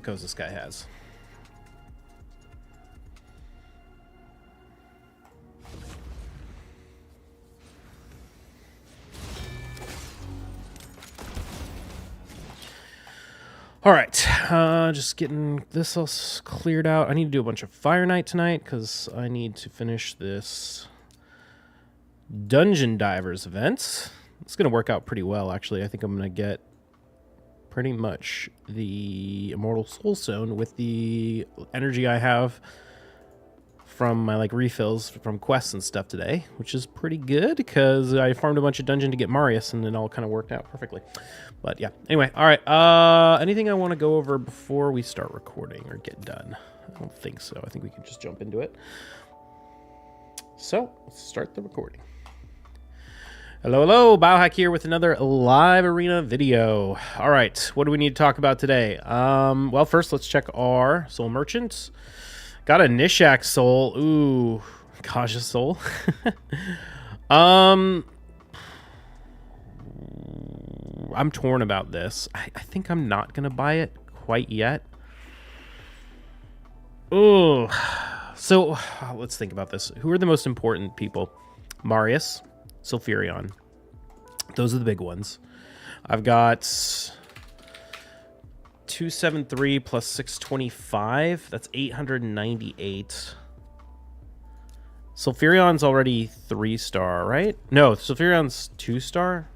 Simicos this guy has. All right, just getting this all cleared out. I need to do a bunch of Fire Knight tonight because I need to finish this Dungeon Divers event. It's going to work out pretty well, actually. I think I'm going to get pretty much the Immortal Soulstone with the energy I have from my refills from quests and stuff today, which is pretty good because I farmed a bunch of dungeon to get Marius and it all kind of worked out perfectly. But yeah, anyway, all right. Anything I want to go over before we start recording or get done? I don't think so. I think we can just jump into it. So let's start the recording. Hello, Biohack here with another live arena video. All right, what do we need to talk about today? Well, first let's check our soul merchants. Got a Nishak soul. Ooh, Kaja soul. I'm torn about this. I think I'm not gonna buy it quite yet. Ooh, so let's think about this. Who are the most important people? Marius, Sulfurion. Those are the big ones. I've got 273 plus 625. That's 898. Sulfurion's already 3-star, right? No, Sulfurion's 2-star.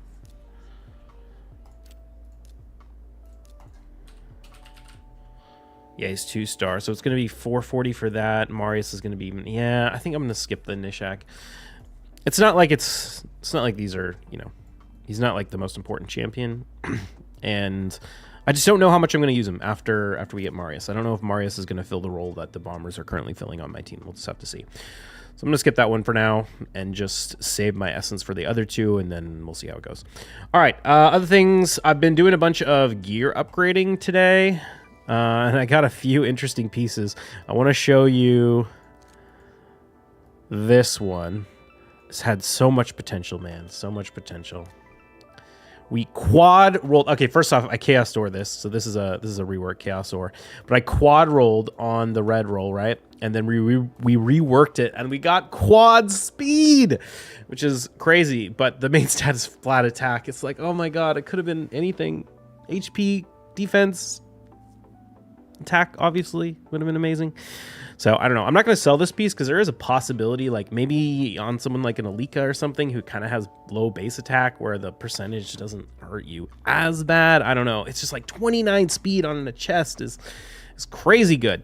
Yeah, he's 2-star. So it's going to be 440 for that. Marius is going to be... Yeah, I think I'm going to skip the Nishak. It's not like these are, you know, he's not like the most important champion. And I just don't know how much I'm going to use him after we get Marius. I don't know if Marius is going to fill the role that the Bombers are currently filling on my team. We'll just have to see. So I'm going to skip that one for now and just save my essence for the other two, and then we'll see how it goes. All right, other things. I've been doing a bunch of gear upgrading today, and I got a few interesting pieces. I want to show you this one. It's had so much potential, man. So much potential. We quad rolled. Okay, first off, I chaos ore this, so this is a rework chaos ore. But I quad rolled on the red roll, right? And then we reworked it, and we got quad speed, which is crazy. But the main stat is flat attack. It's like, oh my god, it could have been anything. HP, defense, attack, obviously would have been amazing. So I don't know. I'm not going to sell this piece because there is a possibility, like maybe on someone like an Alika or something who kind of has low base attack where the percentage doesn't hurt you as bad. I don't know. It's just like 29 speed on the chest is crazy good.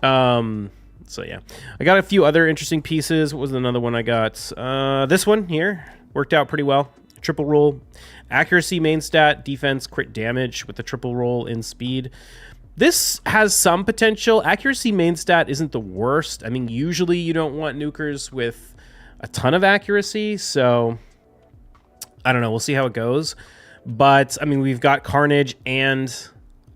So yeah, I got a few other interesting pieces. What was another one I got? This one here worked out pretty well. Triple roll, accuracy main stat, defense, crit damage with the triple roll in speed. This has some potential. Accuracy main stat isn't the worst. I mean, usually you don't want nukers with a ton of accuracy, so I don't know. We'll see how it goes. But, I mean, we've got Carnage and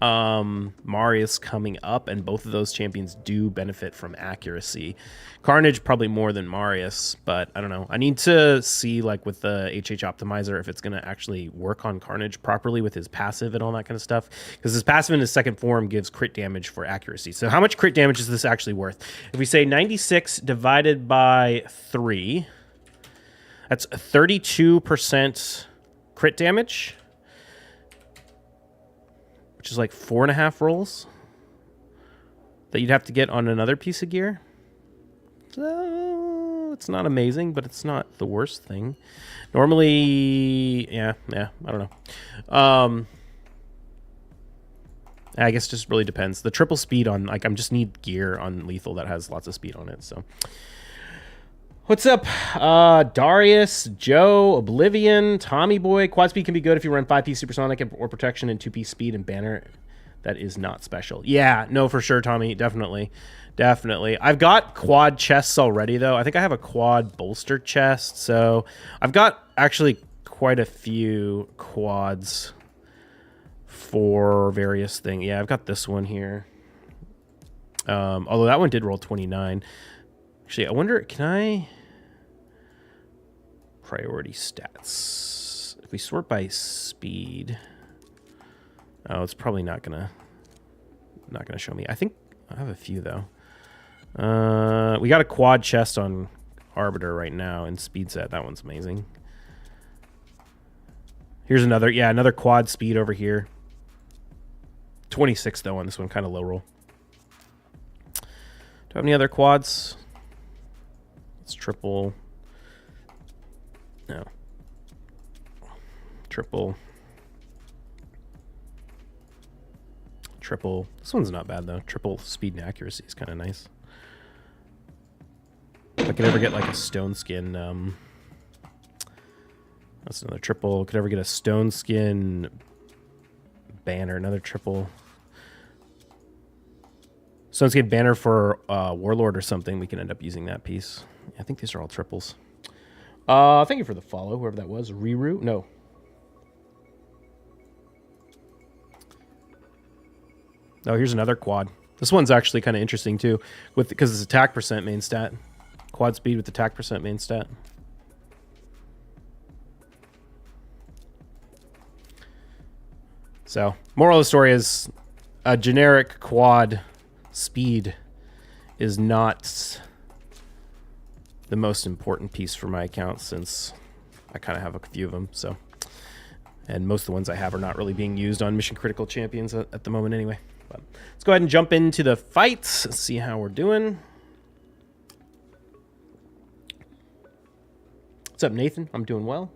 Marius coming up, and both of those champions do benefit from accuracy. Carnage probably more than Marius, but I don't know. I need to see, like, with the HH Optimizer, if it's going to actually work on Carnage properly with his passive and all that kind of stuff. Because his passive in his second form gives crit damage for accuracy. So how much crit damage is this actually worth? If we say 96 divided by 3, that's 32% crit damage, which is like 4.5 rolls that you'd have to get on another piece of gear. So it's not amazing, but it's not the worst thing. Normally, yeah, I don't know. I guess it just really depends. The triple speed on, like, I just need gear on lethal that has lots of speed on it. So what's up? Darius, Joe, Oblivion, Tommy Boy. Quad speed can be good if you run 5-piece supersonic or protection and 2-piece speed and banner. That is not special. Yeah, no, for sure, Tommy. Definitely. I've got quad chests already, though. I think I have a quad bolster chest. So I've got actually quite a few quads for various things. Yeah, I've got this one here. Although that one did roll 29. Actually, I wonder, can I... Priority stats. If we sort by speed... Oh, it's probably not gonna not going to show me. I think I have a few, though. We got a quad chest on Arbiter right now in speed set. That one's amazing. Here's another, yeah, another quad speed over here. 26, though, on this one. Kind of low roll. Do I have any other quads? It's triple. No. Triple. Triple. This one's not bad, though. Triple speed and accuracy is kind of nice. If I could ever get, like, a stone skin... that's another triple. Could ever get a stone skin banner. Another triple. Stone skin banner for Warlord or something. We can end up using that piece. I think these are all triples. Thank you for the follow, whoever that was. Riru? No. Oh, here's another quad. This one's actually kind of interesting too, because it's attack percent main stat. Quad speed with attack percent main stat. So, moral of the story is a generic quad speed is not the most important piece for my account, since I kind of have a few of them. So, and most of the ones I have are not really being used on mission critical champions at the moment anyway. But let's go ahead and jump into the fights and see how we're doing. What's up, Nathan? I'm doing well.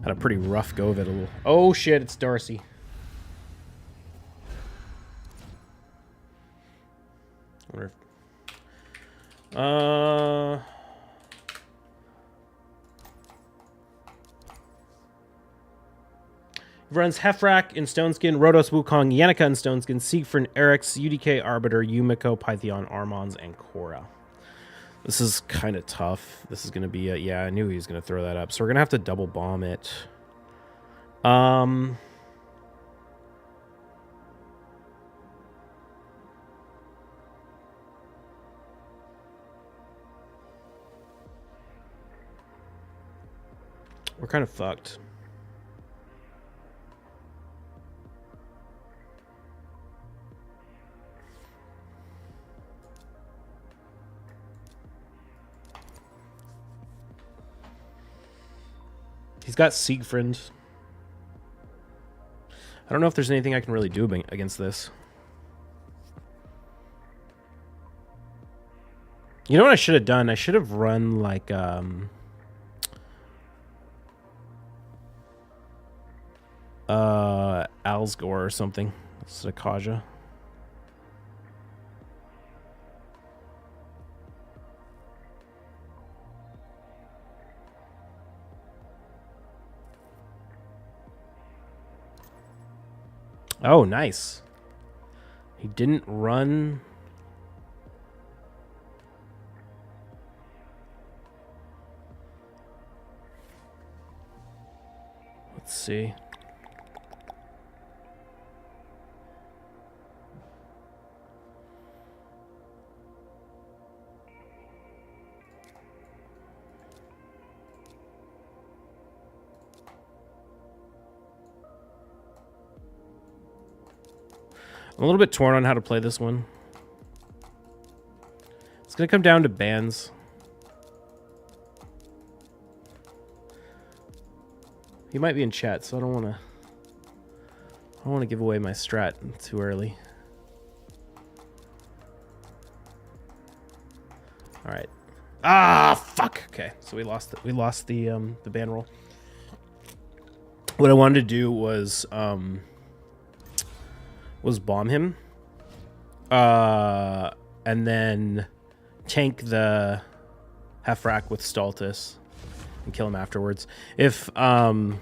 Had a pretty rough go of it a little. Oh shit, it's Darcy. I wonder if... runs Hefrak in Stoneskin, Rhodos, Wukong, Yannicka in Stoneskin, Siegfried, Eric's, UDK, Arbiter, Yumiko, Pytheon, Armons, and Korra. This is kind of tough. This is going to be a... Yeah, I knew he was going to throw that up. So we're going to have to double bomb it. We're kind of fucked. He's got Siegfried. I don't know if there's anything I can really do against this. You know what I should have done? I should have run like Alsgore or something. Sakaja. Oh, nice. He didn't run. Let's see. I'm a little bit torn on how to play this one. It's going to come down to bans. He might be in chat, so I don't want to give away my strat too early. All right. Ah, fuck. Okay, so we lost the ban roll. What I wanted to do was bomb him, and then tank the Hefrak with Stultus and kill him afterwards. If Kaja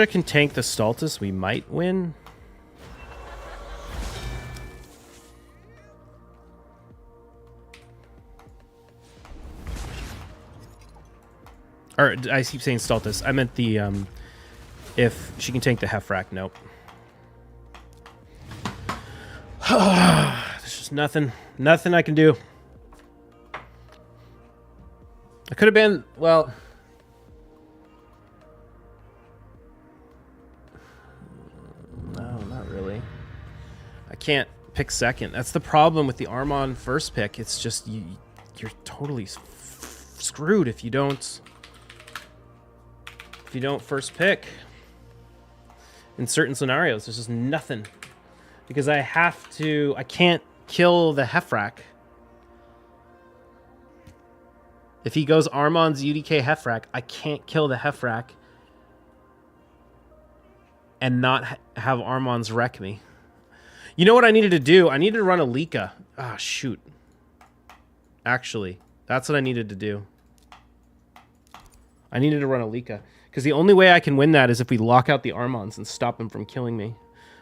can tank the Stultus, we might win. Or I keep saying Stultus. I meant the if she can tank the Hefrak, nope. There's just nothing I can do. I could have been, well, can't pick second. That's the problem with the Armand first pick. It's just you're totally screwed if you don't first pick. In certain scenarios, there's just nothing. Because I can't kill the Hefrak. If he goes Armand's UDK Hefrak, I can't kill the Hefrak and not have Armand's wreck me. You know what I needed to do? I needed to run a Lika. Ah, shoot. Actually, that's what I needed to do. I needed to run a Lika. Because the only way I can win that is if we lock out the Armands and stop him from killing me.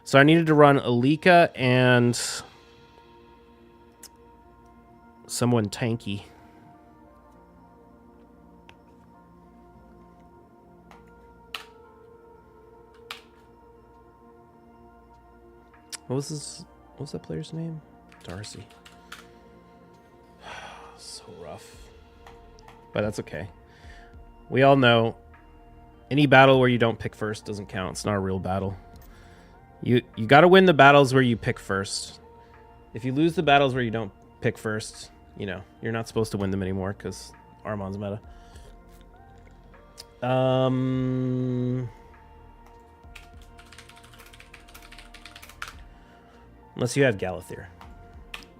So I needed to run a Lika and someone tanky. What was that player's name? Darcy. So rough. But that's okay. We all know any battle where you don't pick first doesn't count. It's not a real battle. You got to win the battles where you pick first. If you lose the battles where you don't pick first, you know, you're not supposed to win them anymore because Armand's meta. Unless you have Galathir,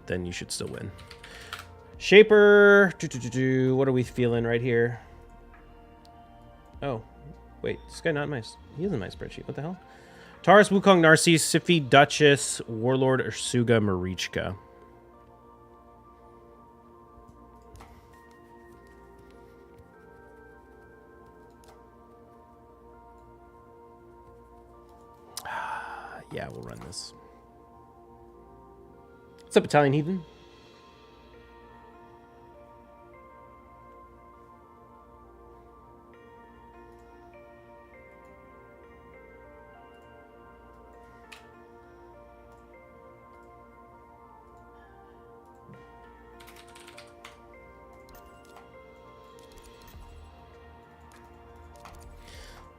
then you should still win. Shaper, what are we feeling right here? Oh, wait, this guy not in my, he is in my spreadsheet. What the hell? Taurus, Wukong, Narcisse, Siphi, Duchess, Warlord, Ursuga, Marichka. Yeah, we'll run this. What's up, Italian Heathen?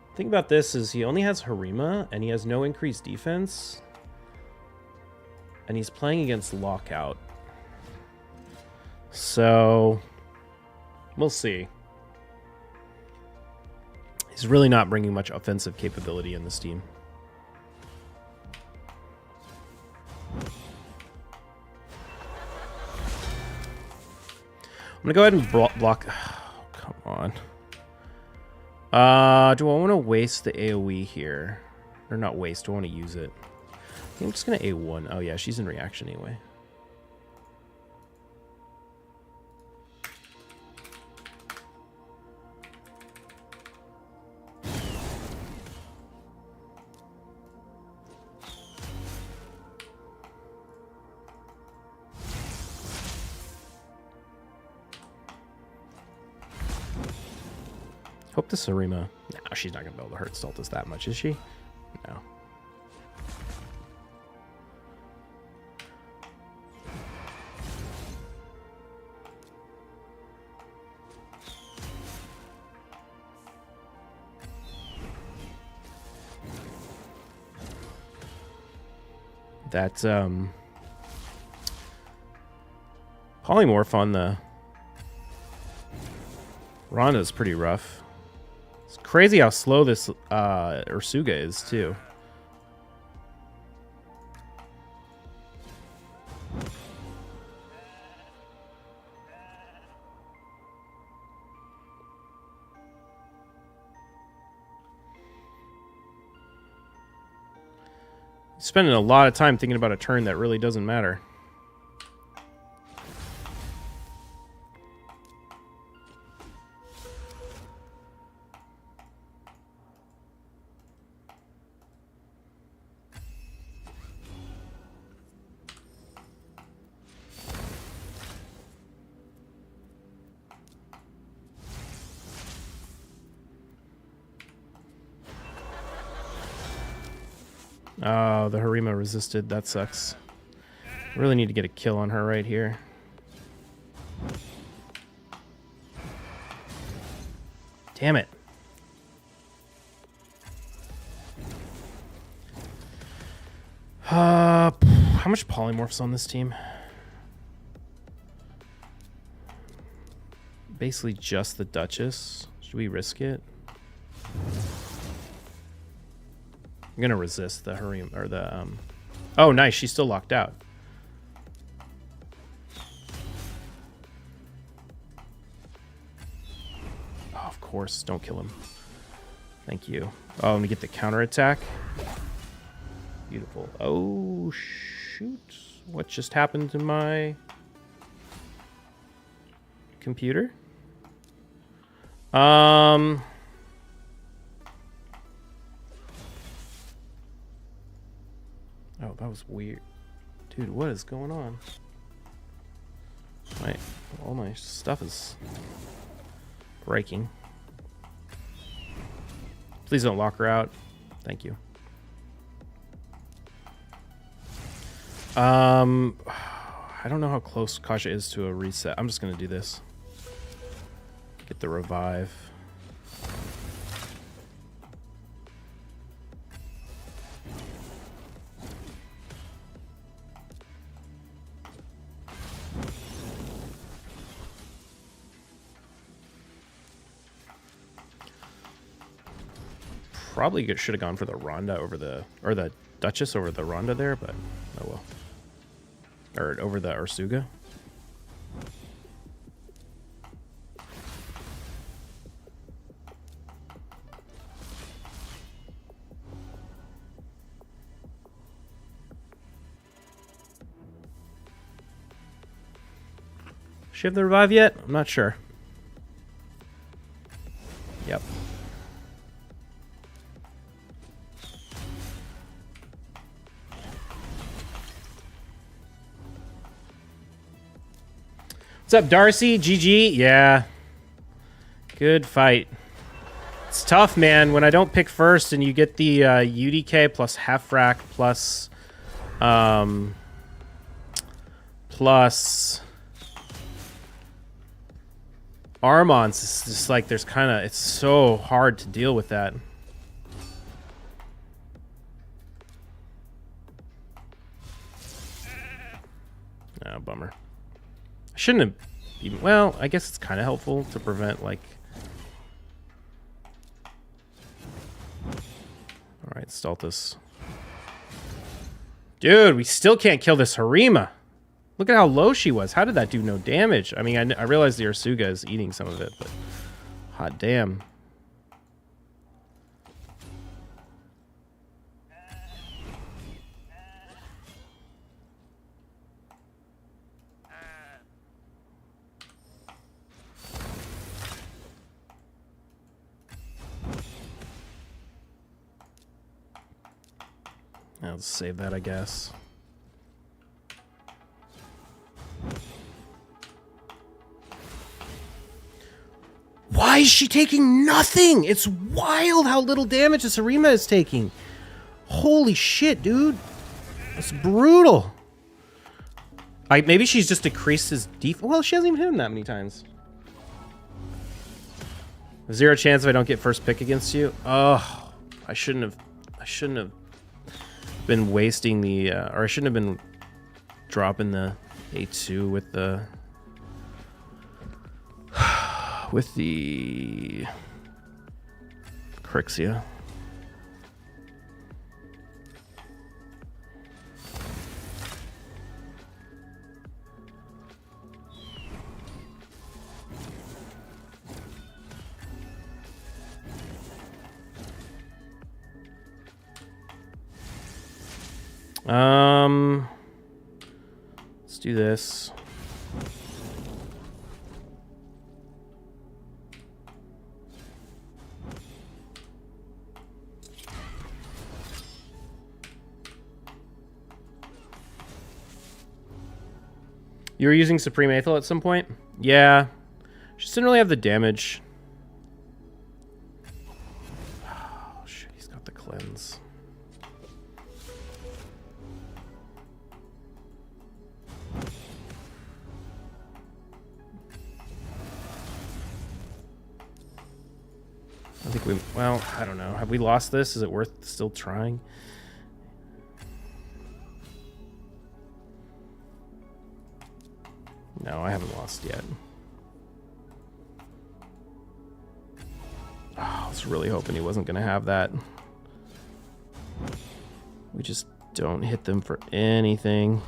The thing about this is he only has Harima, and he has no increased defense. And he's playing against Lockout. So, we'll see. He's really not bringing much offensive capability in this team. I'm going to go ahead and block... Oh, come on. Do I want to waste the AoE here? Or not waste, do I want to use it? I think I'm just going to A1. Oh yeah, she's in reaction anyway. Hope the Sarima... No, she's not going to be able to hurt Stultus that much, is she? No. That, polymorph on the Rhonda is pretty rough. It's crazy how slow this Ursuga is, too. Spending a lot of time thinking about a turn that really doesn't matter. Oh, the Harima resisted. That sucks. Really need to get a kill on her right here. Damn it. How much polymorphs on this team? Basically just the Duchess. Should we risk it? I'm gonna resist the Harem or the Oh nice, she's still locked out. Oh, of course, don't kill him. Thank you. Oh, let me get the counterattack. Beautiful. Oh shoot. What just happened to my computer? Oh, that was weird. Dude, what is going on? All my stuff is breaking. Please don't lock her out. Thank you. I don't know how close Kasha is to a reset. I'm just gonna do this. Get the revive. Probably should have gone for the Ronda over the, or the Duchess over the Ronda there, but oh well. Or over the Ursuga. Does she have the revive yet? I'm not sure. Yep. What's up, Darcy? GG? Yeah. Good fight. It's tough, man. When I don't pick first and you get the UDK plus half rack plus Armons, it's just like there's kind of, it's so hard to deal with that. Oh, bummer. I shouldn't have even, well, I guess it's kind of helpful to prevent, like... Alright, Stultus. Dude, we still can't kill this Harima. Look at how low she was. How did that do no damage? I mean, I realize the Ursuga is eating some of it, but... Hot damn. I'll save that, I guess. Why is she taking nothing? It's wild how little damage this Harima is taking. Holy shit, dude. That's brutal. Maybe she's just decreased his def. Well, she hasn't even hit him that many times. 0 chance if I don't get first pick against you. Oh, I shouldn't have been wasting the, or I shouldn't have been dropping the A2 with the, Crixia. Let's do this. You were using Supreme Aethel at some point? Yeah. Just didn't really have the damage. Oh, shit, he's got the cleanse. I think we, well, I don't know. Have we lost this? Is it worth still trying? No, I haven't lost yet. Oh, I was really hoping he wasn't going to have that. We just don't hit them for anything.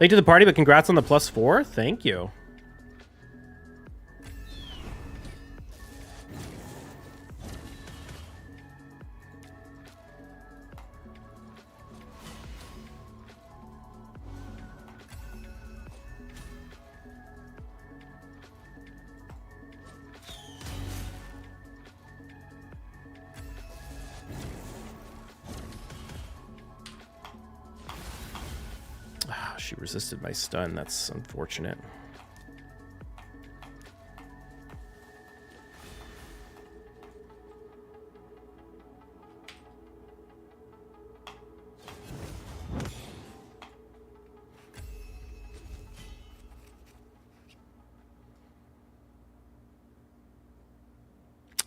Late to the party, but congrats on the +4. Thank you. She resisted my stun. That's unfortunate.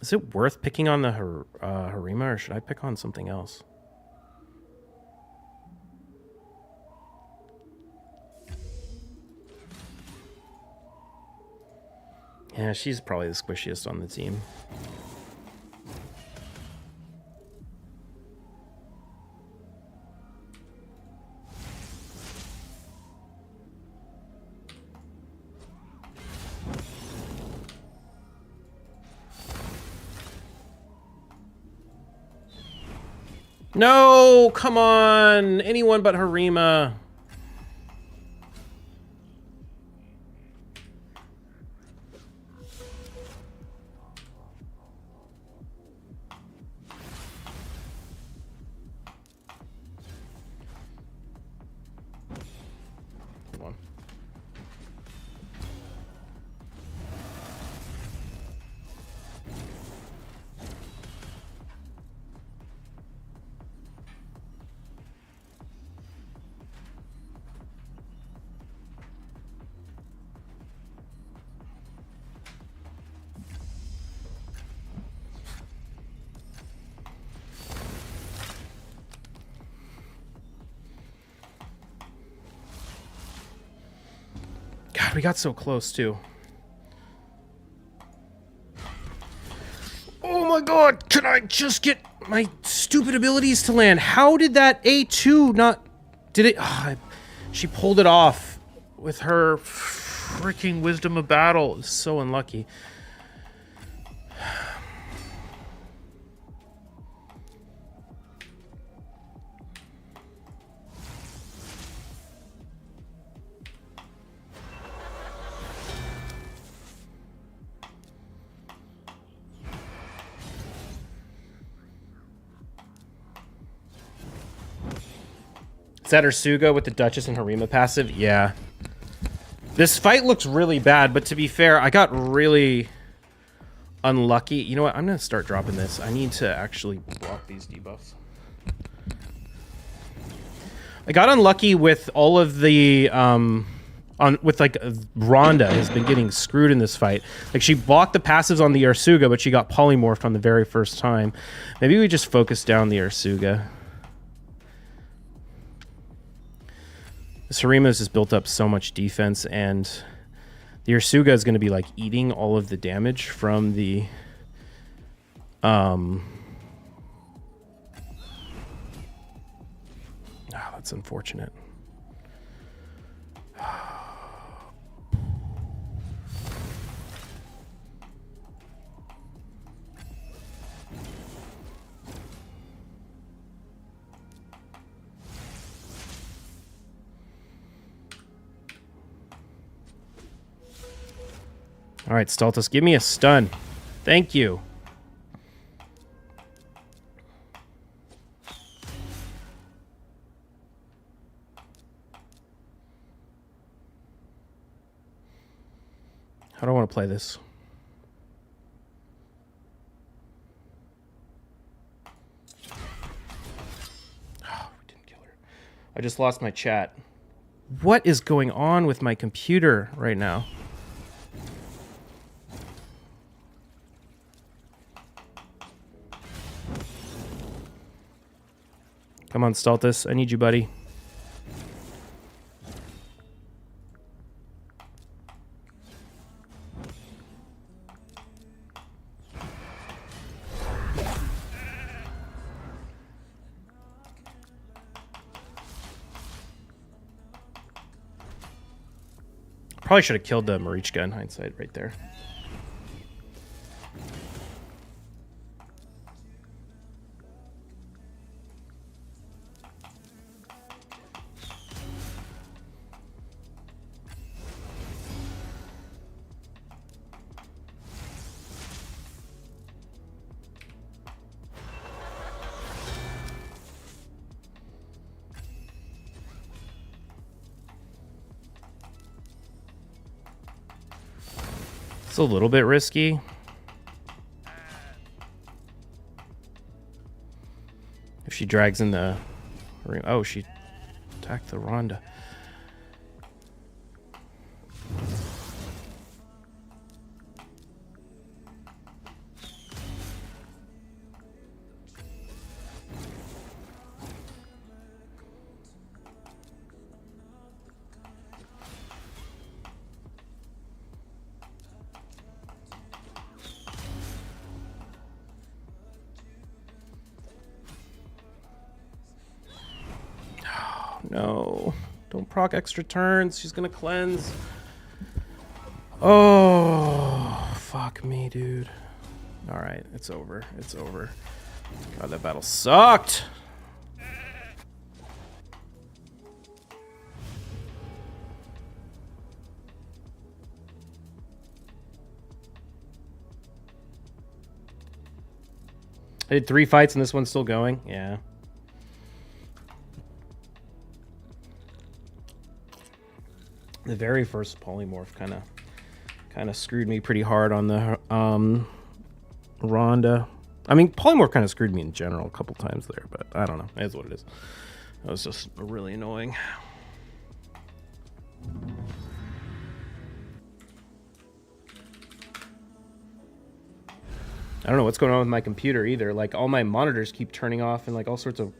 Is it worth picking on the Harima, or should I pick on something else? Yeah, she's probably the squishiest on the team. No, come on. Anyone but Harima. Come on. God, we got so close, too. Oh my god, can I just get my stupid abilities to land? How did that A2 not... Did it... Oh, she pulled it off with her freaking Wisdom of Battle. It's so unlucky. Is that Ursuga with the Duchess and Harima passive? Yeah. This fight looks really bad, but to be fair, I got really unlucky. You know what? I'm going to start dropping this. I need to actually block these debuffs. I got unlucky with all of the... with like Rhonda has been getting screwed in this fight. Like she blocked the passives on the Ursuga, but she got polymorphed on the very first time. Maybe we just focus down the Ursuga. Harima's just built up so much defense, and the Ursuga is going to be like eating all of the damage from the that's unfortunate. All right, Stultus, give me a stun. Thank you. How do I want to play this? I just lost my chat. What is going on with my computer right now? Come on, Stultus. I need you, buddy. Probably should have killed the Marichka in hindsight right there. It's a little bit risky. If she drags in the ring. Oh, she attacked the Rhonda. No, don't proc extra turns. She's gonna cleanse. Oh, fuck me, dude. All right, it's over. It's over. God, that battle sucked. I did 3 fights and this one's still going. Yeah. The very first polymorph kind of screwed me pretty hard on the Rhonda. I mean, polymorph kind of screwed me in general a couple times there, but I don't know. It is what it is. That was just really annoying. I don't know what's going on with my computer either. Like, all my monitors keep turning off and like all sorts of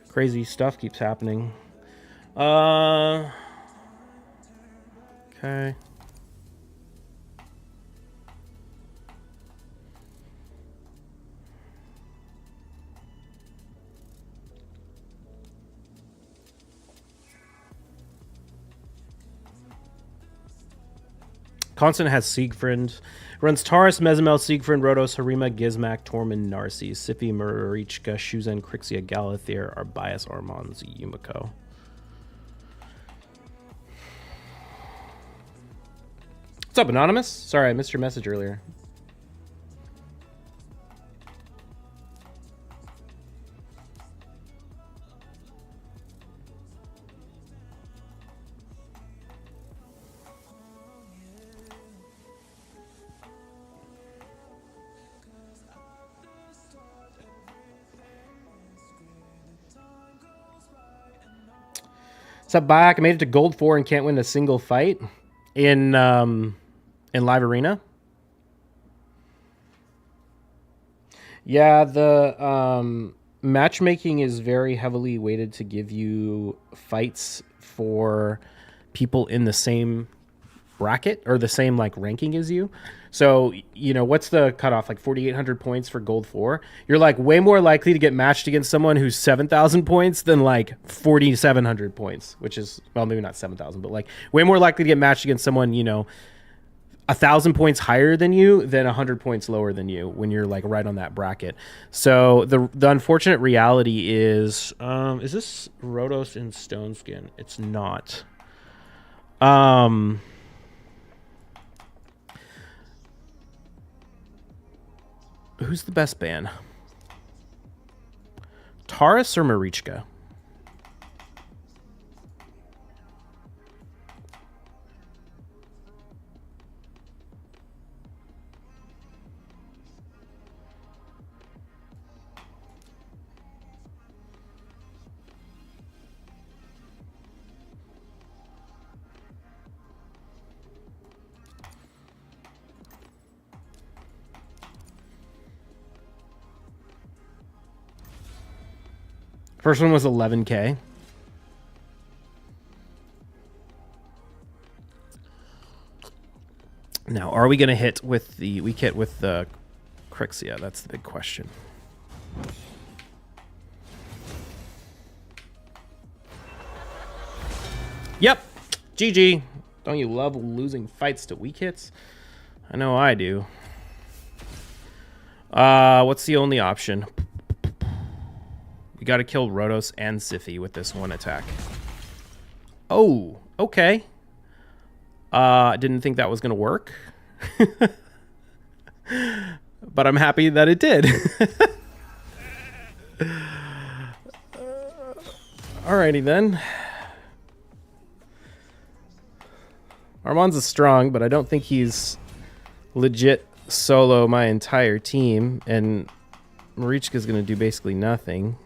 crazy stuff keeps happening. Okay. Constant has Siegfried. Runs Taurus, Mezimel, Siegfried, Rhodos, Harima, Gizmak, Tormund, Narses, Siphi, Marichka, Shuzen, Crixia, Galathir, Arbias, Armons, Yumiko. What's up, Anonymous? Sorry, I missed your message earlier. What's up, Bayek? I made it to Gold 4 and can't win a single fight in Live Arena. Yeah, the matchmaking is very heavily weighted to give you fights for people in the same bracket or the same like ranking as you. So, you know, what's the cutoff? Like 4,800 points for Gold 4. You're like way more likely to get matched against someone who's 7,000 points than like 4,700 points, which is, well, maybe not 7,000, but like way more likely to get matched against someone, you know, 1,000 points higher than you than 100 points lower than you when you're like right on that bracket. So the unfortunate reality is this Rhodos in Stone Skin? It's not. Who's the best ban? Taurus or Marichka? First one was 11K. Now, are we going to hit with the... We hit with the Crixia? That's the big question. Yep. GG. Don't you love losing fights to weak hits? I know I do. What's the only option? We got to kill Rotos and Siphi with this one attack. Oh, okay. Didn't think that was going to work. But I'm happy that it did. Alrighty then. Armand's is strong, but I don't think he's legit solo my entire team. And Marichka's going to do basically nothing.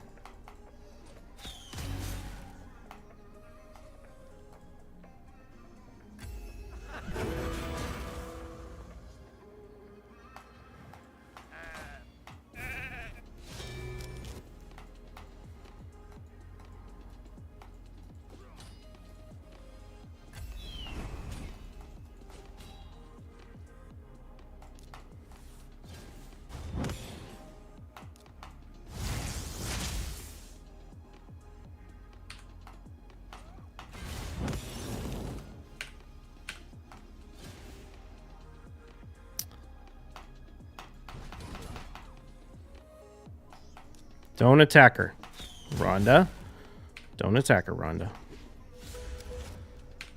Don't attack her, Rhonda. Don't attack her, Rhonda.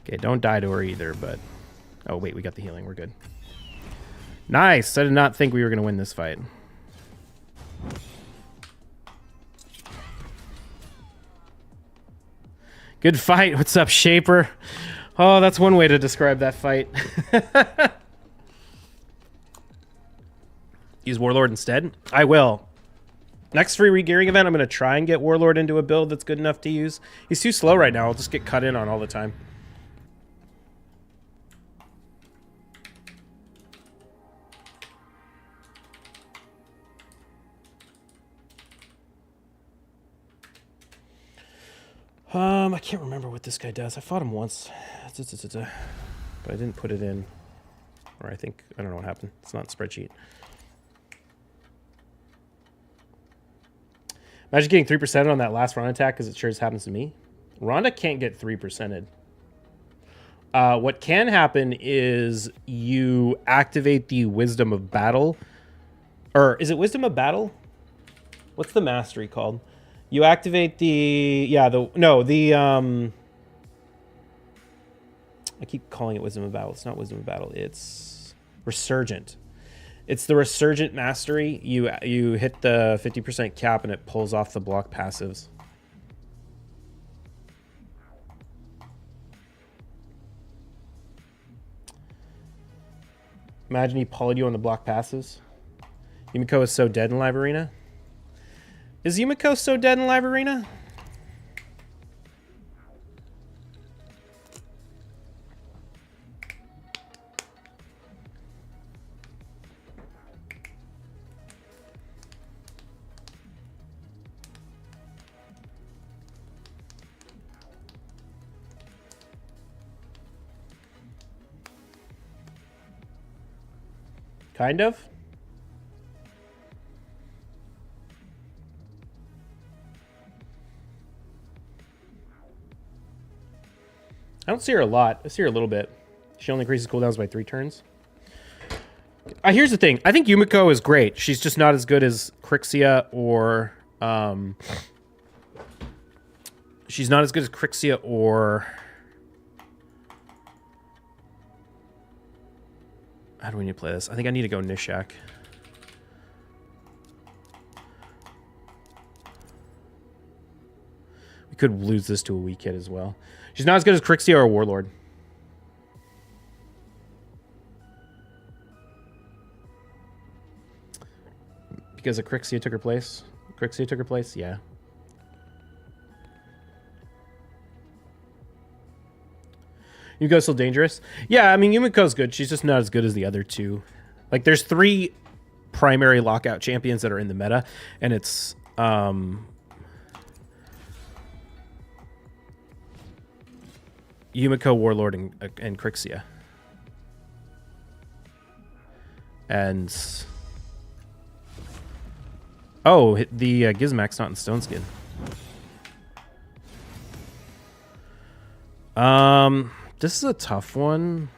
Okay, don't die to her either, but... Oh, wait, we got the healing. We're good. Nice! I did not think we were going to win this fight. Good fight. What's up, Shaper? Oh, that's one way to describe that fight. Use Warlord instead? I will. Next free regearing event, I'm going to try and get Warlord into a build that's good enough to use. He's too slow right now. I'll just get cut in on all the time. I can't remember what this guy does. I fought him once, but I didn't put it in. Or I don't know what happened. It's not a spreadsheet. Imagine getting 3% on that last run attack, because it sure as happens to me. Rhonda can't get 3%. What can happen is you activate the Wisdom of Battle. Or is it Wisdom of Battle? What's the mastery called? You activate the... Yeah, I keep calling it Wisdom of Battle. It's not Wisdom of Battle. It's Resurgent. It's the Resurgent Mastery. You hit the 50% cap and it pulls off the block passives. Imagine he polyed you on the block passives. Yumiko is so dead in Live Arena. Is Yumiko so dead in Live Arena? Kind of. I don't see her a lot. I see her a little bit. She only increases cooldowns by 3 turns. Here's the thing. I think Yumiko is great. She's just not as good as Crixia or... she's not as good as Crixia or... How do we need to play this? I think I need to go Nishak. We could lose this to a weak hit as well. She's not as good as Crixia or Warlord. Because a Crixia took her place? Crixia took her place? Yeah. Yumiko's still dangerous? Yeah, I mean, Yumiko's good. She's just not as good as the other two. Like, there's 3 primary Lockout champions that are in the meta, and it's Yumiko, Warlord, and Crixia. And... Oh, the Gizmak's not in Stone Skin. This is a tough one.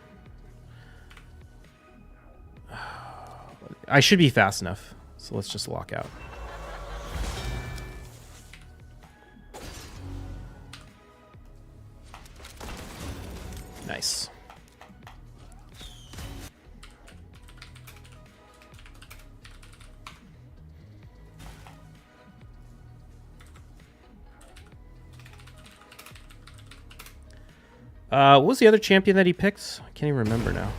I should be fast enough, so let's just lock out. Nice. What was the other champion that he picked? I can't even remember now.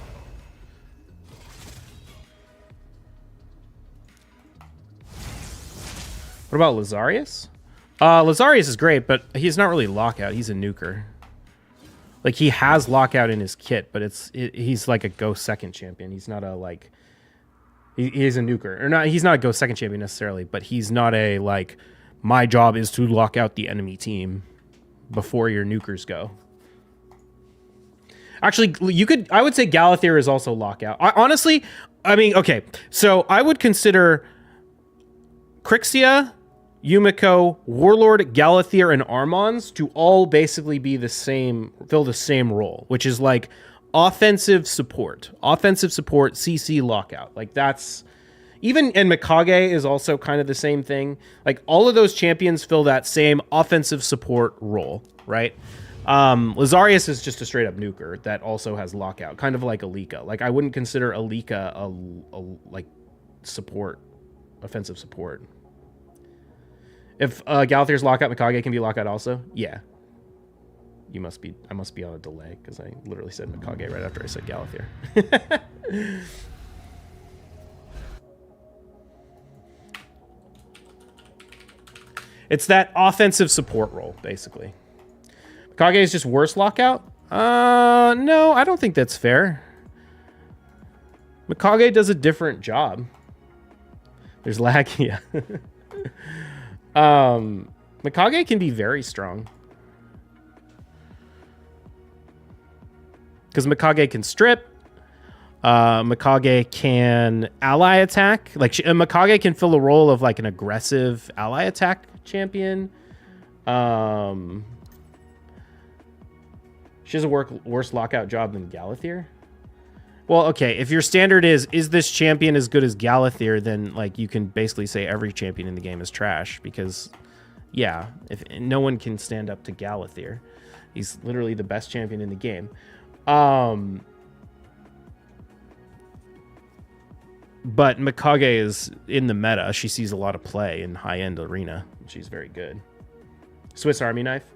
What about Lazarius? Lazarius is great, but he's not really Lockout. He's a nuker. Like, he has Lockout in his kit, but he's like a Go second champion. He's not a, like... He's a nuker. Or not. He's not a Go second champion necessarily, but he's not a, like, my job is to lock out the enemy team before your nukers go. Actually, I would say Galathyr is also Lockout. Honestly, I mean, okay. So I would consider Crixia, Yumiko, Warlord, Galathyr, and Armons to all basically be the same, fill the same role, which is like offensive support, CC Lockout. Like that's even, and Mikage is also kind of the same thing. Like all of those champions fill that same offensive support role, right? Lazarius is just a straight up nuker that also has Lockout, kind of like Alika. Like I wouldn't consider Alika a like support, offensive support. If Galathyr's Lockout, Mikage can be Lockout also? Yeah. I must be on a delay because I literally said Mikage right after I said Galathyr. It's that offensive support role, basically. Mikage is just worse Lockout? No, I don't think that's fair. Mikage does a different job. There's lag, yeah. Mikage can be very strong. Because Mikage can strip. Mikage can ally attack. Like Mikage can fill a role of like an aggressive ally attack champion. She has a worse Lockout job than Galathyr. Well, okay, if your standard is this champion as good as Galathyr, then like you can basically say every champion in the game is trash because, yeah, if no one can stand up to Galathyr, he's literally the best champion in the game. But Mikage is in the meta. She sees a lot of play in high-end arena. She's very good. Swiss Army knife.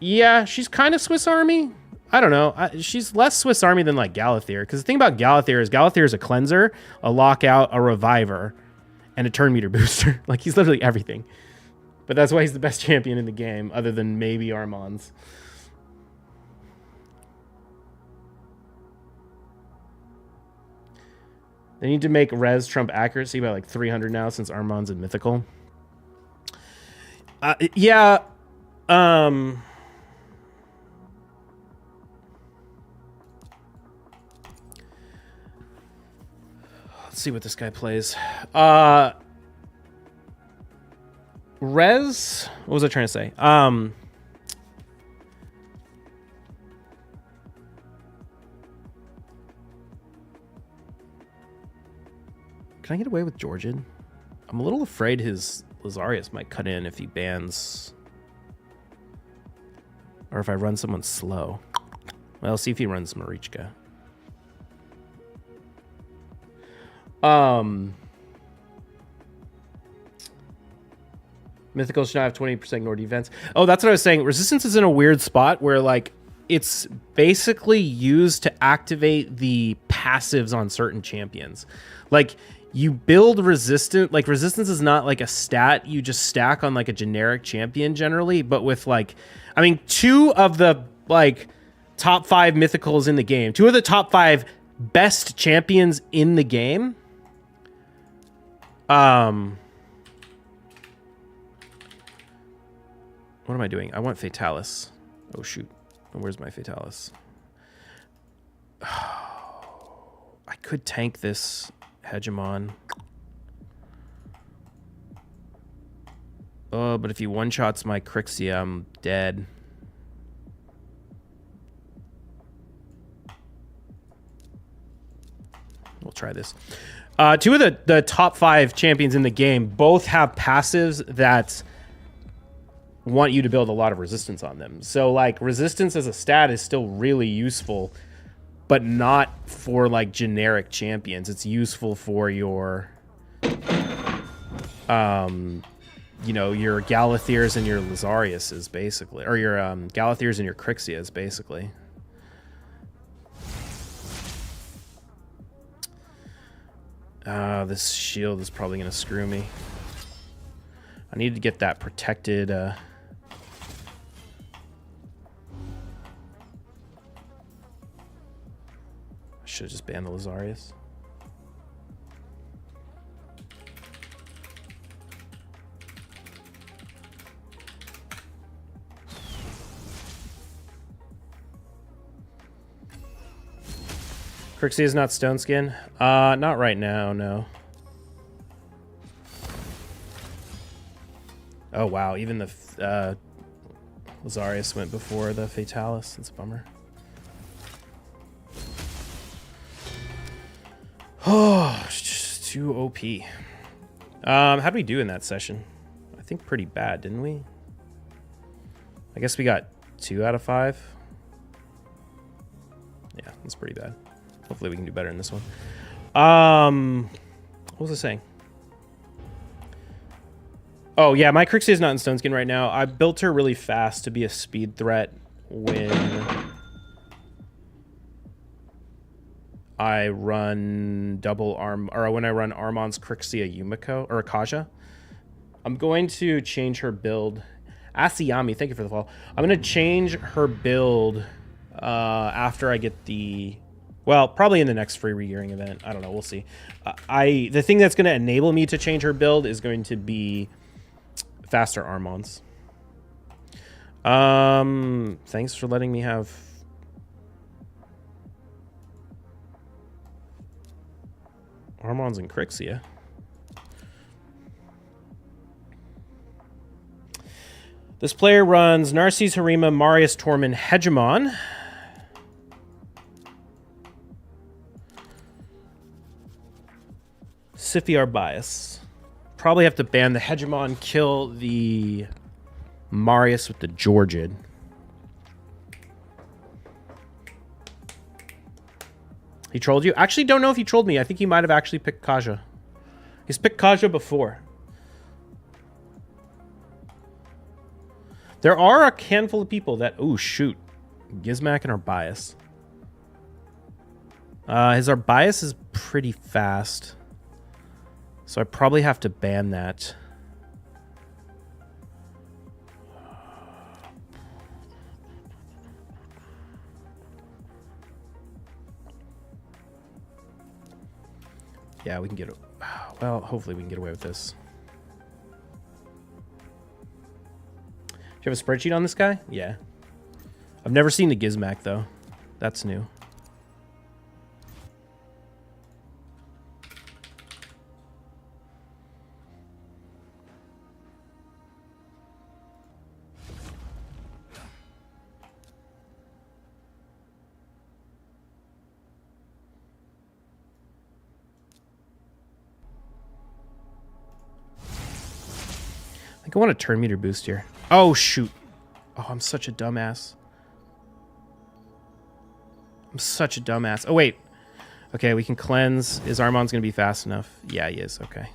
Yeah, she's kind of Swiss Army. I don't know. She's less Swiss Army than like Galathyr. Because the thing about Galathyr is a cleanser, a lockout, a reviver, and a turn meter booster. Like he's literally everything. But that's why he's the best champion in the game, other than maybe Armand's. They need to make res trump accuracy by like 300 now since Armand's in Mythical. Yeah. Let's see what this guy plays. Res? What was I trying to say? Can I get away with Georgian? I'm a little afraid his Lazarius might cut in if he bans... Or if I run someone slow. Well, see if he runs Marichka. Mythical should not have 20% ignore defense. Oh, that's what I was saying. Resistance is in a weird spot where, like, it's basically used to activate the passives on certain champions. Like, you build resistance. Like, resistance is not, like, a stat you just stack on, like, a generic champion generally. But with, like... I mean, 2 of the, like, top 5 mythicals in the game. 2 of the top 5 best champions in the game. What am I doing? I want Fatalis. Oh, shoot. Where's my Fatalis? Oh, I could tank this Hegemon. Oh, but if he one-shots my Crixia, I'm dead. We'll try this. Two of the top 5 champions in the game both have passives that want you to build a lot of resistance on them. So, like, resistance as a stat is still really useful, but not for, like, generic champions. It's useful for your, you know, your Galathirs and your Lazariuses, basically. Or your Galathirs and your Crixias, basically. This shield is probably going to screw me. I need to get that protected... I should have just banned the Lazarius. Crixie is not stone skin? Not right now, no. Oh, wow. Even the Lazarius went before the Fatalis. That's a bummer. Oh, it's just too OP. How'd we do in that session? I think pretty bad, didn't we? I guess we got 2 out of 5. Yeah, that's pretty bad. Hopefully we can do better in this one. What was I saying? Oh, yeah, my Crixie is not in stone skin right now. I built her really fast to be a speed threat when I run double arm, or when I run Armon's Crixia Yumiko, or Akaja. I'm going to change her build. Asiyami, thank you for the follow. I'm going to change her build after I get the... Well, probably in the next free regearing event. I don't know. We'll see. The thing that's going to enable me to change her build is going to be faster Armons. Thanks for letting me have... Armons and Crixia. This player runs Narcisse, Harima, Marius, Tormund, Hegemon. Siphiar bias. Probably have to ban the Hegemon, kill the Marius with the Georgid. He trolled you? Actually, don't know if he trolled me. I think he might have actually picked Kaja. He's picked Kaja before. There are a handful of people that... Oh, shoot. Gizmak and Arbias. His Arbias is pretty fast. So I probably have to ban that. Yeah, we can get... Well, hopefully we can get away with this. Do you have a spreadsheet on this guy? Yeah. I've never seen the Gizmak, though. That's new. I want a turn meter boost here. Oh, shoot. Oh, I'm such a dumbass. I'm such a dumbass. Oh, wait. Okay, we can cleanse. Is Armon's going to be fast enough? Yeah, he is. Okay.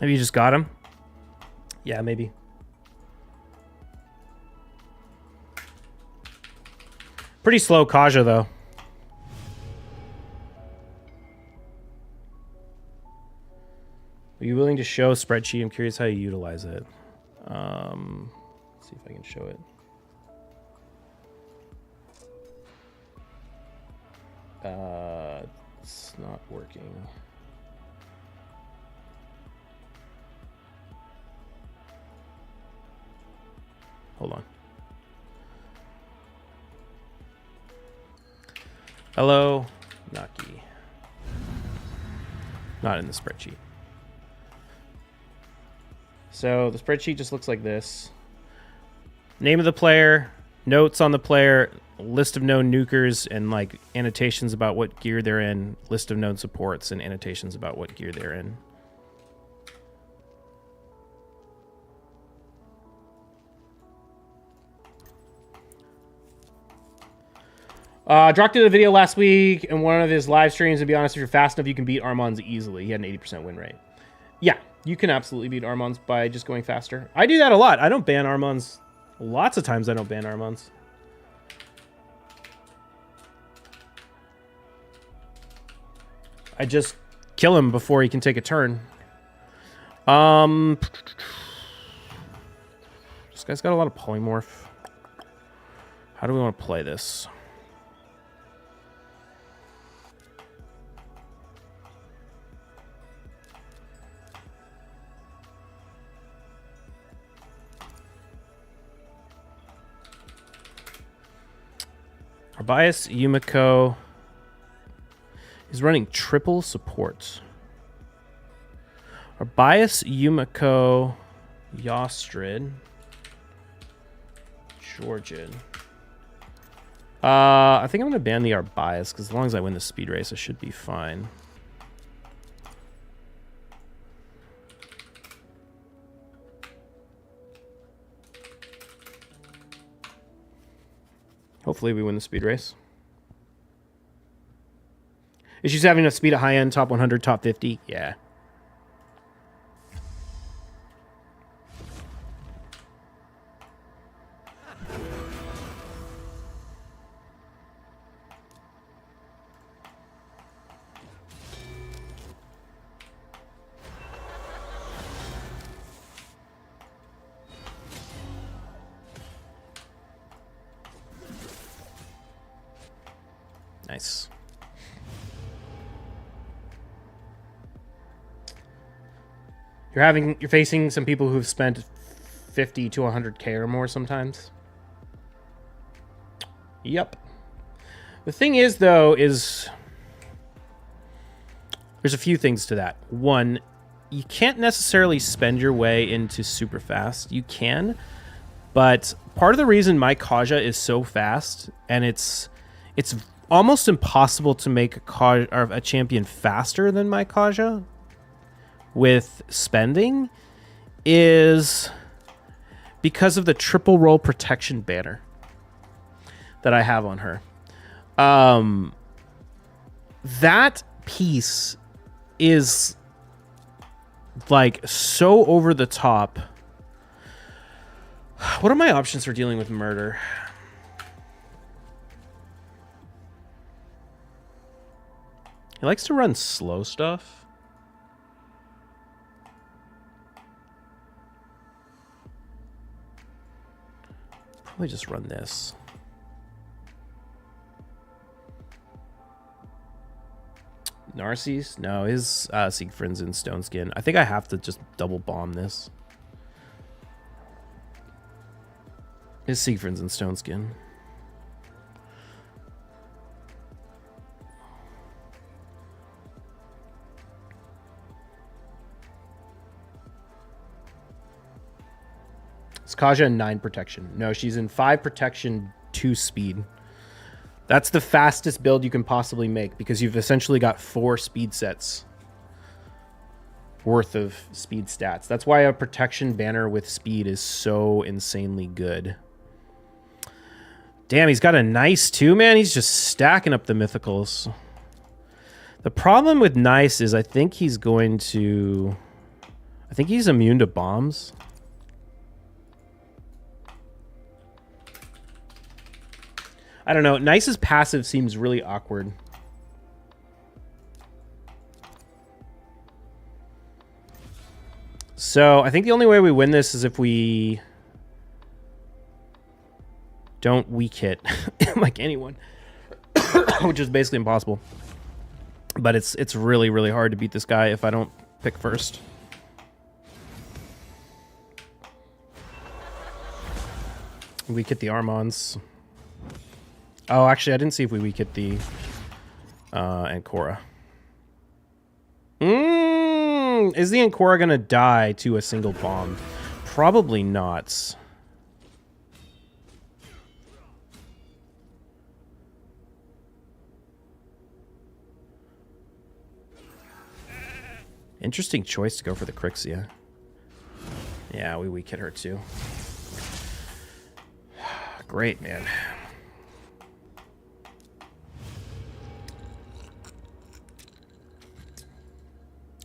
Have you just got him? Yeah, maybe. Pretty slow Kaja, though. Are you willing to show a spreadsheet? I'm curious how you utilize it. Let's see if I can show it. It's not working. Hold on. Hello, Naki. Not in the spreadsheet. So the spreadsheet just looks like this. Name of the player, notes on the player, list of known nukers, and like annotations about what gear they're in, list of known supports, and annotations about what gear they're in. Drock did a video last week in one of his live streams. To be honest, if you're fast enough, you can beat Armand's easily. He had an 80% win rate. Yeah, you can absolutely beat Armand's by just going faster. I do that a lot. I don't ban Armand's. Lots of times I don't ban Armand's. I just kill him before he can take a turn. This guy's got a lot of polymorph. How do we want to play this? Our bias, Yumiko, is running triple support. Our bias, Yumiko, Yostrid, Georgian. I think I'm going to ban the Arbias, because as long as I win the speed race, I should be fine. Hopefully we win the speed race. Is she having enough speed at high end, top 100, top 50? Yeah. Nice. You're facing some people who've spent 50 to 100k or more sometimes. Yep. The thing is, though, is there's a few things to that. One, you can't necessarily spend your way into super fast. You can, but part of the reason my Kaja is so fast, and it's almost impossible to make a champion faster than my Kaja with spending, is because of the triple roll protection banner that I have on her. That piece is like so over the top. What are my options for dealing with murder? He likes to run slow stuff. Probably just run this. Narcisse? No, his Siegfried's in Stone Skin. I think I have to just double bomb this. His Siegfried's in Stone Skin. Is Kaja in 9 protection? No, she's in 5 protection, 2 speed. That's the fastest build you can possibly make because you've essentially got 4 speed sets worth of speed stats. That's why a protection banner with speed is so insanely good. Damn, he's got a nice too, man. He's just stacking up the mythicals. The problem with nice is I think he's going to... I think he's immune to bombs. I don't know. Nice's passive seems really awkward. So I think the only way we win this is if we don't weak hit like anyone, which is basically impossible. But it's really, really hard to beat this guy if I don't pick first. Weak hit the Armons. Oh, actually, I didn't see if we weak hit the Ancora. Is the Ancora going to die to a single bomb? Probably not. Interesting choice to go for the Crixia. Yeah, we weak hit her too. Great, man.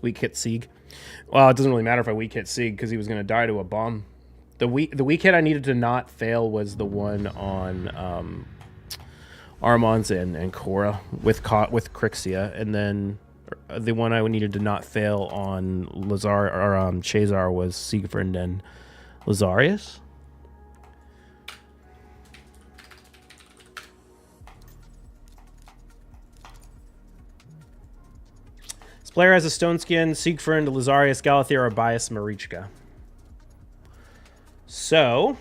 Weak hit Sieg. Well, it doesn't really matter if I weak hit Sieg because he was going to die to a bomb. The weak hit I needed to not fail was the one on Armons and Cora with Crixia, and then the one I needed to not fail on Lazar or Chazar was Siegfried and Lazarius. Player has a stone skin, Siegfried, Lazarius, Galathir, or Bias Marichka. So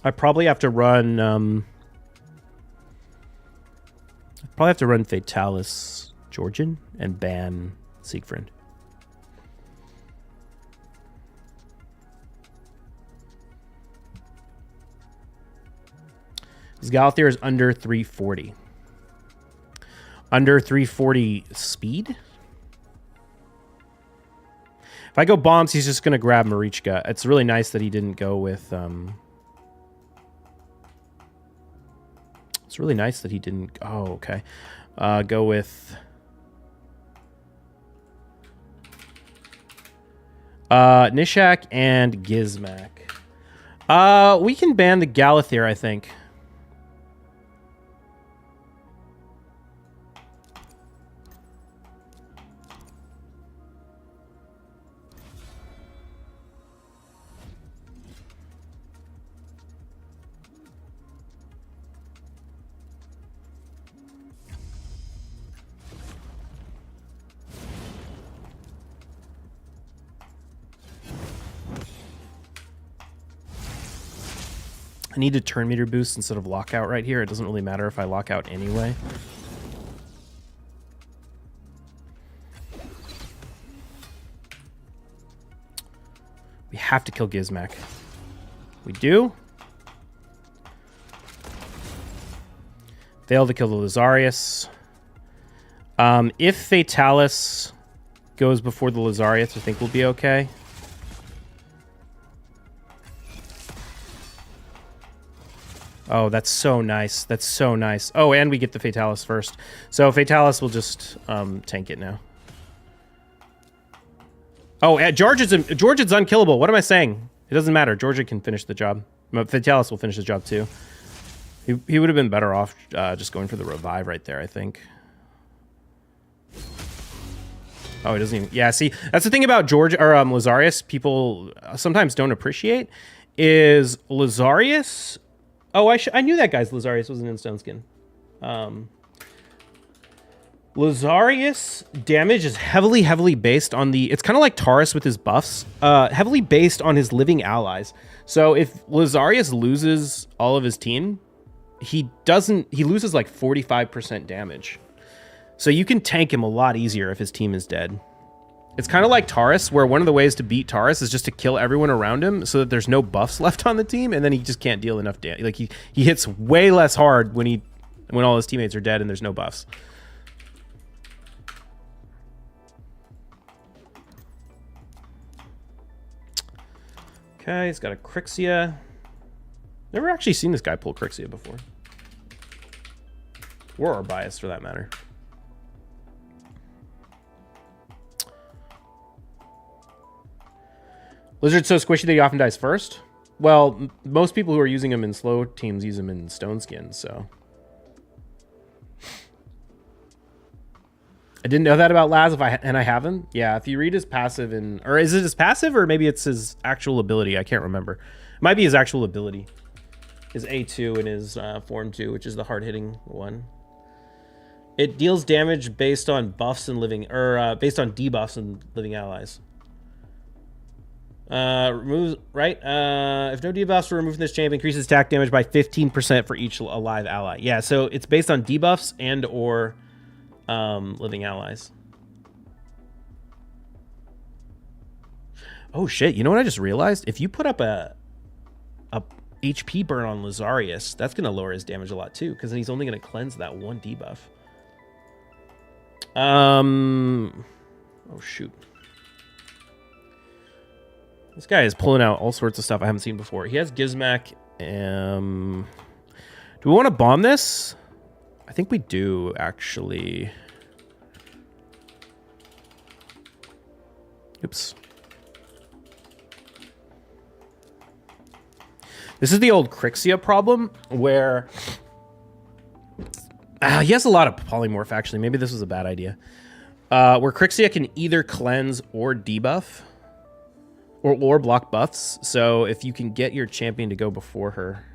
I probably have to run Fatalis Georgian and ban Siegfried. His Galathir is under 340. Under 340 speed? If I go bombs, he's just going to grab Marichka. It's really nice that he didn't go with... It's really nice that he didn't... Oh, okay. Go with... Nishak and Gizmak. We can ban the Galathir, I think. I need to turn meter boost instead of lockout right here. It doesn't really matter if I lock out anyway. We have to kill Gizmak. We do. Fail to kill the Lazarius. If Fatalis goes before the Lazarius, I think we'll be okay. Oh, that's so nice. That's so nice. Oh, and we get the Fatalis first. So Fatalis will just tank it now. Oh, George's unkillable. What am I saying? It doesn't matter. Georgia can finish the job. Fatalis will finish the job too. He would have been better off just going for the revive right there, I think. Oh, he doesn't even... Yeah, see, that's the thing about George or Lazarius people sometimes don't appreciate is Lazarius... Oh, I knew that guy's Lazarius wasn't in stone skin. Lazarius damage is heavily based on the... It's kind of like Taurus with his buffs. Heavily based on his living allies. So if Lazarius loses all of his team, he loses like 45% damage. So you can tank him a lot easier if his team is dead. It's kind of like Taurus, where one of the ways to beat Taurus is just to kill everyone around him so that there's no buffs left on the team, and then he just can't deal enough damage. Like he hits way less hard when all his teammates are dead and there's no buffs. Okay, he's got a Crixia. Never actually seen this guy pull Crixia before. Or Arbias, for that matter. Lizard's so squishy that he often dies first. Well, most people who are using him in slow teams use him in Stone Skins, so. I didn't know that about Laz, and I haven't. Yeah, if you read his passive in... Or is it his passive, or maybe it's his actual ability? I can't remember. It might be his actual ability. His A2 and his Form 2, which is the hard-hitting one. It deals damage based on buffs and living... Or based on debuffs and living allies. Removes... Right? If no debuffs were removed from this champ, increases attack damage by 15% for each alive ally. Yeah, so it's based on debuffs and or... living allies. Oh shit, you know what I just realized? If you put up a HP burn on Lazarius, that's gonna lower his damage a lot too, because then he's only gonna cleanse that one debuff. Oh shoot. This guy is pulling out all sorts of stuff I haven't seen before. He has Gizmak. Do we want to bomb this? I think we do, actually. Oops. This is the old Crixia problem, where... he has a lot of polymorph, actually. Maybe this was a bad idea. Where Crixia can either cleanse or debuff. Or block buffs. So if you can get your champion to go before her...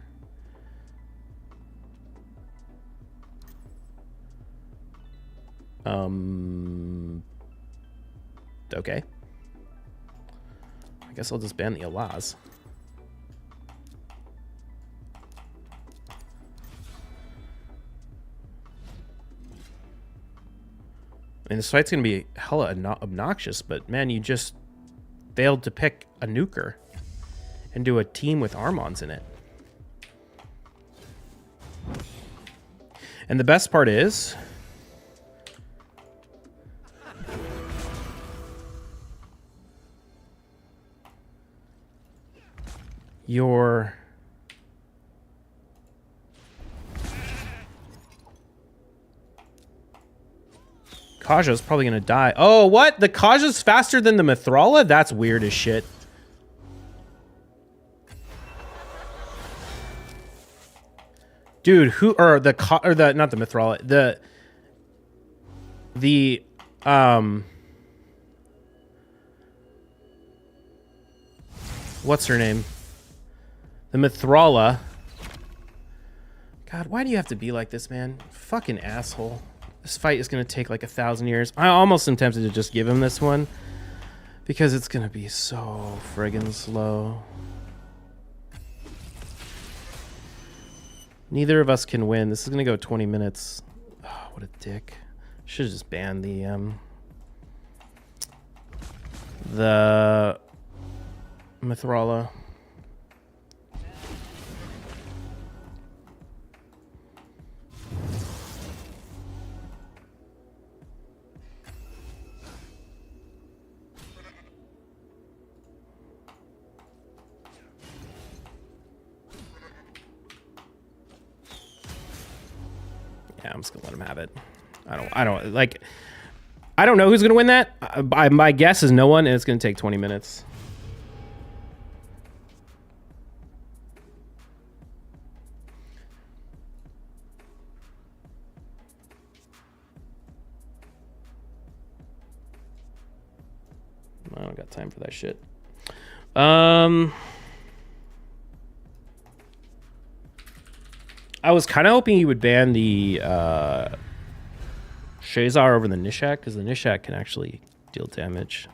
Okay. I guess I'll just ban the Alaz. I mean, this fight's gonna be hella obnoxious, but man, you just failed to pick a nuker and do a team with Armons in it. And the best part is... your Kaja's probably gonna die. Oh, what? The Kaja's faster than the Mithrala? That's weird as shit. Dude, who or the not the Mithrala, the what's her name? The Mithrala. God, why do you have to be like this, man? Fucking asshole. This fight is going to take like 1,000 years. I almost am tempted to just give him this one, because it's going to be so friggin' slow. Neither of us can win. This is going to go 20 minutes. Oh, what a dick. Should have just banned the Mithrala. Yeah, I'm just gonna let him have it. I don't know who's gonna win that. My guess is no one, and it's gonna take 20 minutes. I don't got time for that shit. I was kind of hoping he would ban the Shazar over the Nishak, because the Nishak can actually deal damage.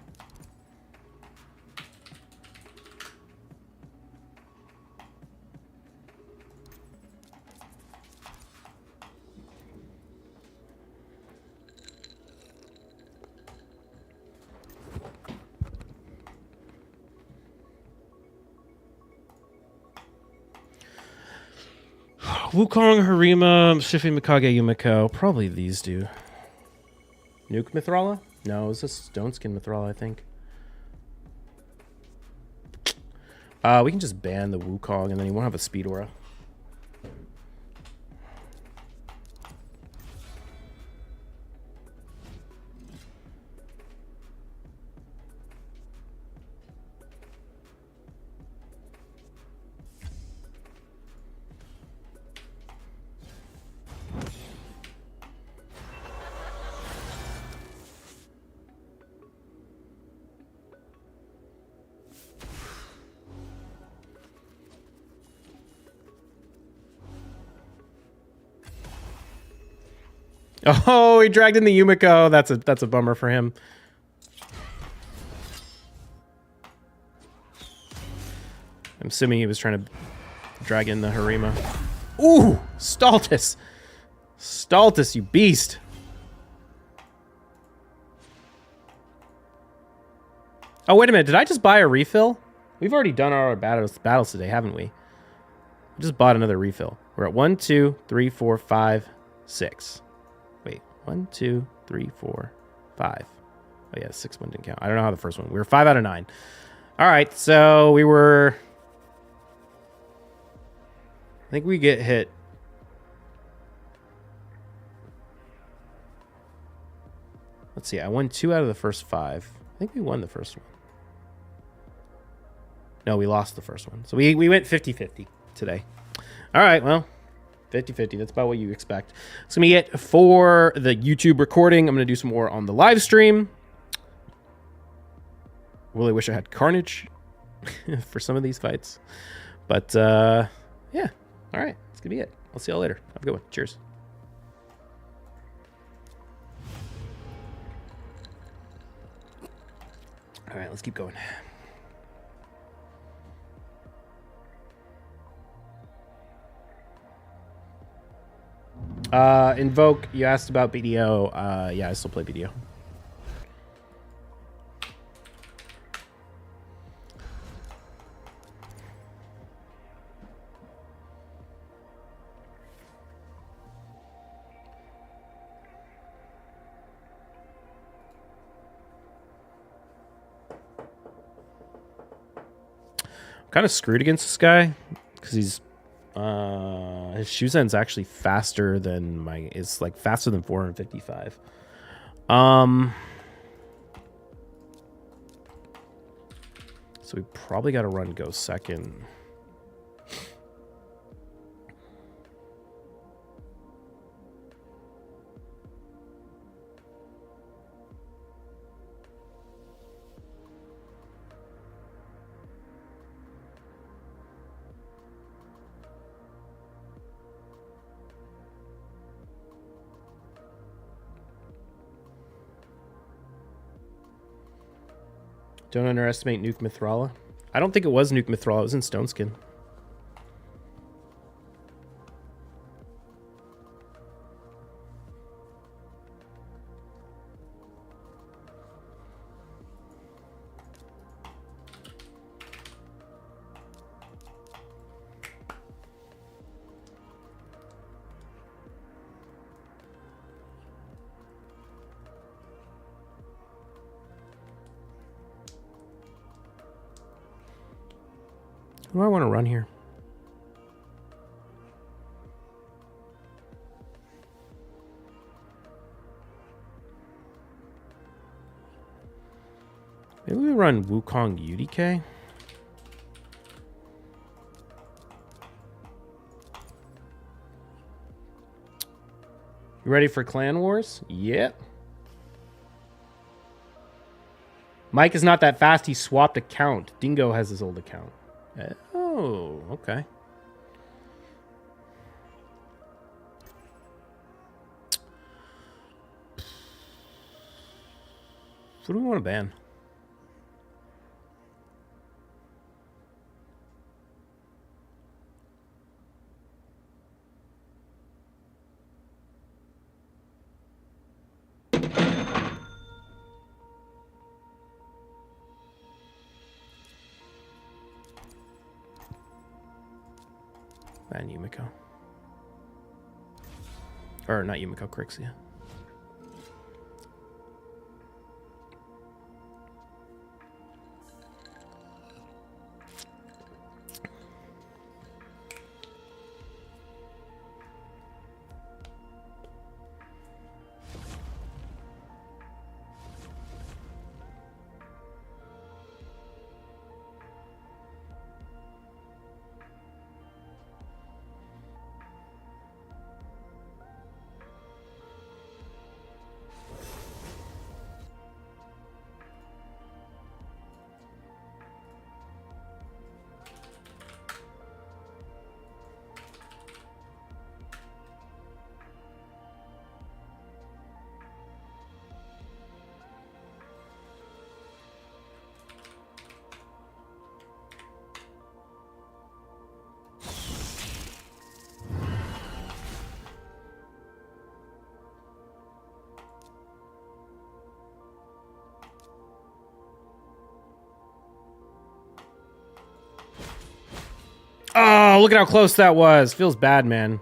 Wukong, Harima, Shifi, Mikage, Yumiko. Probably these do. Nuke Mithrala? No, it's a Stone Skin Mithrala, I think. We can just ban the Wukong, and then he won't have a speed aura. Oh, he dragged in the Yumiko. That's a bummer for him. I'm assuming he was trying to drag in the Harima. Ooh, Stultus. Stultus, you beast. Oh, wait a minute. Did I just buy a refill? We've already done our battles today, haven't we? I just bought another refill. We're at 1, 2, 3, 4, 5, 6. Wait, 1, 2, 3, 4, 5. Oh yeah, 6 one didn't count. I don't know how the first one. We were 5 out of 9. All right, so we were. I think we get hit. Let's see. I won 2 out of the first 5. I think we won the first one. No, we lost the first one. So we went 50-50 today. All right, well. 50-50. That's about what you expect. So we get for the YouTube recording. I'm going to do some more on the live stream. Really wish I had Carnage for some of these fights. But, yeah. All right. That's going to be it. I'll see y'all later. Have a good one. Cheers. All right. Let's keep going. Invoke, you asked about BDO. Yeah, I still play BDO. I'm kind of screwed against this guy because he's his Shuzen's actually faster than my. It's like faster than 455. So we probably got to run go second. Don't underestimate Nuke Mithrala. I don't think it was Nuke Mithrala. It was in Stone Skin. Who do I want to run here? Maybe we run Wukong UDK. You ready for Clan Wars? Yep. Mike is not that fast. He swapped account. Dingo has his old account. Oh, okay. Who do we want to ban? Ban Yumiko. Or not Yumiko, Crixia. Oh, look at how close that was. Feels bad, man.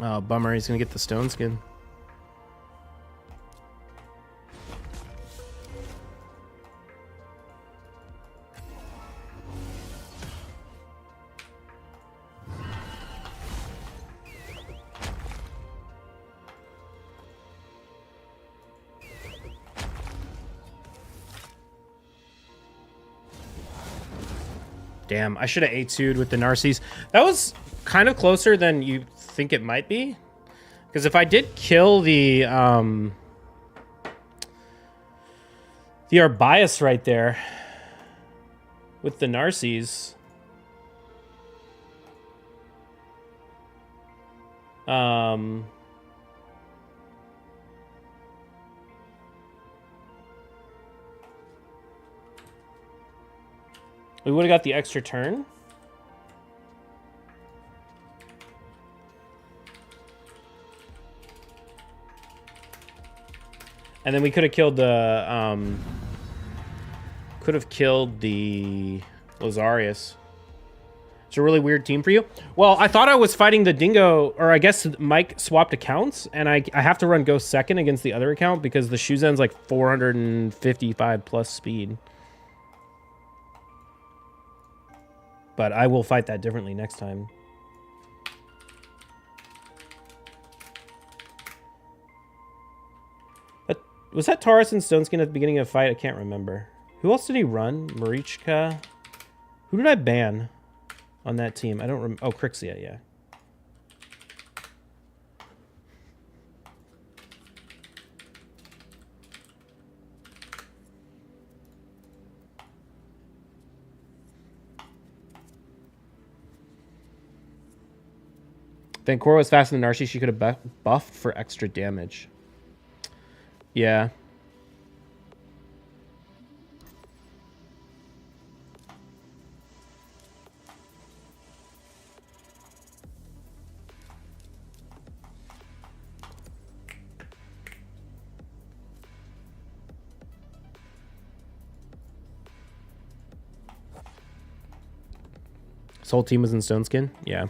Oh, bummer. He's going to get the stone skin. Damn, I should have A2'd with the Narcies. That was kind of closer than you think it might be. Because if I did kill the Arbias right there with the Narcies, we would have got the extra turn. And then we could have killed the Lozarius. It's a really weird team for you. Well, I thought I was fighting the Dingo, or I guess Mike swapped accounts, and I have to run Ghost second against the other account because the Shuzen's like 455 plus speed. But I will fight that differently next time. Was that Taurus and Stoneskin at the beginning of the fight? I can't remember. Who else did he run? Marichka? Who did I ban on that team? I don't remember. Oh, Crixia, yeah. Then Cora was faster than Narshi. She could have buffed for extra damage. Yeah. This whole team was in Stoneskin? Yeah.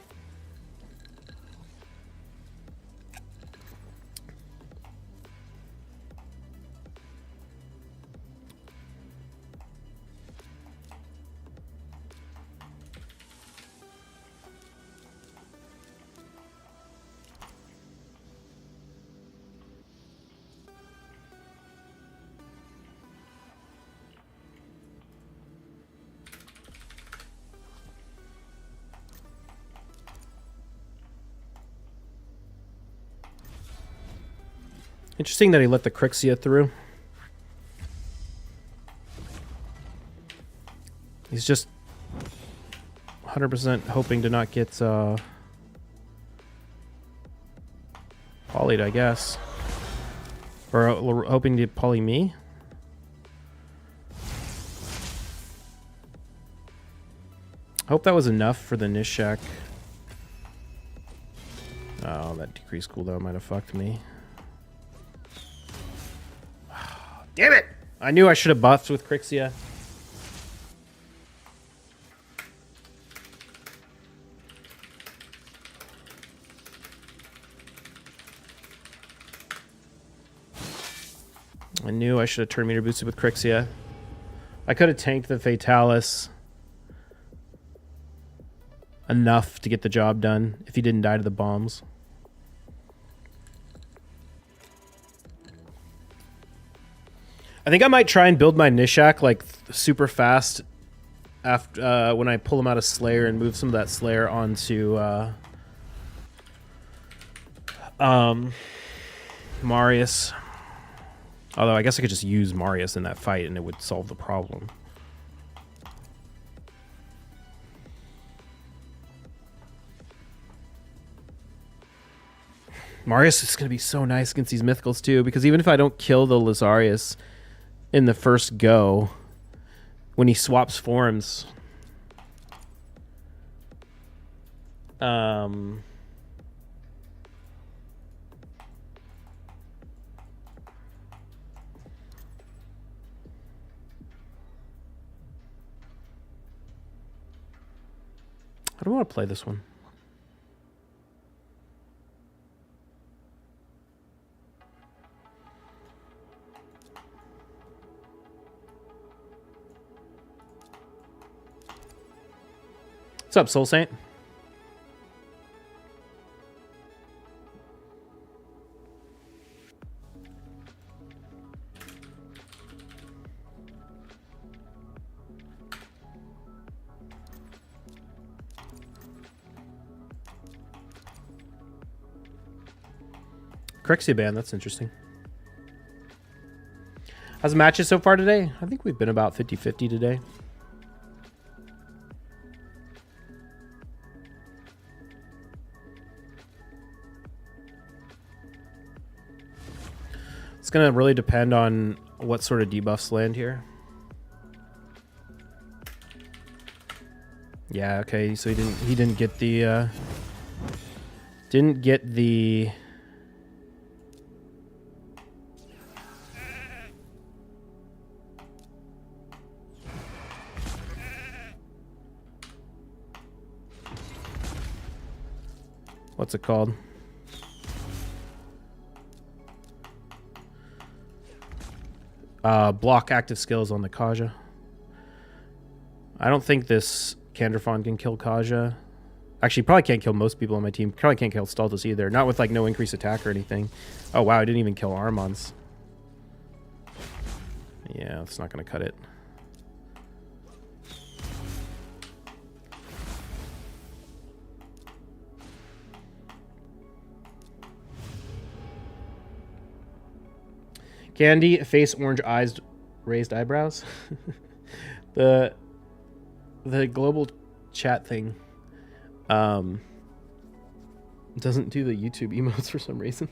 Interesting that he let the Crixia through. He's just 100% hoping to not get polyed, I guess. Or hoping to poly me. Hope that was enough for the Nishak. Oh, that decreased cooldown might have fucked me. Damn it! I knew I should have buffed with Crixia. I knew I should have turned meter boosted with Crixia. I could have tanked the Fatalis enough to get the job done if he didn't die to the bombs. I think I might try and build my Nishak like super fast after when I pull him out of Slayer and move some of that Slayer onto Marius. Although I guess I could just use Marius in that fight and it would solve the problem. Marius is going to be so nice against these Mythicals too, because even if I don't kill the Lazarius in the first go, when he swaps forms, I don't want to play this one. What's up, Soul Saint? Crixia ban, that's interesting. How's the matches so far today? I think we've been about 50-50 today. It's gonna really depend on what sort of debuffs land here. Yeah, okay, so he didn't get the what's it called? Block active skills on the Kaja. I don't think this Canderfon can kill Kaja. Actually, probably can't kill most people on my team. Probably can't kill Stultus either. Not with like no increased attack or anything. Oh wow, I didn't even kill Armons. Yeah, it's not gonna cut it. Candy, face, orange eyes, raised eyebrows. the global chat thing doesn't do the YouTube emotes for some reason.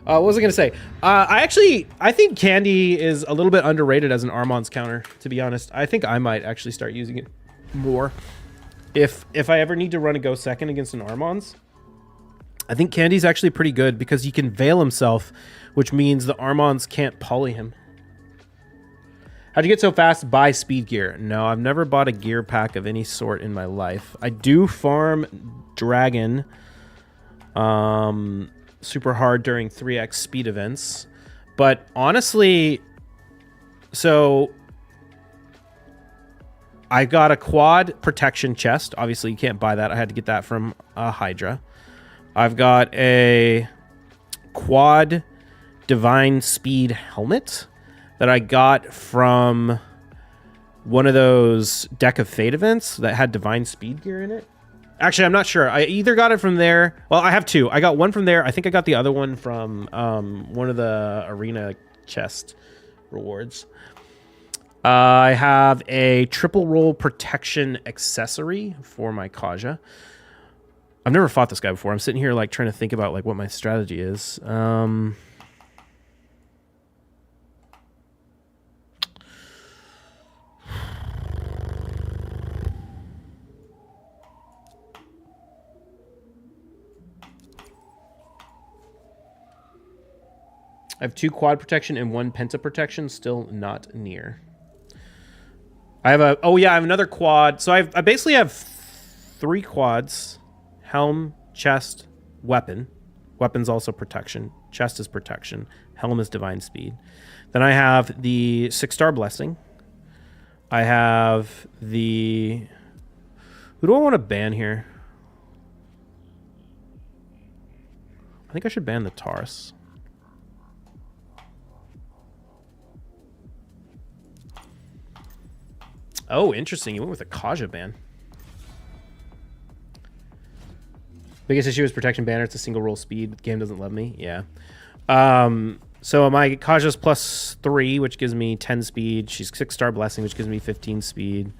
What was I gonna say? I think Candy is a little bit underrated as an Armon's counter, to be honest. I think I might actually start using it more. If I ever need to run a go second against an Armon's, I think Candy's actually pretty good because he can veil himself, which means the Armons can't poly him. How'd you get so fast? Buy speed gear. No, I've never bought a gear pack of any sort in my life. I do farm Dragon super hard during 3x speed events. But honestly, so I got a quad protection chest. Obviously, you can't buy that. I had to get that from Hydra. I've got a quad divine speed helmet that I got from one of those Deck of Fate events that had divine speed gear in it. Actually, I'm not sure. I either got it from there. Well, I have two. I got one from there. I think I got the other one from one of the arena chest rewards. I have a triple roll protection accessory for my Kaja. I've never fought this guy before. I'm sitting here like trying to think about like what my strategy is. I have 2 quad protection and 1 penta protection, still not near. I have I have another quad. So I basically have 3 quads. Helm, chest, weapon. Weapon's also protection. Chest is protection. Helm is divine speed. Then I have the 6-star blessing. I have the... Who do I want to ban here? I think I should ban the Taurus. Oh, interesting. You went with a Kaja ban. Biggest issue is protection banner. It's a single roll speed. The game doesn't love me. Yeah. So my Kaja's +3, which gives me 10 speed. She's 6-star blessing, which gives me 15 speed.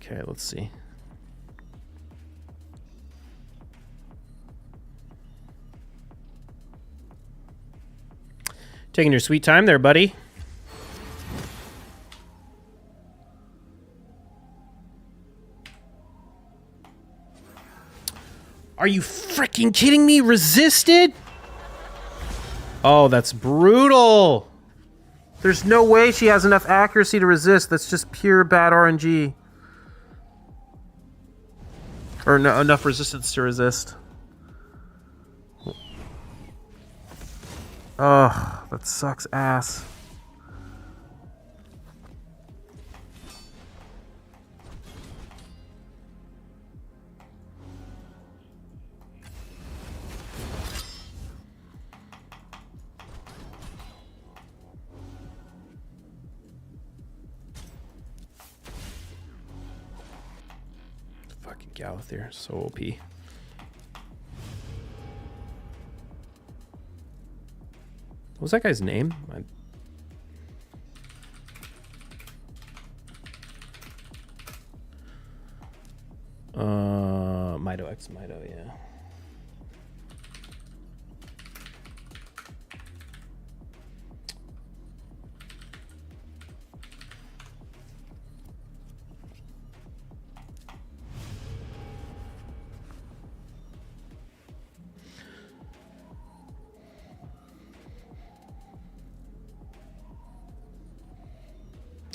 Okay, let's see. Taking your sweet time there, buddy. Are you freaking kidding me? Resisted? Oh, that's brutal. There's no way she has enough accuracy to resist. That's just pure bad RNG. Or no, enough resistance to resist. Oh, that sucks ass. Fucking Galathir, so OP. What was that guy's name? Mido X Mido, yeah.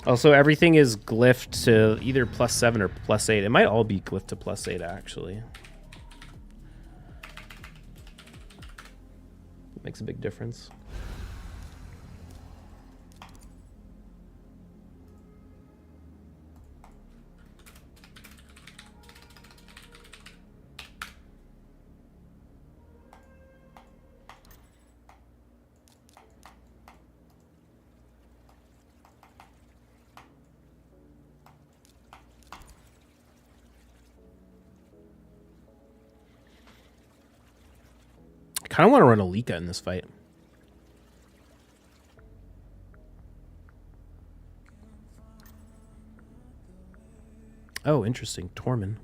Also, everything is glyphed to either +7 or +8. It might all be glyphed to +8, actually. It makes a big difference. I kind of want to run a Lika in this fight. Oh, interesting. Tormund.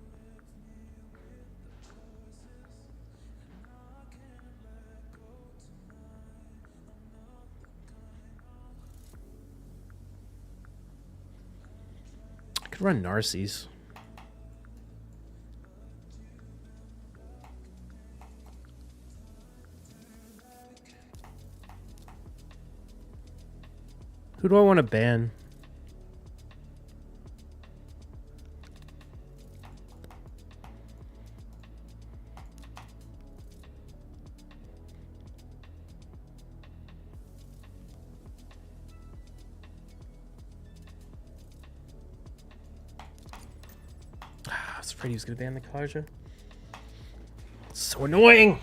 I could run Narcies. Who do I want to ban? I was afraid he was going to ban the Kaja. So annoying!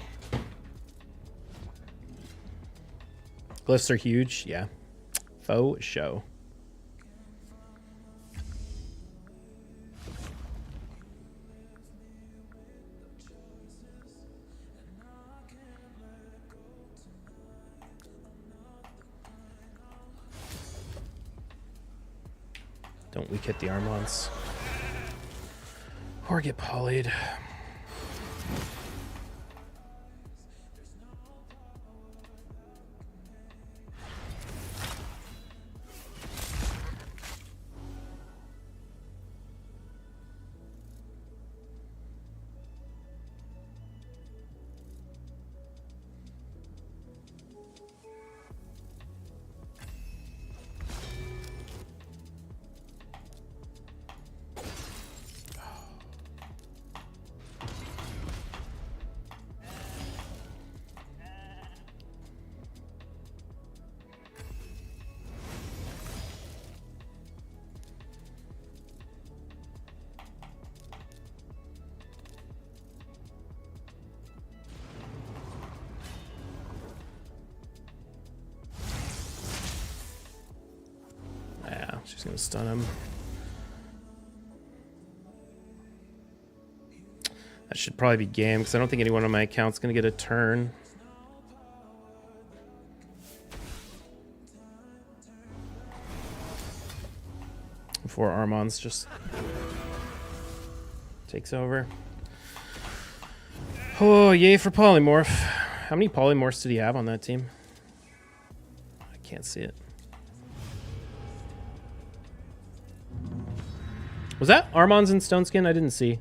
Glyphs are huge, yeah. Faux show. Don't weak hit the Armons. Or get polyed. She's gonna stun him. That should probably be game, because I don't think anyone on my account's going to get a turn. Before Armand's just takes over. Oh, yay for Polymorph. How many Polymorphs did he have on that team? I can't see it. Was that Armand's and Stone Skin? I didn't see.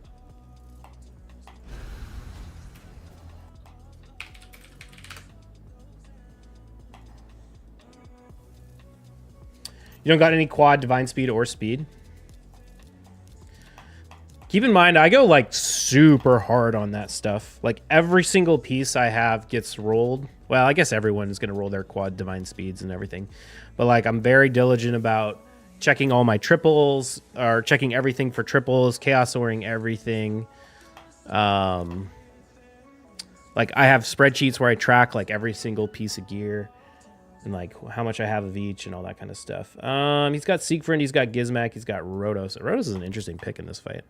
You don't got any quad, divine speed, or speed? Keep in mind, I go like super hard on that stuff. Like every single piece I have gets rolled. Well, I guess everyone is going to roll their quad divine speeds and everything. But like I'm very diligent about checking all my triples, or checking everything for triples, chaos oring everything. Like I have spreadsheets where I track like every single piece of gear and like how much I have of each and all that kind of stuff. He's got Siegfried, he's got Gizmak, he's got Rhodos. Rhodos is an interesting pick in this fight.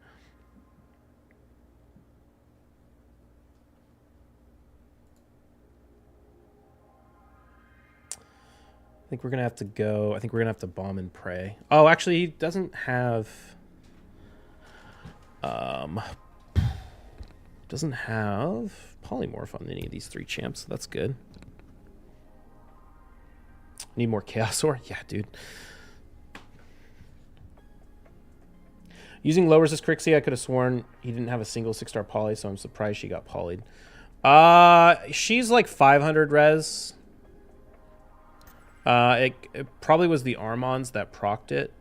I think we're going to have to go. I think we're going to have to bomb and pray. Oh, actually, he doesn't have... doesn't have Polymorph on any of these three champs. So that's good. Need more Chaosaur? Yeah, dude. Using low resist Crixie, I could have sworn he didn't have a single 6-star poly, so I'm surprised she got polyed. She's like 500 res. It probably was the Armons that procced it.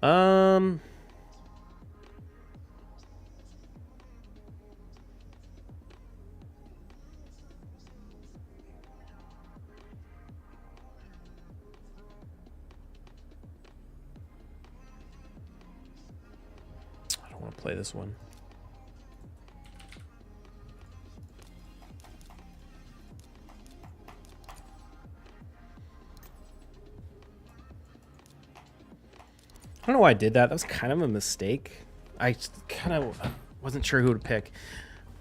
I don't want to play this one. I don't know why I did that. That was kind of a mistake. I kind of wasn't sure who to pick.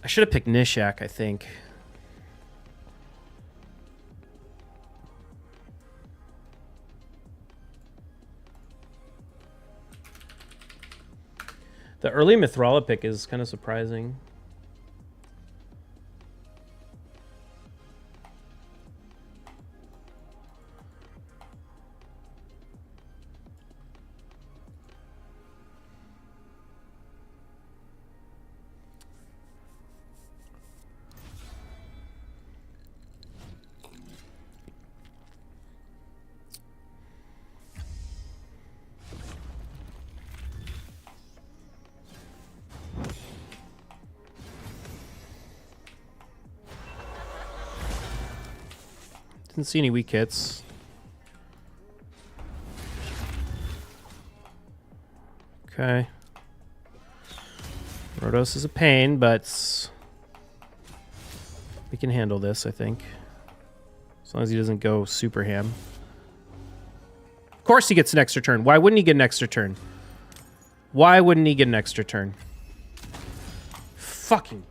I should have picked Nishak, I think. The early Mithrala pick is kind of surprising. Didn't see any weak hits. Okay. Rhodos is a pain, but we can handle this, I think. As long as he doesn't go super ham. Of course he gets an extra turn. Why wouldn't he get an extra turn? Why wouldn't he get an extra turn? Fucking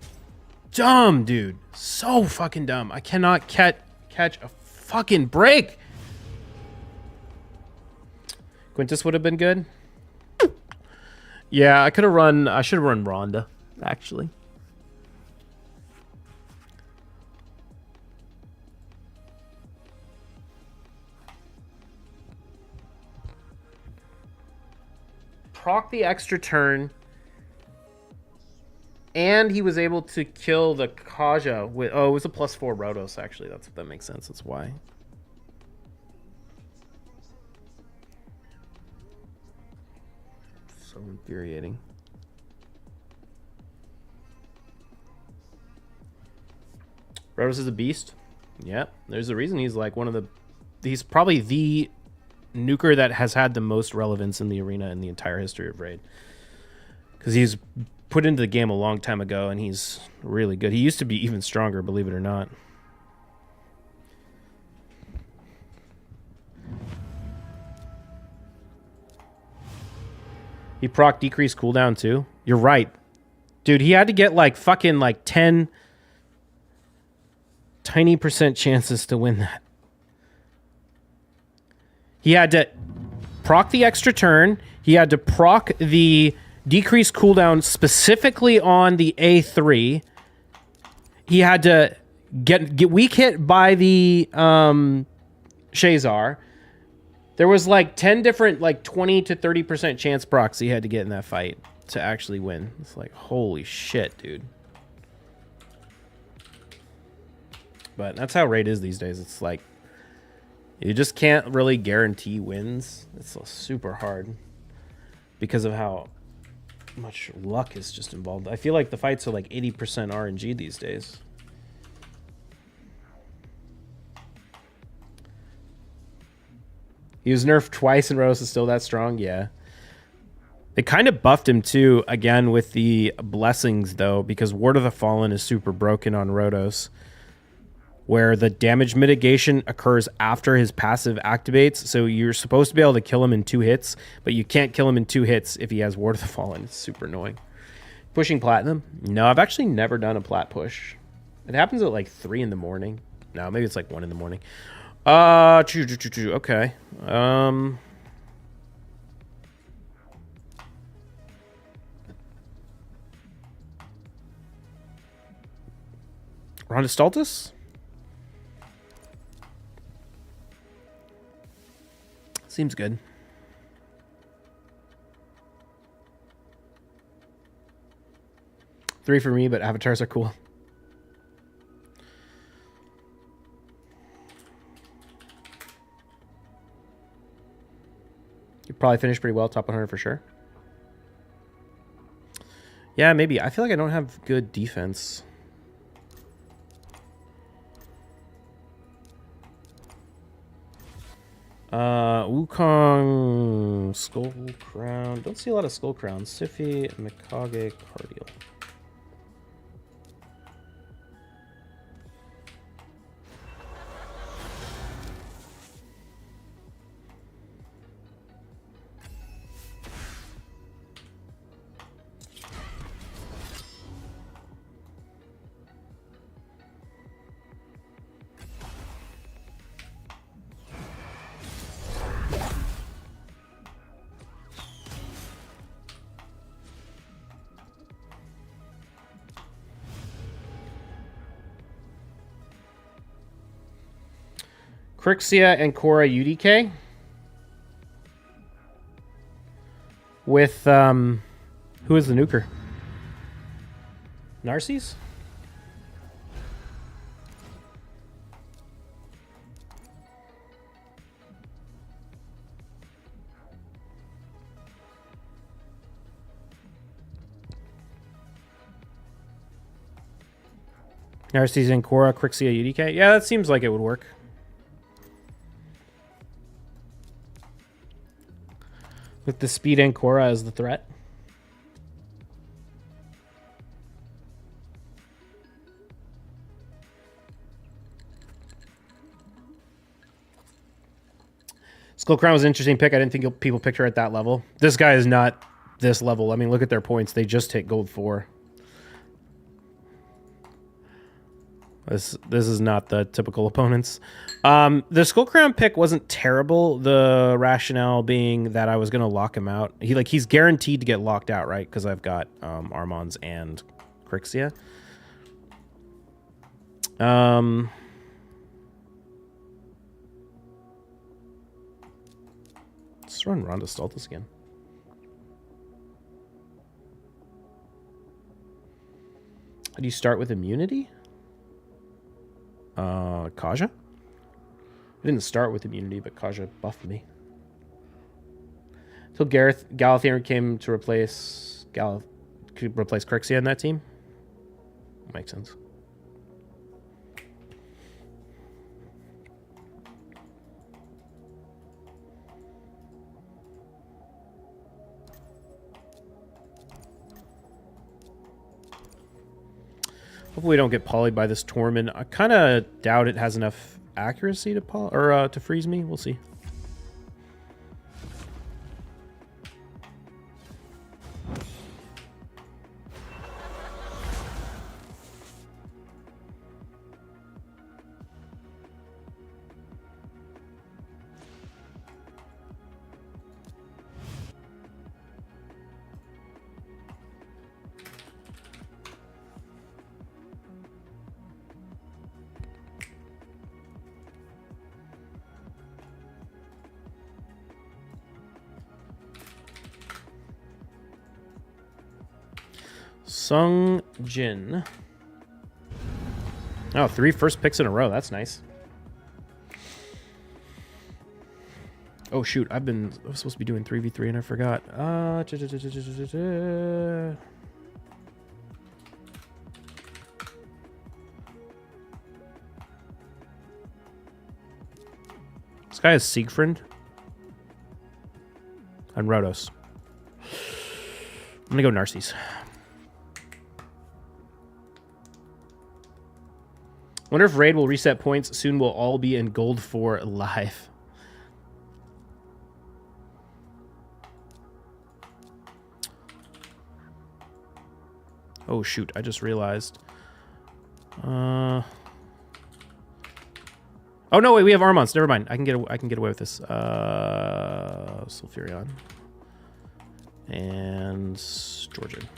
dumb, dude. So fucking dumb. I cannot catch a fucking break. Quintus would have been good. Yeah, I should have run Rhonda, actually. Proc the extra turn. And he was able to kill the Kaja with... Oh, it was a +4 Rhodos, actually. That makes sense. That's why. So infuriating. Rhodos is a beast. Yeah, there's a reason he's like one of the... He's probably the nuker that has had the most relevance in the arena in the entire history of Raid. Because he's put into the game a long time ago, and he's really good. He used to be even stronger, believe it or not. He proc decreased cooldown too. You're right. Dude, he had to get like fucking like 10 tiny % chances to win that. He had to proc the extra turn. He had to proc the decreased cooldown specifically on the A3. He had to get weak hit by the Shazar. There was like 10 different like 20 to 30% chance procs he had to get in that fight to actually win. It's like, holy shit, dude. But that's how raid is these days. It's like you just can't really guarantee wins. It's super hard because of how much luck is just involved. I feel like the fights are like 80% RNG these days. He was nerfed twice and Rhodos is still that strong? Yeah. They kind of buffed him too, again, with the blessings, though, because Ward of the Fallen is super broken on Rhodos, where the damage mitigation occurs after his passive activates. So you're supposed to be able to kill him in 2 hits, but you can't kill him in 2 hits if he has Ward of the Fallen. It's super annoying. Pushing Platinum? No, I've actually never done a plat push. It happens at like 3 in the morning. No, maybe it's like 1 in the morning. Okay. Ronda Stultus? Seems good. Three for me, but avatars are cool. You probably finished pretty well, top 100 for sure. Yeah, maybe. I feel like I don't have good defense. Wukong, Skull Crown. Don't see a lot of Skull Crowns. Siphi, Mikage, Cardial. Crixia and Korra UDK with who is the nuker? Narcisse? Narcisse and Korra, Crixia UDK. Yeah, that seems like it would work. With the speed and Korra as the threat. Skull Crown was an interesting pick. I didn't think people picked her at that level. This guy is not this level. I mean, look at their points. They just hit gold 4. This is not the typical opponents. The Skull Crown pick wasn't terrible. The rationale being that I was going to lock him out. He's guaranteed to get locked out, right? Because I've got Armons and Crixia. Let's run Ronda Stultus again. How do you start with immunity? Kaja? I didn't start with immunity, but Kaja buffed me. Until Galathian came to replace Crixia in that team. Makes sense. Hopefully we don't get polyed by this Tormund. I kind of doubt it has enough accuracy to to freeze me. We'll see. Sung Jin. Oh, 3 first picks in a row. That's nice. Oh, shoot. I was supposed to be doing 3v3 and I forgot. This guy is Siegfried and Rhodos. I'm going to go Narcisse. Wonder if Raid will reset points. Soon we'll all be in Gold 4 live. Oh, shoot. I just realized. Oh, no, wait. We have Armons. Never mind. I can get away with this. Sulfurion. And Georgian.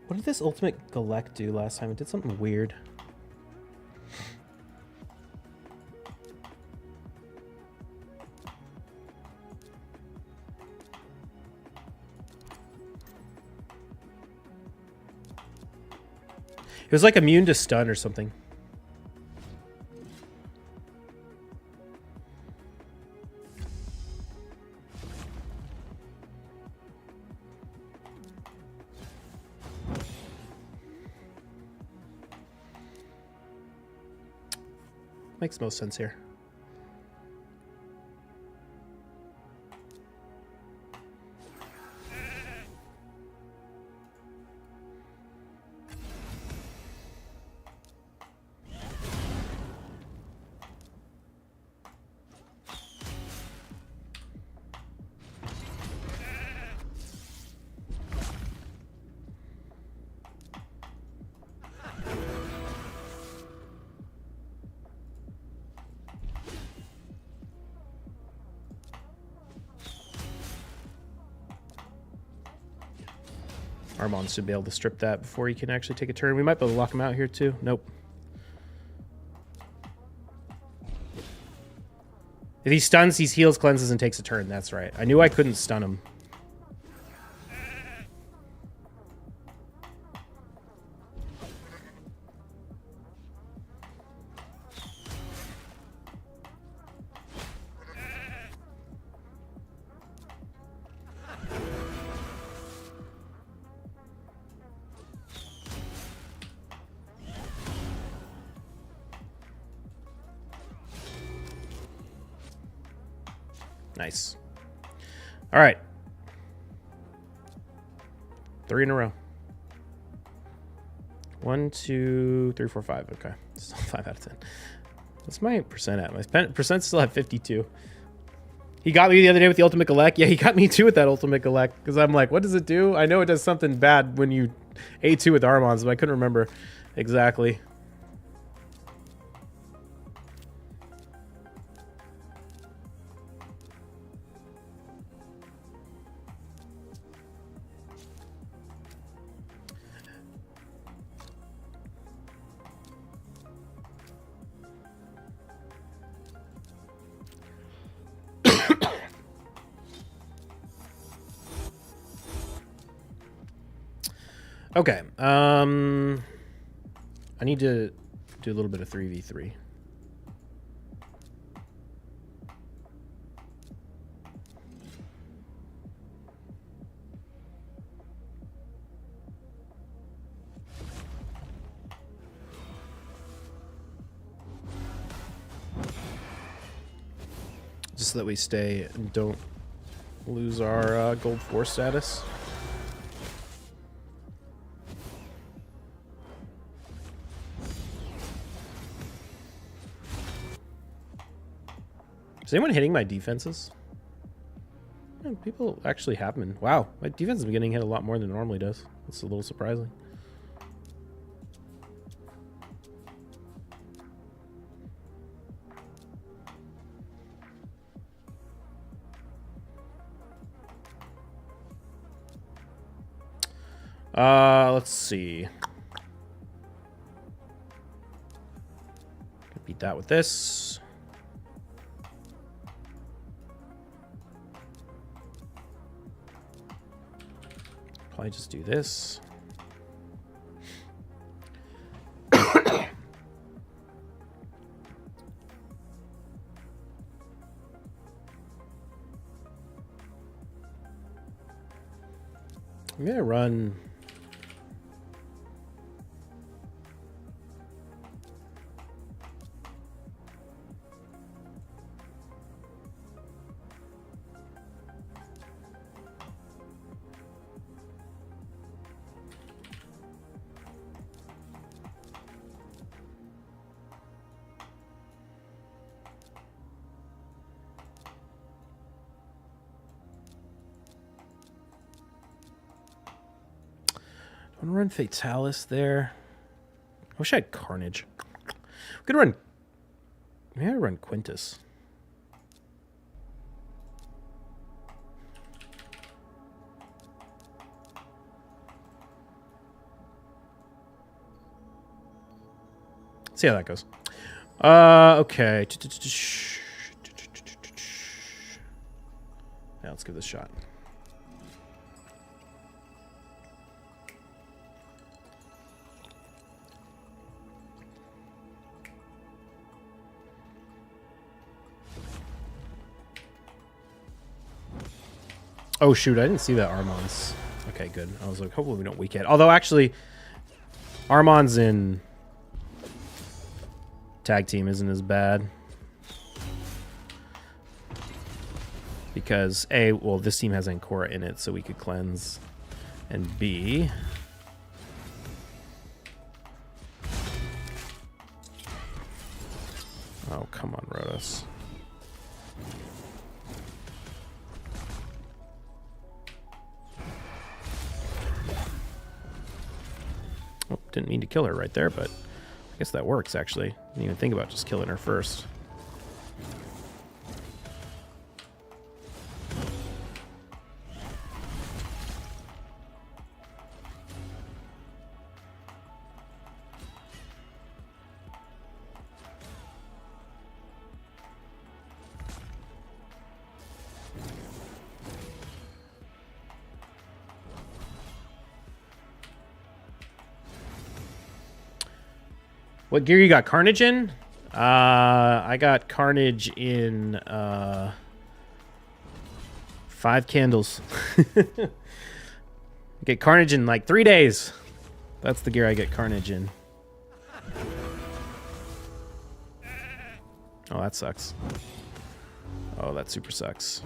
What did this Ultimate Galek do last time? It did something weird. It was like immune to stun or something. Makes most sense here. Armand should be able to strip that before he can actually take a turn. We might be able to lock him out here too. Nope. If he stuns, he heals, cleanses, and takes a turn. That's right. I knew I couldn't stun him. Nice. All right. 3 in a row. 1, 2, 3, 4, 5. Okay. Still 5 out of 10. What's my percent at? My percent's still at 52. He got me the other day with the Ultimate Galek. Yeah, he got me too with that Ultimate Galek. Because I'm like, what does it do? I know it does something bad when you A2 with Armons, but I couldn't remember exactly. Okay. I need to do a little bit of 3v3. Just so that we stay and don't lose our gold 4 status. Is anyone hitting my defenses? Yeah, people actually have been. Wow, my defense has been getting hit a lot more than it normally does. That's a little surprising. Let's see. Beat that with this. Probably just do this. I'm gonna run. I'm gonna run Fatalis there. I wish I had Carnage. I'm gonna run. Maybe I run Quintus. See how that goes. Okay. Yeah, let's give this a shot. Oh, shoot. I didn't see that Armon's. Okay, good. I was like, hopefully we don't weak it. Although, actually, Armon's in tag team isn't as bad. Because, A, well, this team has Ancora in it, so we could cleanse. And B... Oh, come on, Rotos. Oh, didn't mean to kill her right there, but I guess that works, actually. Didn't even think about just killing her first. What gear you got Carnage in? I got Carnage in 5 candles. Get Carnage in like 3 days. That's the gear I get Carnage in. Oh, that sucks. Oh, that super sucks.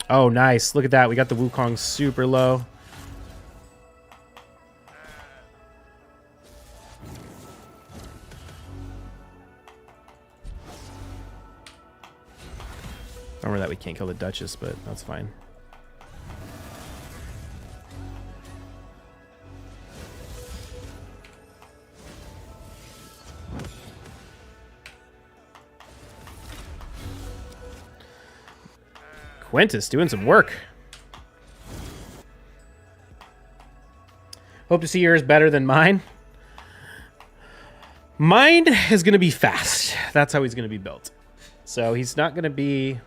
Oh, nice. Look at that. We got the Wukong super low. Remember that we can't kill the Duchess, but that's fine. Quintus doing some work. Hope to see yours better than mine. Mine is going to be fast. That's how he's going to be built. So he's not going to be...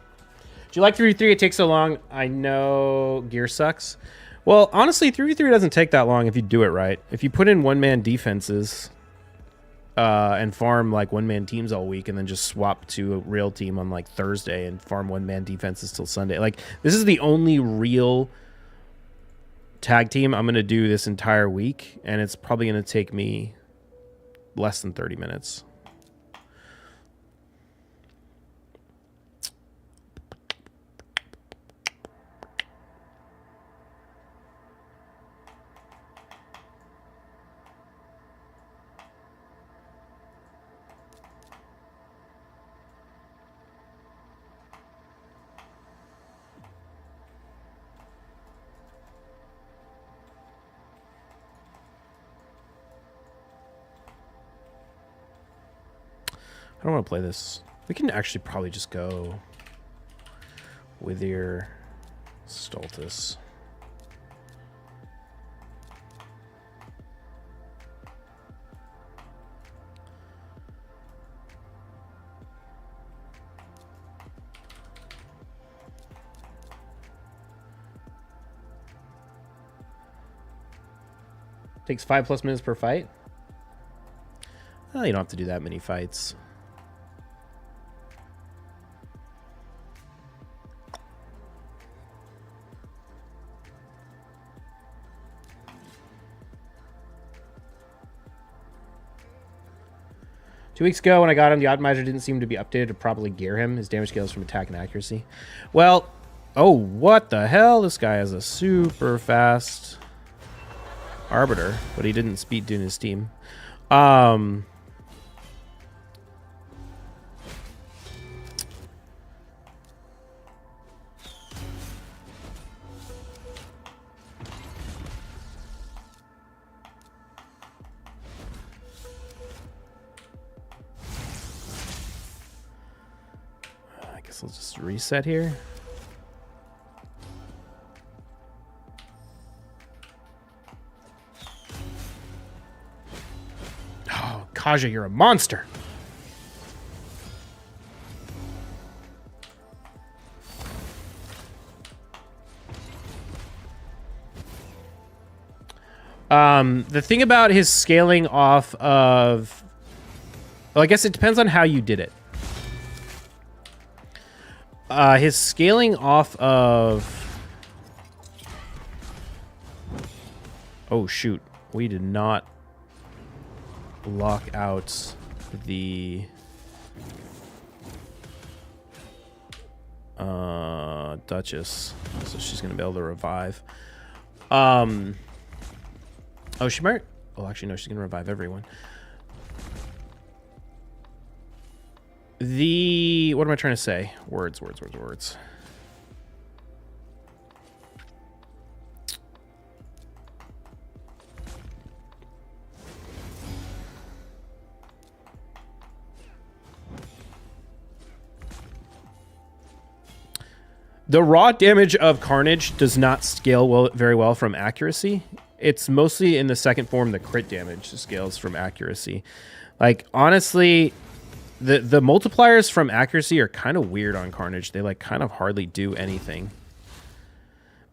Do you like 3v3? It takes so long. I know gear sucks. Well, honestly, 3v3 doesn't take that long if you do it right. If you put in one-man defenses and farm like one-man teams all week and then just swap to a real team on like Thursday and farm one-man defenses till Sunday. Like, this is the only real tag team I'm going to do this entire week, and it's probably going to take me less than 30 minutes. I don't want to play this. We can actually probably just go with your... Stultus. Takes 5+ minutes per fight. Well, you don't have to do that many fights. Two weeks ago when I got him, the optimizer didn't seem to be updated to properly gear him. His damage scales from attack and accuracy. Well, oh, what the hell? This guy has a super fast Arbiter, but he didn't speed tune his team. I guess I'll just reset here. Kaja, you're a monster. The thing about his scaling off of... Well, I guess it depends on how you did it. His scaling off of... Oh, shoot. We did not lock out the Duchess, so she's gonna be able to revive. Oh, she might. Oh, actually, no, she's gonna revive everyone. What am I trying to say? Words. The raw damage of Carnage does not scale very well from accuracy. It's mostly in the second form, the crit damage scales from accuracy. Like, honestly, the multipliers from accuracy are kind of weird on Carnage. They, like, kind of hardly do anything.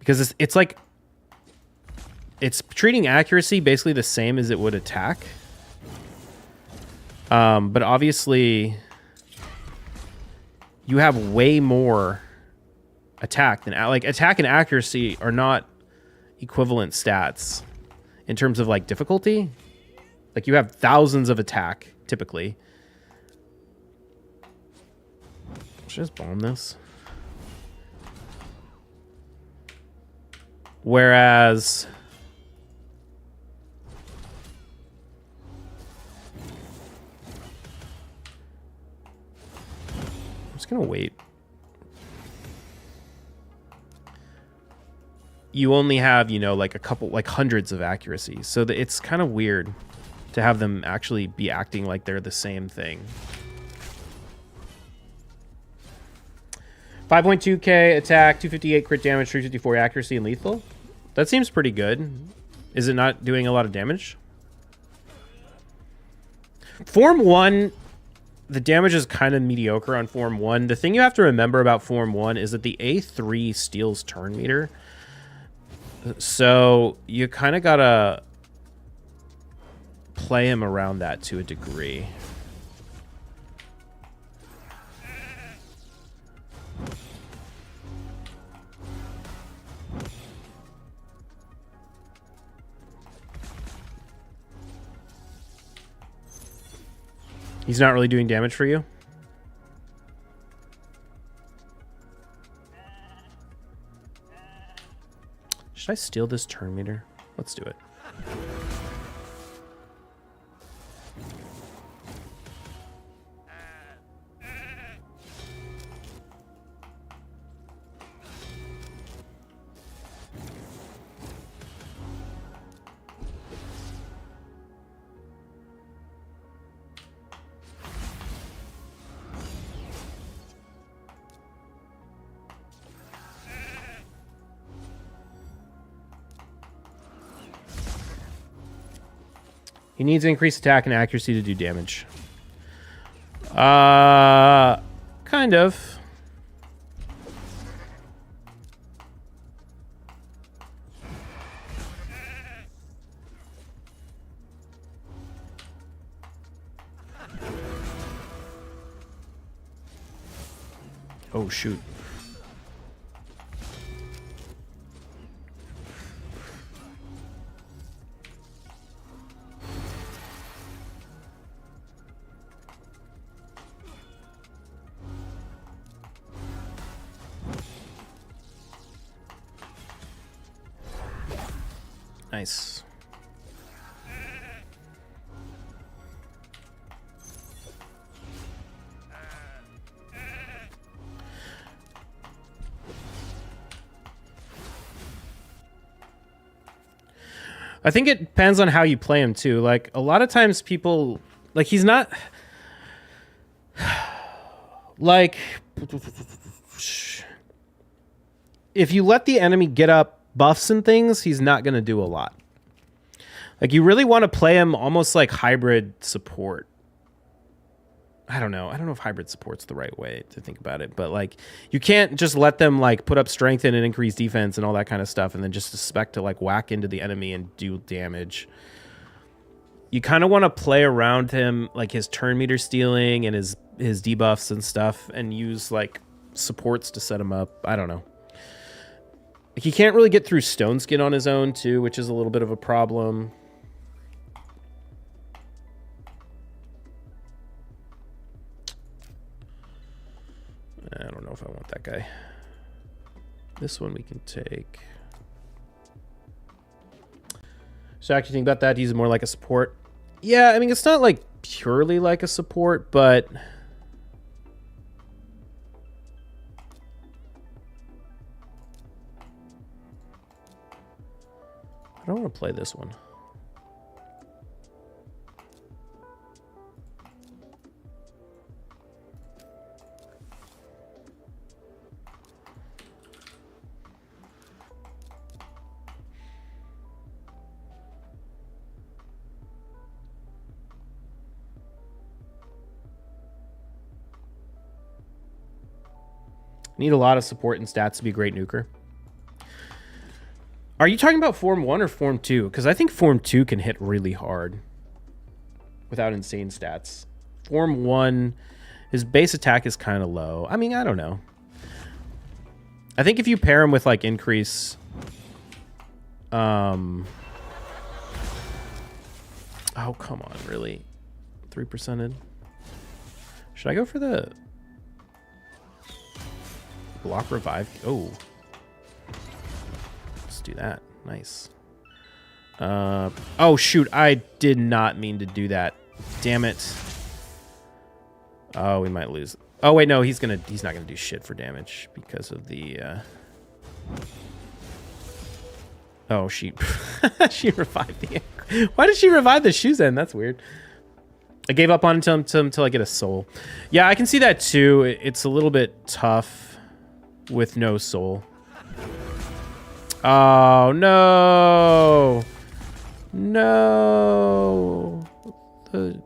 Because it's like... It's treating accuracy basically the same as it would attack. But obviously... You have way more... attack and attack and accuracy are not equivalent stats in terms of like difficulty. Like you have thousands of attack typically. Should I just bomb this? Whereas I'm just gonna wait. You only have, you know, like a couple, like hundreds of accuracy. So it's kind of weird to have them actually be acting like they're the same thing. 5.2k attack, 258 crit damage, 354 accuracy, and lethal. That seems pretty good. Is it not doing a lot of damage? Form 1, the damage is kind of mediocre on Form 1. The thing you have to remember about Form 1 is that the A3 steals turn meter. So you kind of gotta play him around that to a degree. He's not really doing damage for you? Should I steal this turn meter? Let's do it. He needs increased attack and accuracy to do damage. Kind of. Oh, shoot. Nice. I think it depends on how you play him too. Like a lot of times people like he's not like if you let the enemy get up buffs and things, he's not going to do a lot. Like you really want to play him almost like hybrid support. I don't know if hybrid support's the right way to think about it, but like you can't just let them like put up strength and increase defense and all that kind of stuff and then just expect to like whack into the enemy and do damage. You kind of want to play around him, like his turn meter stealing and his debuffs and stuff, and use like supports to set him up. I don't know. Like, he can't really get through Stone Skin on his own too, which is a little bit of a problem. I don't know if I want that guy. This one we can take. So actually think about that. He's more like a support. Yeah, I mean, it's not like purely like a support, but I don't want to play this one. Need a lot of support and stats to be a great nuker. Are you talking about Form 1 or Form 2? Because I think Form 2 can hit really hard without insane stats. Form 1, his base attack is kind of low. I mean, I don't know. I think if you pair him with, like, increase... Oh, come on, really? 3%ed? Should I go for the... block revive? Oh. Let's do that. Nice. Oh, shoot. I did not mean to do that. Damn it. Oh, we might lose. Oh, wait, no. He's not gonna do shit for damage because of the... Oh, she revived the... Why did she revive the shoes then? That's weird. I gave up on him until I get a soul. Yeah, I can see that too. It's a little bit tough with no soul. Oh, no. No. The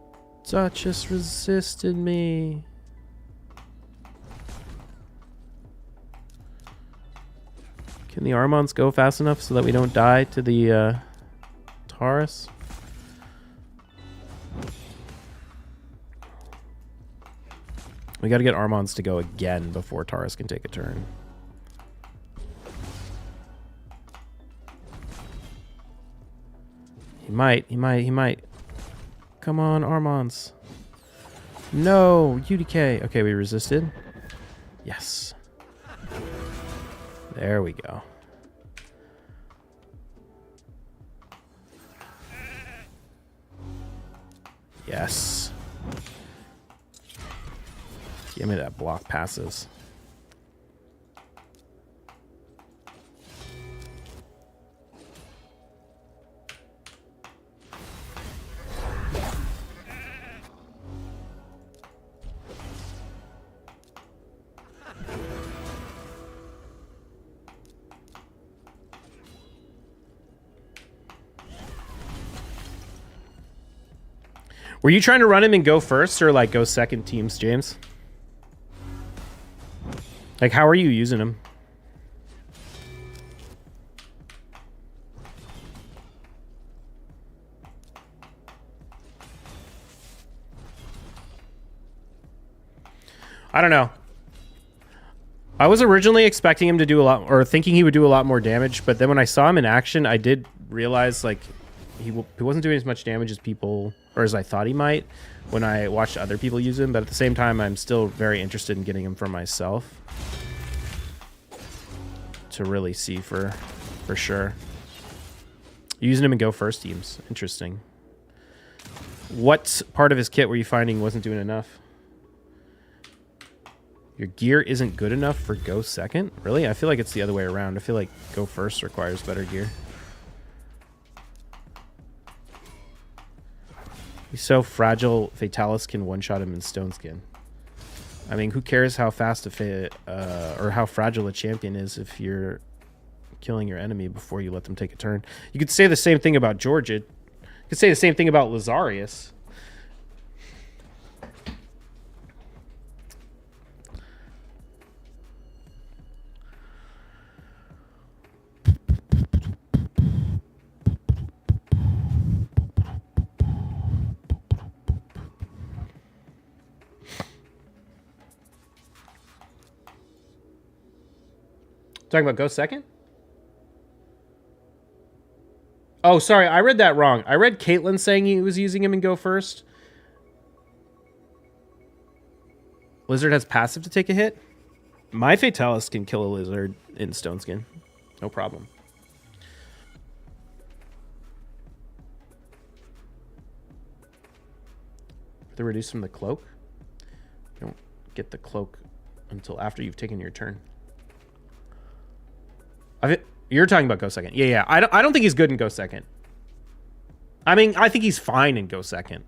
Duchess resisted me. Can the Armons go fast enough so that we don't die to the Taurus? We got to get Armons to go again before Taurus can take a turn. He might. Come on, Armons. No, UDK. Okay, we resisted. Yes. There we go. Yes. Give me that block passes. Were you trying to run him and go first or like go second teams, James? Like, how are you using him? I don't know. I was originally expecting him to do a lot, or thinking he would do a lot more damage, but then when I saw him in action, I did realize like he wasn't doing as much damage as people, or as I thought he might when I watched other people use him. But at the same time, I'm still very interested in getting him for myself to really see for sure. Using him in go first teams. Interesting. What part of his kit were you finding wasn't doing enough? Your gear isn't good enough for go second? Really? I feel like it's the other way around. I feel like go first requires better gear. He's so fragile, Fatalis can one-shot him in Stone Skin. I mean, who cares how fast or how fragile a champion is if you're killing your enemy before you let them take a turn? You could say the same thing about Georgia. You could say the same thing about Lazarius. Talking about go second? Oh, sorry. I read that wrong. I read Caitlyn saying he was using him in go first. Lizard has passive to take a hit. My Fatalis can kill a lizard in Stone Skin. No problem. The reduce from the cloak? You don't get the cloak until after you've taken your turn. You're talking about go second. Yeah. I don't think he's good in go second. I mean, I think he's fine in go second.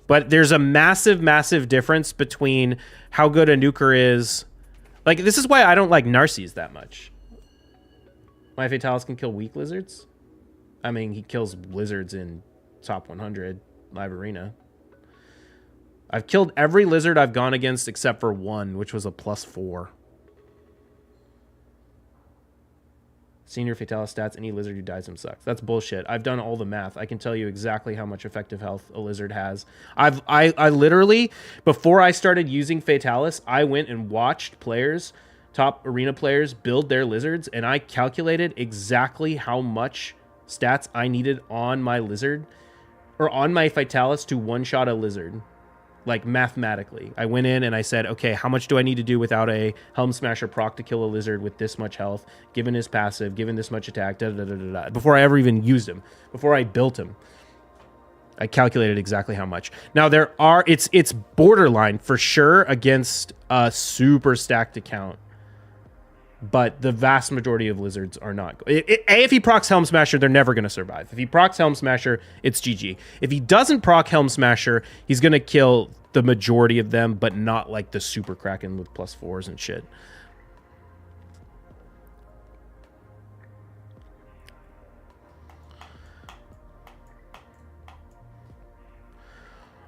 But there's a massive difference between how good a nuker is. Like, this is why I don't like Narcies that much. My Fatalis can kill weak lizards. I mean, he kills lizards in top 100 live arena. I've killed every lizard I've gone against except for one, which was a +4. Senior Fatalis stats, any lizard who dies him sucks. That's bullshit. I've done all the math. I can tell you exactly how much effective health a lizard has. I literally, before I started using Fatalis, I went and watched players, top arena players, build their lizards, and I calculated exactly how much stats I needed on my lizard, or on my Fatalis to one-shot a lizard. Like, mathematically. I went in and I said, okay, how much do I need to do without a Helm Smasher proc to kill a lizard with this much health, given his passive, given this much attack, before I ever even used him, before I built him. I calculated exactly how much. Now, it's borderline for sure against a super stacked account, but the vast majority of lizards are not. If he procs Helm Smasher, they're never going to survive. If he procs Helm Smasher, it's GG. If he doesn't proc Helm Smasher, he's going to kill the majority of them, but not like the super Kraken with +4s and shit.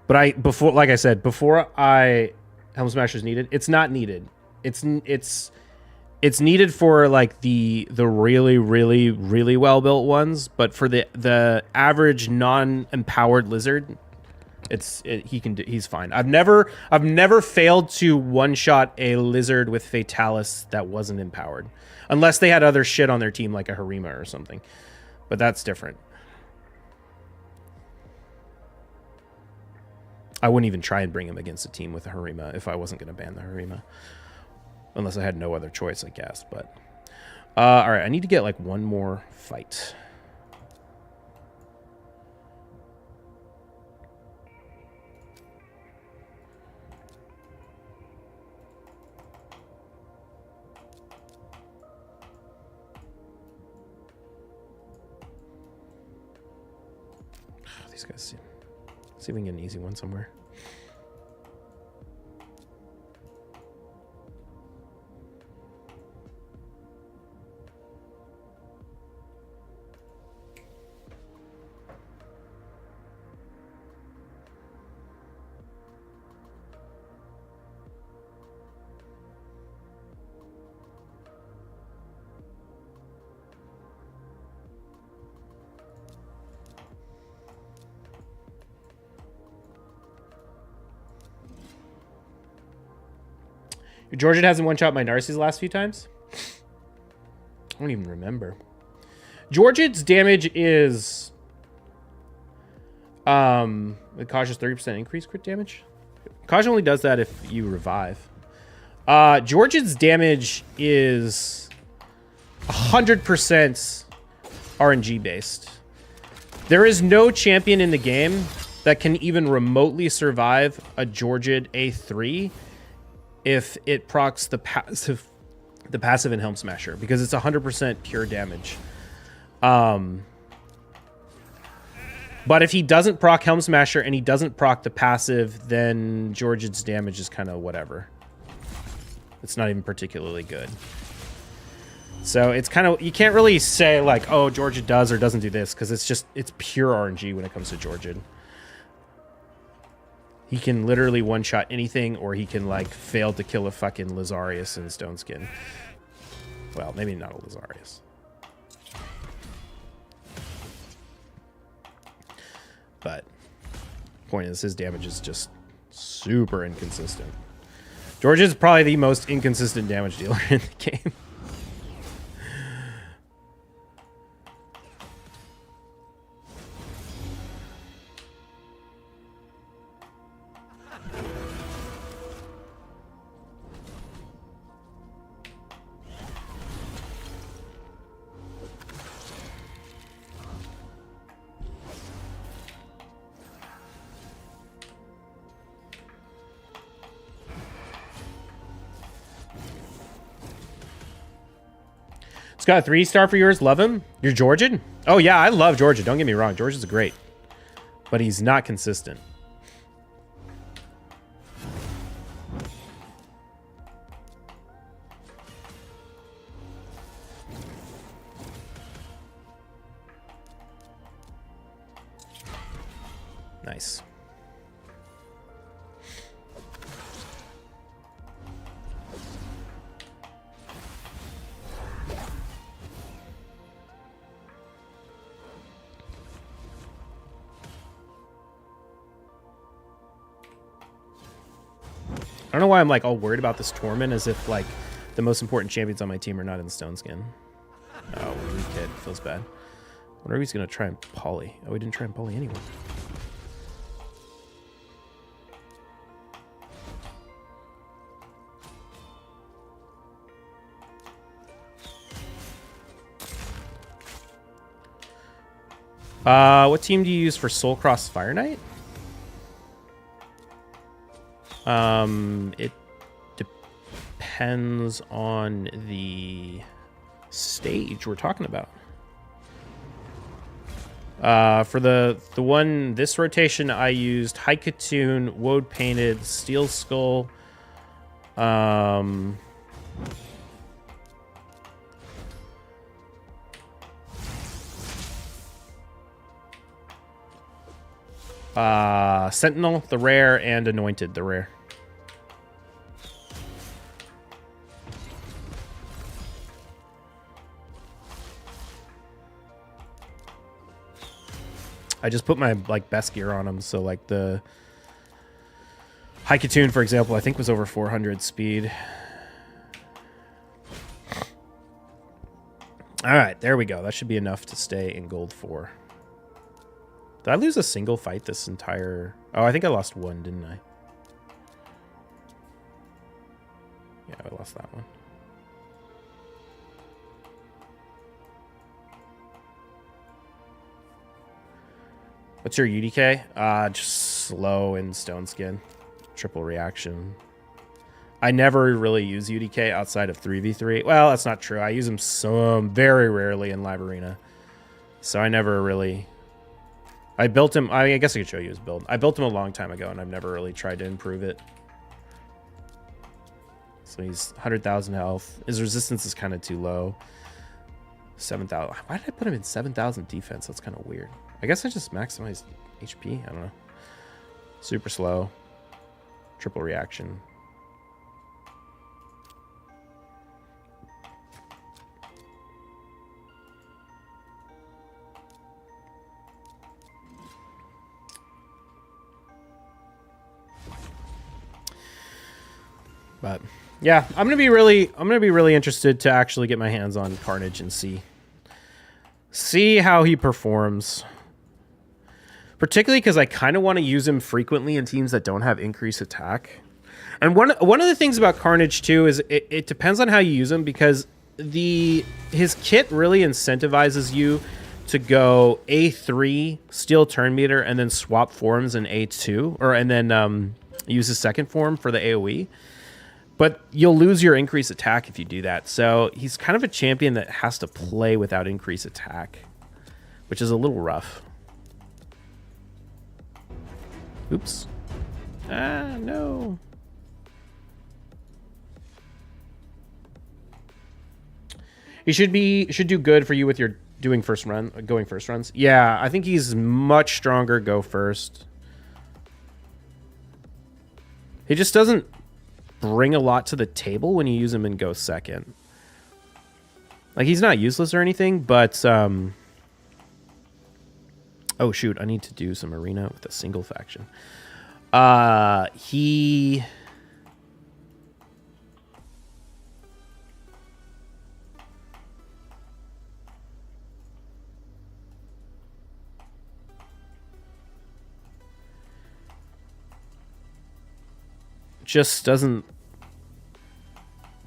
But like I said, before Helm Smasher is needed, it's not needed. It's needed for like the really well built ones, but for the average non-empowered lizard, he's fine. I've never failed to one shot a lizard with Fatalis that wasn't empowered, unless they had other shit on their team like a Harima or something, but that's different. I wouldn't even try and bring him against a team with a Harima if I wasn't going to ban the Harima. Unless I had no other choice, I guess. But all right, I need to get like one more fight. These guys, see if we can get an easy one somewhere. Georgian hasn't one-shot my Narcisse the last few times? I don't even remember. Georgian's damage is... it causes 30% increase crit damage. Kaj only does that if you revive. Georgian's damage is 100% RNG based. There is no champion in the game that can even remotely survive a Georgian A3 if it procs the passive in Helm Smasher, because it's 100% pure damage. But if he doesn't proc Helm Smasher and he doesn't proc the passive, then Georgian's damage is kind of whatever. It's not even particularly good. So it's kind of, you can't really say like, oh, Georgian does or doesn't do this, because it's pure RNG when it comes to Georgian. He can literally one-shot anything, or he can like fail to kill a fucking Lazarius in Stone Skin. Well, maybe not a Lazarius. But point is, his damage is just super inconsistent. George is probably the most inconsistent damage dealer in the game. It's got a 3-star for yours. Love him. You're Georgian? Oh, yeah, I love Georgia. Don't get me wrong. Georgia's great. But he's not consistent. Nice. I don't know why I'm like all worried about this Torment, as if like the most important champions on my team are not in Stone Skin. Oh, weak hit. Feels bad. I wonder if he's going to try and poly. Oh, he didn't try and poly anyway. What team do you use for Soulcross Fire Knight? It depends on the stage we're talking about. For the one this rotation, I used Haikatoon, Woad Painted, Steel Skull, Sentinel, the rare, and Anointed, the rare. I just put my like best gear on him, so like the Haikatoon, for example, I think was over 400 speed. All right, there we go. That should be enough to stay in gold 4. Did I lose a single fight this entire... Oh, I think I lost one, didn't I? Yeah, I lost that one. What's your UDK? Just slow and Stone Skin. Triple reaction. I never really use UDK outside of 3v3. Well, that's not true. I use him very rarely in Live Arena. So I never really... I built him... I guess I could show you his build. I built him a long time ago, and I've never really tried to improve it. So he's 100,000 health. His resistance is kind of too low. 7,000. Why did I put him in 7,000 defense? That's kind of weird. I guess I just maximized HP. I don't know. Super slow. Triple reaction. But yeah, I'm gonna be really interested to actually get my hands on Carnage and see how he performs. Particularly because I kind of want to use him frequently in teams that don't have increased attack. And one of the things about Carnage too is it depends on how you use him, because his kit really incentivizes you to go A3, steal turn meter, and then swap forms in A2, and then use his second form for the AoE. But you'll lose your increased attack if you do that. So he's kind of a champion that has to play without increased attack, which is a little rough. Oops. Ah, no. He should do good for you with your going first runs. Yeah, I think he's much stronger go first. He just doesn't bring a lot to the table when you use him in go second. Like, he's not useless or anything, but oh shoot, I need to do some arena with a single faction. He just doesn't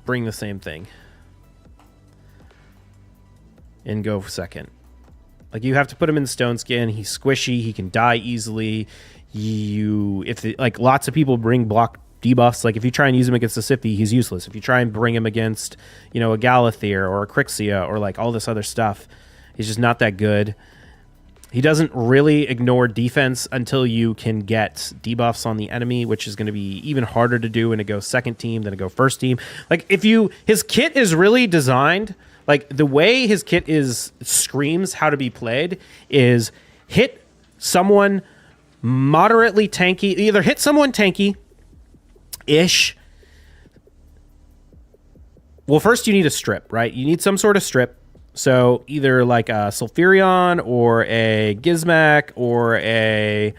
bring the same thing and go second. Like, you have to put him in stone skin. He's squishy. He can die easily. Like, lots of people bring block debuffs. Like, if you try and use him against a Siphi, he's useless. If you try and bring him against, a Galathir or a Crixia or like all this other stuff, he's just not that good. He doesn't really ignore defense until you can get debuffs on the enemy, which is going to be even harder to do in a go second team than a go first team. Like, his kit is really designed, like, the way his kit screams how to be played is hit someone moderately tanky, either hit someone tanky-ish. Well, first you need a strip, right? You need some sort of strip. So either like a Sulfurion or a Gizmak or a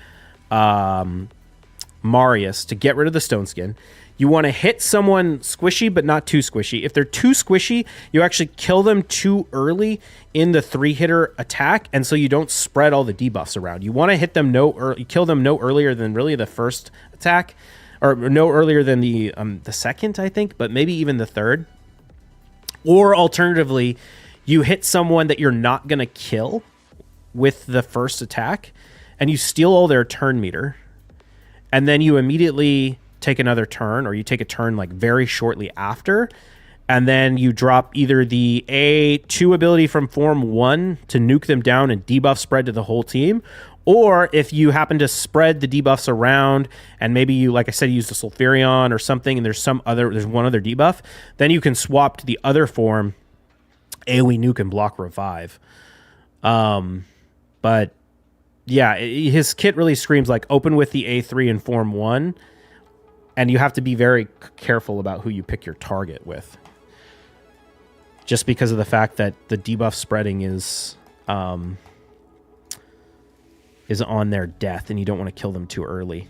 Marius to get rid of the stone skin. You want to hit someone squishy, but not too squishy. If they're too squishy, you actually kill them too early in the 3-hitter attack, and so you don't spread all the debuffs around. You want to hit them kill them no earlier than really the first attack, or no earlier than the second, I think, but maybe even the third. Or alternatively, you hit someone that you're not going to kill with the first attack, and you steal all their turn meter, and then you immediately take another turn, or you take a turn like very shortly after, and then you drop either the A2 ability from Form 1 to nuke them down and debuff spread to the whole team, or if you happen to spread the debuffs around, and maybe you, like I said, use the Sulfurion or something, and there's one other debuff, then you can swap to the other form, AoE nuke and block revive. But yeah, his kit really screams like open with the A3 in Form 1, and you have to be very careful about who you pick your target with. Just because of the fact that the debuff spreading is on their death, and you don't want to kill them too early.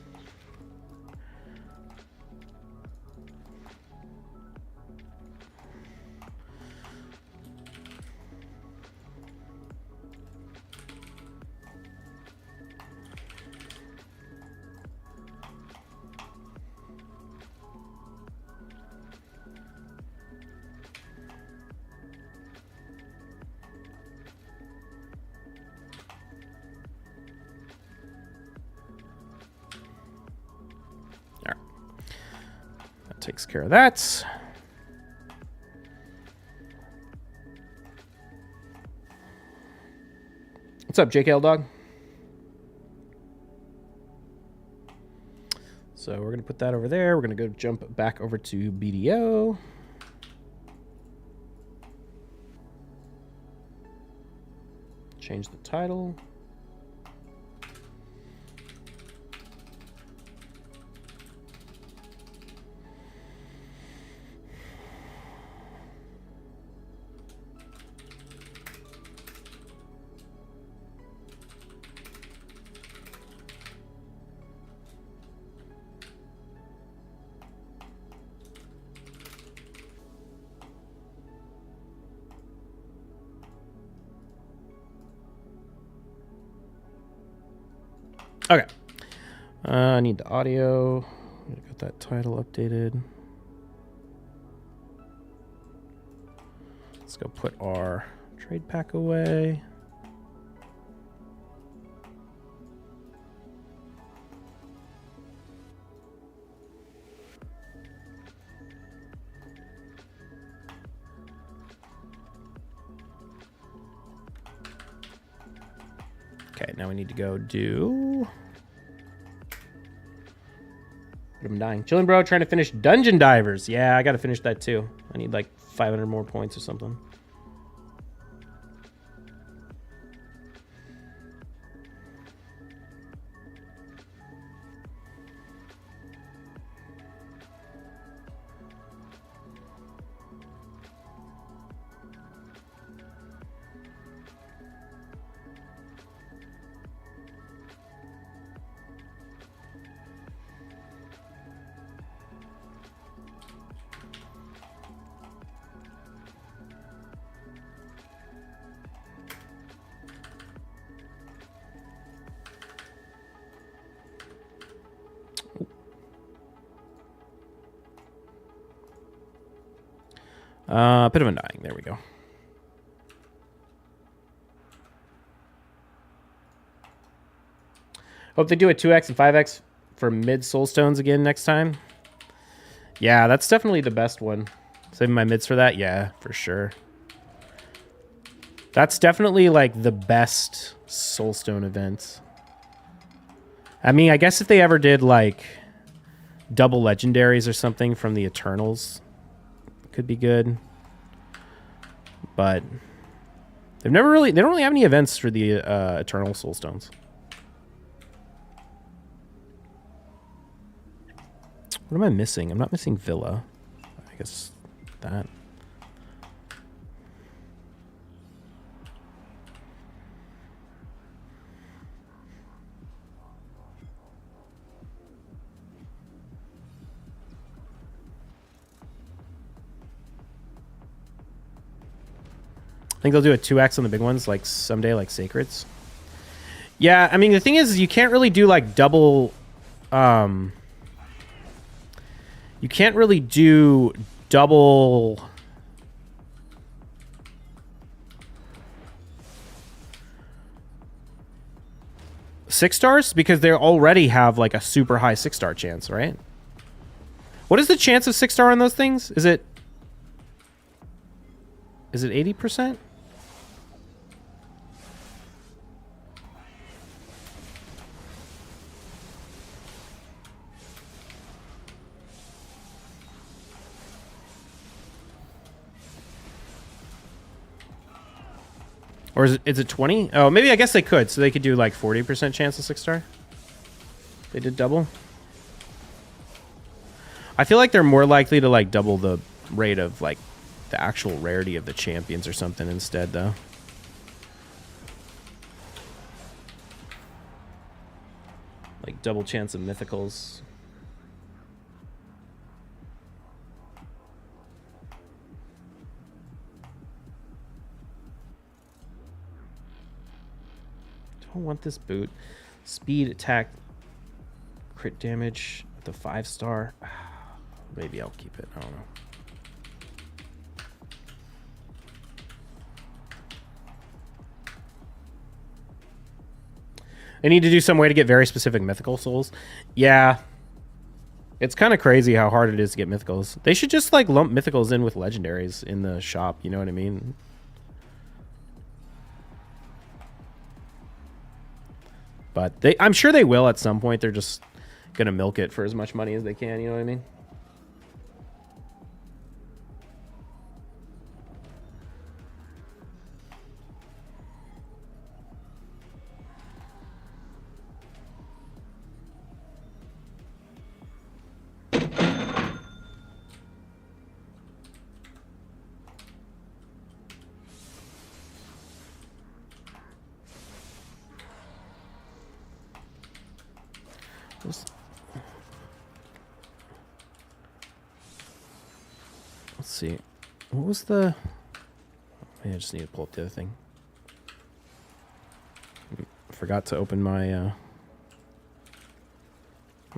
Takes care of that. What's up, JKL Dog? So we're going to put that over there. We're going to go jump back over to BDO. Change the title. Okay. I need the audio. Got that title updated. Let's go put our trade pack away. Okay, now we need to go do... I'm dying. Chillin' bro, trying to finish Dungeon Divers. Yeah, I gotta finish that too. I need like 500 more points or something. Bit of undying. There we go. Hope they do a 2x and 5x for mid soulstones again next time. Yeah, that's definitely the best one. Saving my mids for that? Yeah, for sure. That's definitely like the best soulstone event. I mean, I guess if they ever did like double legendaries or something from the Eternals, could be good. But they don't really have any events for the Eternal Soulstones. What am I missing? I'm not missing Villa. I guess that. I think they'll do a 2x on the big ones, like someday, like Sacreds. Yeah, I mean, the thing is, you can't really do, like, double... you can't really do double... six stars? Because they already have, like, a super high 6-star chance, right? What is the chance of 6-star on those things? Is it 80%? Or is it 20? Oh, maybe I guess they could. So they could do like 40% chance of 6-star. They did double. I feel like they're more likely to like double the rate of like the actual rarity of the champions or something instead, though. Like double chance of mythicals. Don't want this boot. Speed, attack, crit damage, the 5-star. Maybe I'll keep it. I don't know. I need to do some way to get very specific mythical souls. Yeah. It's kind of crazy how hard it is to get mythicals. They should just like lump mythicals in with legendaries in the shop. You know what I mean? But I'm sure they will at some point. They're just going to milk it for as much money as they can. You know what I mean? Let's see. What was the... I just need to pull up the other thing. I forgot to open my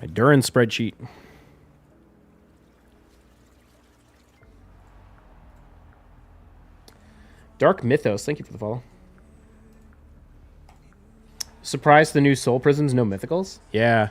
My Durin spreadsheet. Dark Mythos, thank you for the follow. Surprised the new Soul Prisons, no mythicals? Yeah.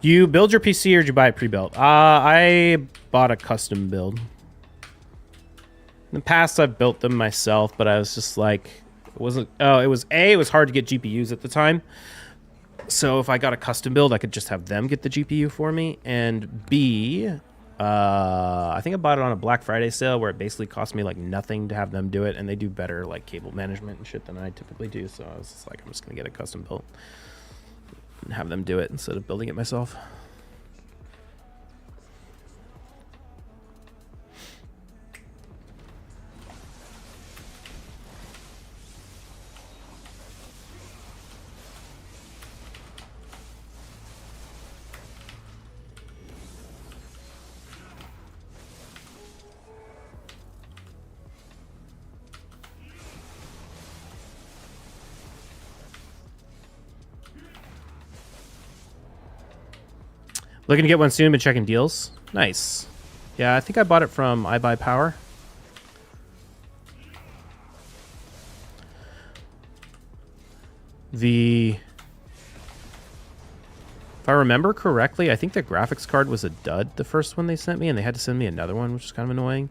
You build your PC or did you buy it pre-built? I bought a custom build. In the past, I've built them myself, but I was just like, it wasn't. Oh, it was hard to get GPUs at the time. So if I got a custom build, I could just have them get the GPU for me. And B, I think I bought it on a Black Friday sale where it basically cost me like nothing to have them do it, and they do better like cable management and shit than I typically do. So I was just like, I'm just gonna get a custom build and have them do it instead of building it myself. Looking to get one soon, been checking deals. Nice. Yeah, I think I bought it from iBuyPower. If I remember correctly, I think the graphics card was a dud, the first one they sent me, and they had to send me another one, which is kind of annoying.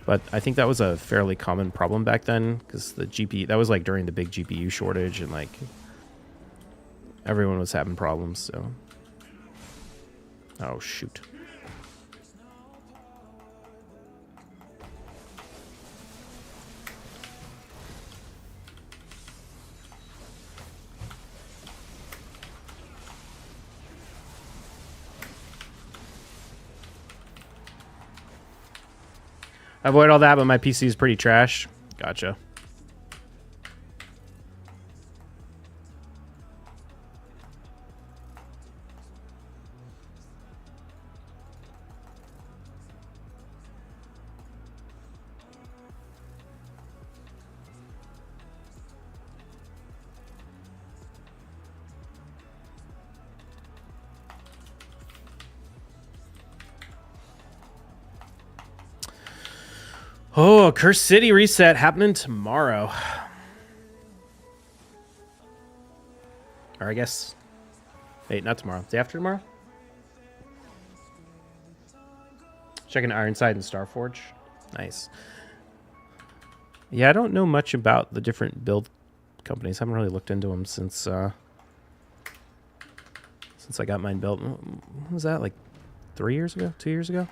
But I think that was a fairly common problem back then, because the GPU, that was like during the big GPU shortage, and like everyone was having problems, so. Oh, shoot. Avoid all that, but my PC is pretty trash. Gotcha. Oh, Curse City reset happening tomorrow. Or I guess... Wait, not tomorrow. Day after tomorrow? Checking Ironside and Starforge. Nice. Yeah, I don't know much about the different build companies. I haven't really looked into them since I got mine built. What was that, like 3 years ago? 2 years ago?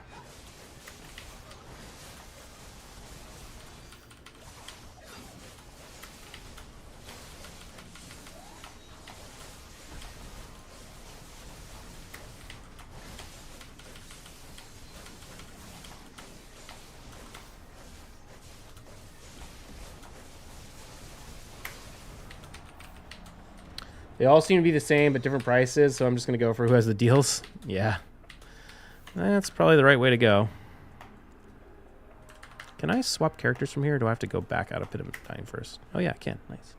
They all seem to be the same, but different prices, so I'm just going to go for who has the deals. Yeah. That's probably the right way to go. Can I swap characters from here, or do I have to go back out of Pit of Time first? Oh, yeah, I can. Nice.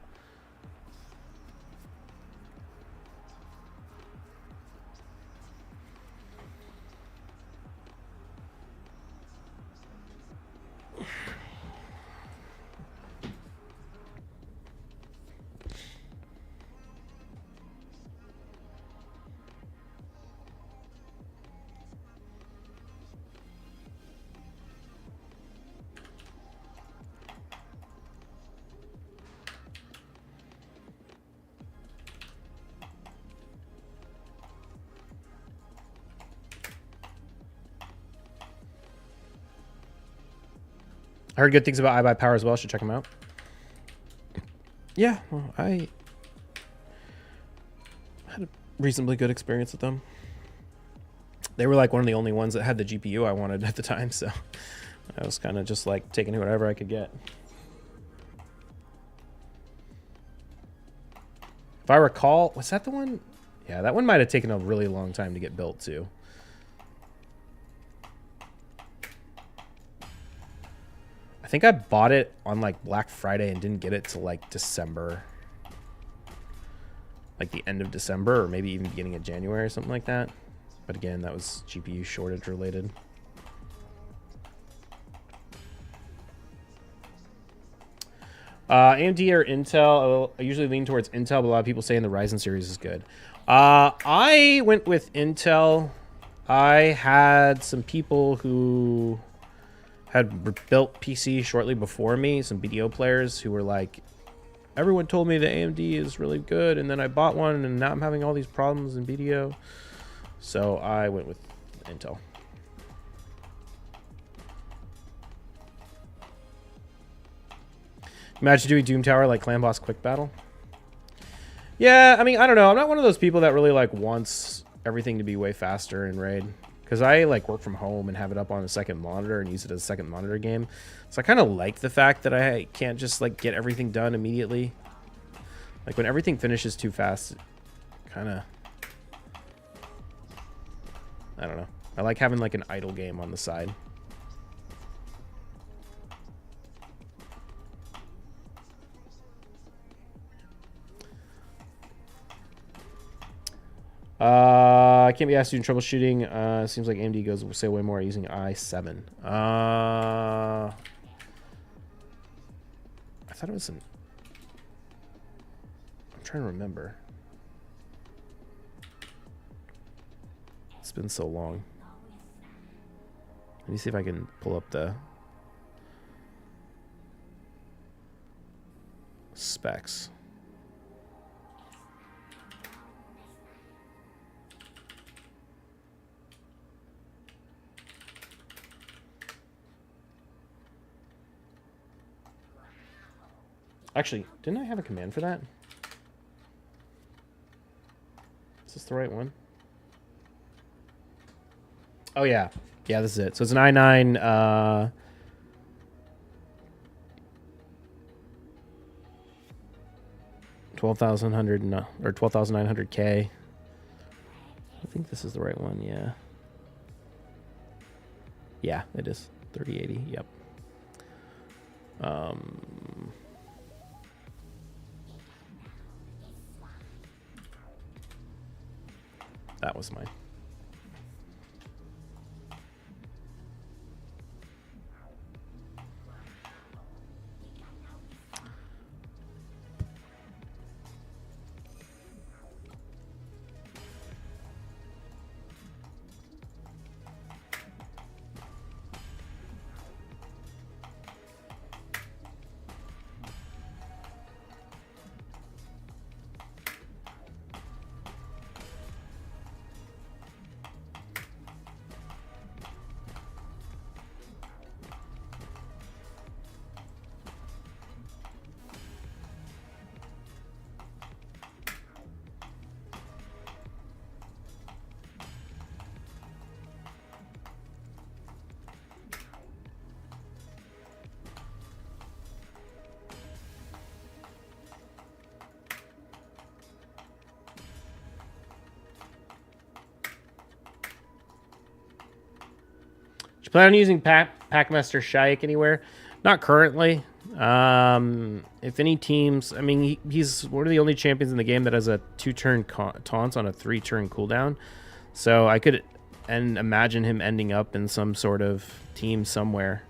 I heard good things about iBuyPower as well. Should check them out. Yeah, well, I had a reasonably good experience with them. They were like one of the only ones that had the GPU I wanted at the time, so I was kind of just like taking whatever I could get. If I recall, was that the one? Yeah, that one might have taken a really long time to get built too. I think I bought it on like Black Friday and didn't get it till like December. Like the end of December or maybe even beginning of January or something like that. But again, that was GPU shortage related. AMD or Intel? I usually lean towards Intel, but a lot of people saying the Ryzen series is good. I went with Intel. I had some people who had built PC shortly before me, some BDO players who were like, everyone told me the AMD is really good, and then I bought one, and now I'm having all these problems in BDO. So I went with Intel. Imagine doing Doom Tower like Clan Boss Quick Battle. Yeah, I mean, I don't know. I'm not one of those people that really like wants everything to be way faster in Raid. Because I like work from home and have it up on a second monitor and use it as a second monitor game. So I kind of like the fact that I can't just like get everything done immediately. Like when everything finishes too fast, kind of, I don't know. I like having like an idle game on the side. I can't be asked to do troubleshooting. Seems like AMD goes say way more using i7. I thought it was an. I'm trying to remember. It's been so long. Let me see if I can pull up the specs. Actually, didn't I have a command for that? Is this the right one? Oh, yeah. Yeah, this is it. So it's an i9... 12,100 or 12,900K. I think this is the right one, yeah. Yeah, it is. 3080, yep. That was mine. You plan on using Packmaster Shaik anywhere? Not currently. If any teams, I mean, he's one of the only champions in the game that has a 2-turn taunts on a 3-turn cooldown. So I could imagine him ending up in some sort of team somewhere.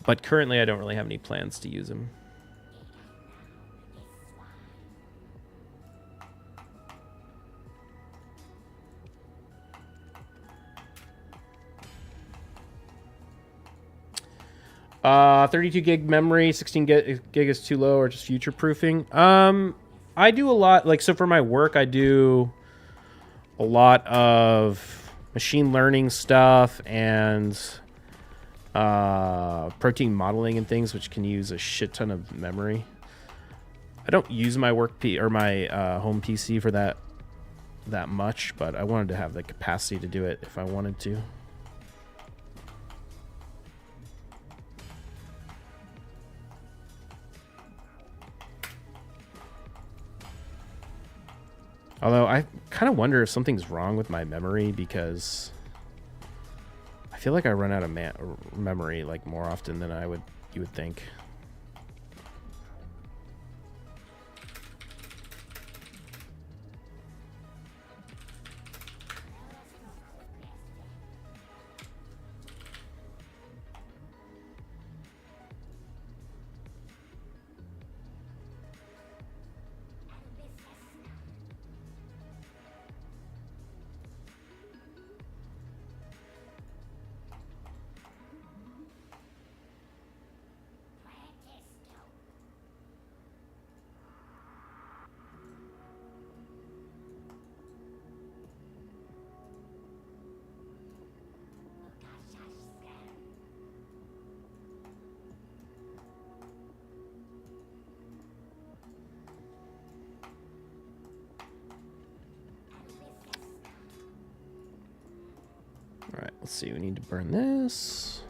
But currently I don't really have any plans to use him. Uh, 32 gig memory, 16 gig is too low, or just future proofing. I do a lot, like, so for my work, I do a lot of machine learning stuff and protein modeling and things, which can use a shit ton of memory. I don't use my my home PC for that much, but I wanted to have the capacity to do it if I wanted to. Although I kind of wonder if something's wrong with my memory, because I feel like I run out of memory like more often than you would think. All right, let's see. We need to burn this.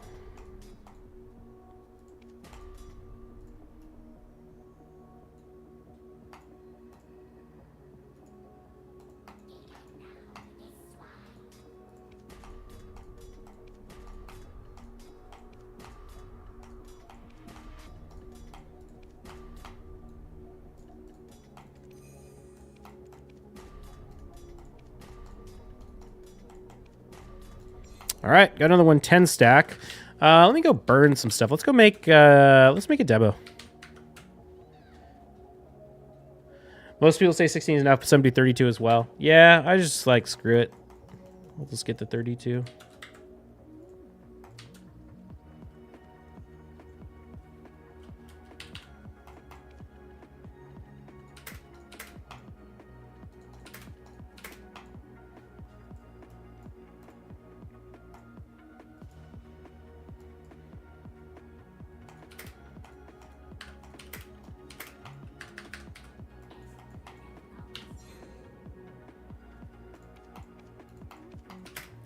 All right, got another 110 stack. Let me go burn some stuff. Let's go make let's make a debo. Most people say 16 is enough, but some do 32 as well. Yeah, I just like screw it. We'll just get the 32.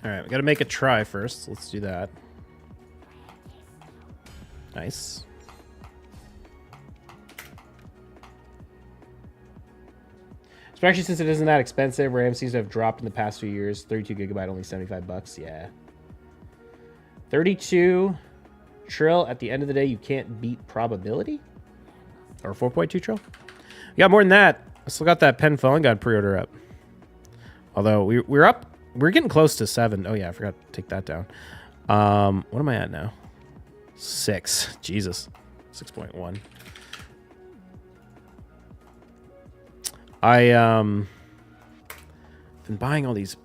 All right, we got to make a try first. Let's do that. Nice. Especially since it isn't that expensive. RAM seems to have dropped in the past few years. 32 gigabyte, only 75 bucks. Yeah. 32 trill. At the end of the day, you can't beat probability. Or 4.2 trill. We got more than that. I still got that pen phone gun pre-order up. Although we're up. We're getting close to 7. Oh, yeah, I forgot to take that down. What am I at now? 6. Jesus. 6.1. Been buying all these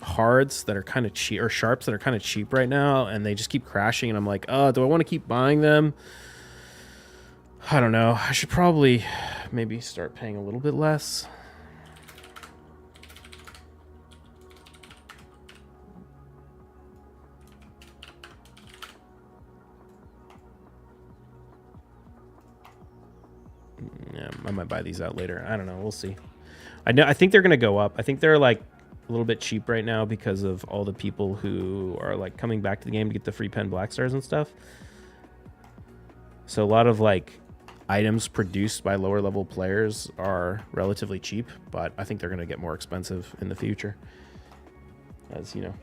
hards that are kind of cheap, or sharps that are kind of cheap right now, and they just keep crashing, and I'm like, oh, do I want to keep buying them? I don't know. I should probably maybe start paying a little bit less. Yeah, I might buy these out later. I don't know. We'll see. I think they're going to go up. I think they're like a little bit cheap right now because of all the people who are like coming back to the game to get the free pen black stars and stuff. So a lot of like items produced by lower level players are relatively cheap, but I think they're going to get more expensive in the future. As you know,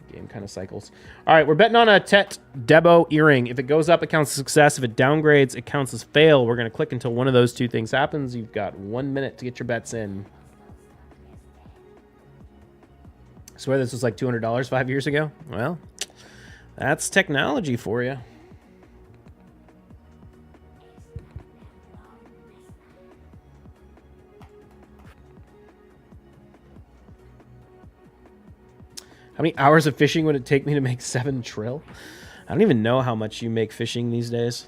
the game kind of cycles. All right, we're betting on a Tet Debo earring. If it goes up, it counts as success. If it downgrades, it counts as fail. We're going to click until one of those two things happens. You've got 1 minute to get your bets in. I swear this was like $200 5 years ago. Well, that's technology for you. How many hours of fishing would it take me to make 7 trill? I don't even know how much you make fishing these days.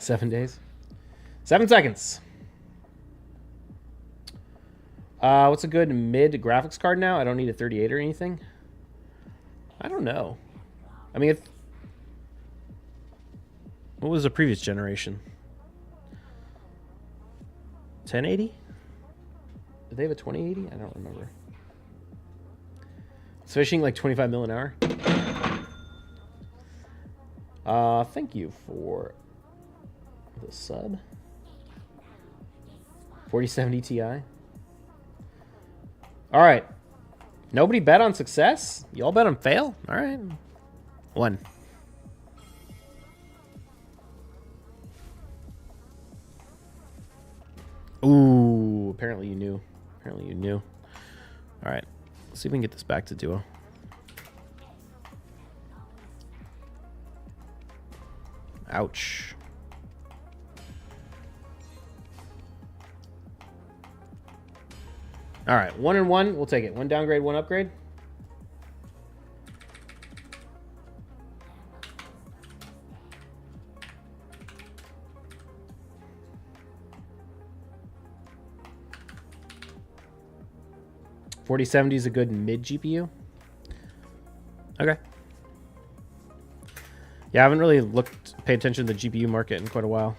7 days. 7 seconds. What's a good mid graphics card now? I don't need a 38 or anything. I don't know. I mean, what was the previous generation? 1080? Did they have a 2080? I don't remember. It's fishing like 25 mil an hour. Thank you for the sub. 4070 Ti. All right. Nobody bet on success? Y'all bet on fail? All right. 1. Ooh, apparently you knew. Apparently you knew. All right. Let's see if we can get this back to duo. Ouch. All right, 1 and 1. We'll take it. 1 downgrade, 1 upgrade. $4070 is a good mid GPU. Okay. Yeah, I haven't really paid attention to the GPU market in quite a while.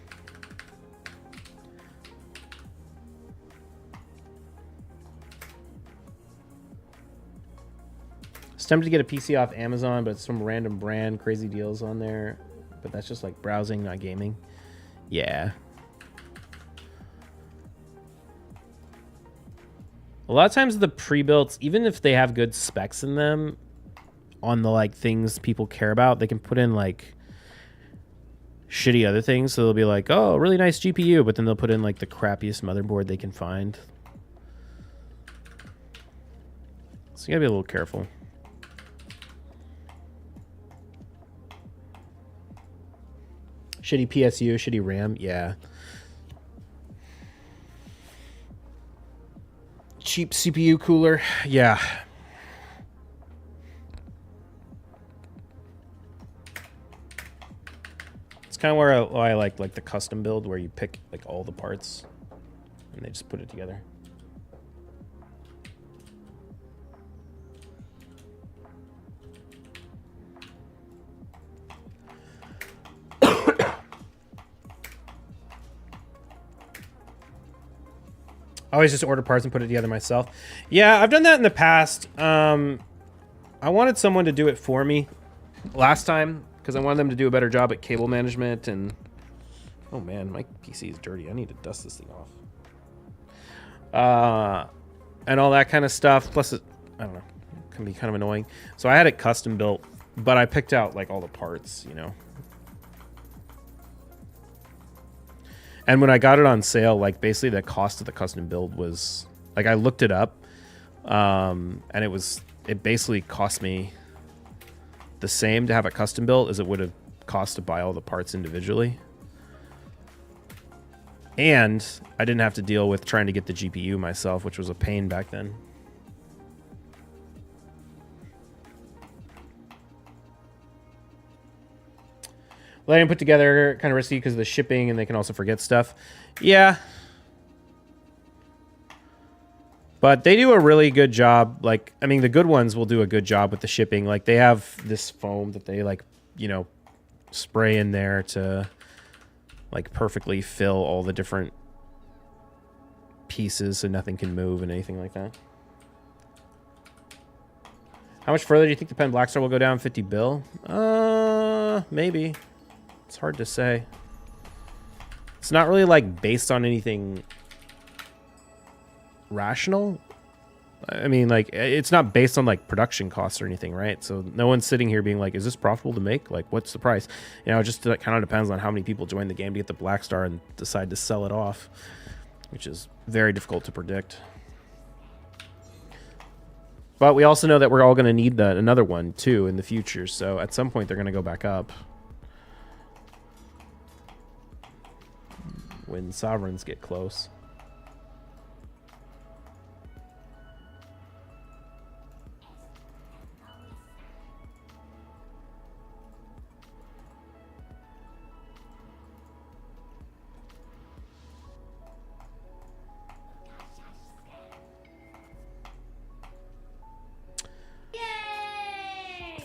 It's tempted to get a PC off Amazon, but it's some random brand, crazy deals on there. But that's just like browsing, not gaming. Yeah. A lot of times the pre-builts, even if they have good specs in them on the like things people care about, they can put in like shitty other things. So they'll be like, oh, really nice GPU, but then they'll put in like the crappiest motherboard they can find. So you gotta be a little careful. Shitty PSU, shitty RAM, yeah. Cheap CPU cooler, yeah. It's kind of where I like the custom build, where you pick like all the parts and they just put it together. I always just order parts and put it together myself. Yeah, I've done that in the past. I wanted someone to do it for me last time because I wanted them to do a better job at cable management and... Oh man, my PC is dirty. I need to dust this thing off. And all that kind of stuff. Plus, it, I don't know, it can be kind of annoying. So I had it custom built, but I picked out like all the parts, you know. And when I got it on sale, like basically the cost of the custom build was like, I looked it up, and it basically cost me the same to have a custom built as it would have cost to buy all the parts individually. And I didn't have to deal with trying to get the GPU myself, which was a pain back then. Letting them put together kind of risky because of the shipping, and they can also forget stuff. Yeah. But they do a really good job. Like, I mean, the good ones will do a good job with the shipping. Like, they have this foam that they, like, you know, spray in there to, like, perfectly fill all the different pieces so nothing can move and anything like that. How much further do you think the Pen Blackstar will go down? 50 bill? Maybe. It's hard to say. It's not really like based on anything rational. I mean, like, it's not based on like production costs or anything, right? So no one's sitting here being like, is this profitable to make? Like, what's the price? You know, it just kind of depends on how many people join the game to get the Blackstar and decide to sell it off, which is very difficult to predict. But we also know that we're all going to need another one too in the future. So at some point they're going to go back up when sovereigns get close.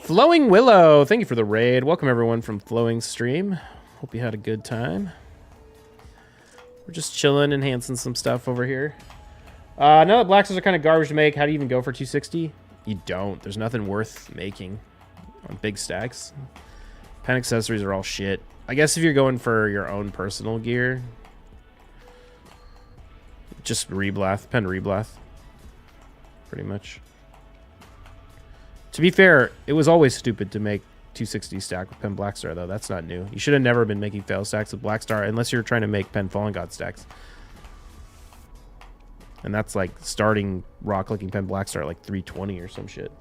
Flowing Willow, thank you for the raid. Welcome everyone from Flowing Stream. Hope you had a good time. We're just chilling, enhancing some stuff over here. Now that black stars are kind of garbage to make, how do you even go for 260? You don't. There's nothing worth making on big stacks. Pen accessories are all shit. I guess if you're going for your own personal gear, just reblath, pen reblath, pretty much. To be fair, it was always stupid to make 260 stack with pen Blackstar, though. That's not new. You should have never been making fail stacks with Blackstar unless you're trying to make pen Fallen God stacks. And that's like starting raw clicking pen Blackstar like 320 or some shit.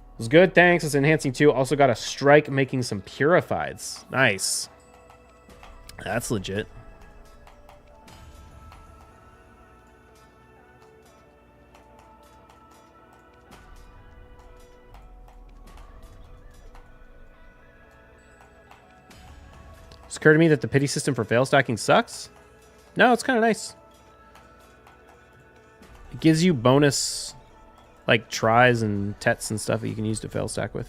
It was good, thanks. It's enhancing too. Also got a strike making some purifieds. Nice. That's legit. It's occurred to me that the pity system for fail stacking sucks. No, it's kind of nice. It gives you bonus like tries and tets and stuff that you can use to fail stack with,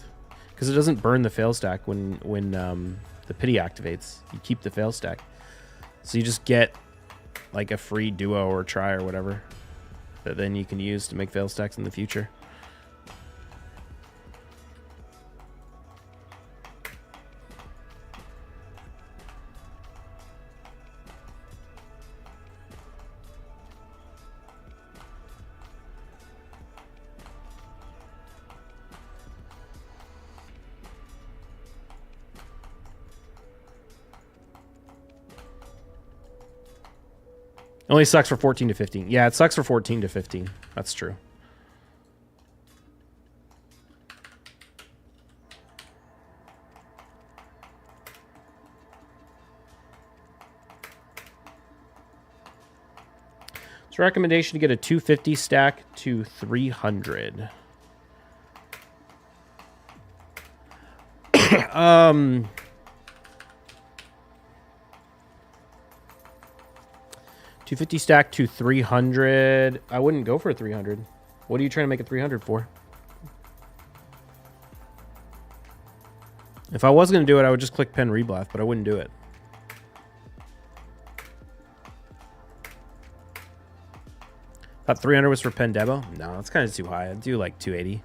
because it doesn't burn the fail stack when the pity activates. You keep the fail stack, so you just get like a free duo or try or whatever that then you can use to make fail stacks in the future. Only sucks for 14 to 15. Yeah, it sucks for 14 to 15. That's true. It's a recommendation to get a 250 stack to 300. 250 stack to 300. I wouldn't go for a 300. What are you trying to make a 300 for? If I was going to do it, I would just click pen reblath, but I wouldn't do it. Thought 300 was for pen debo? No, that's kind of too high. I'd do like 280.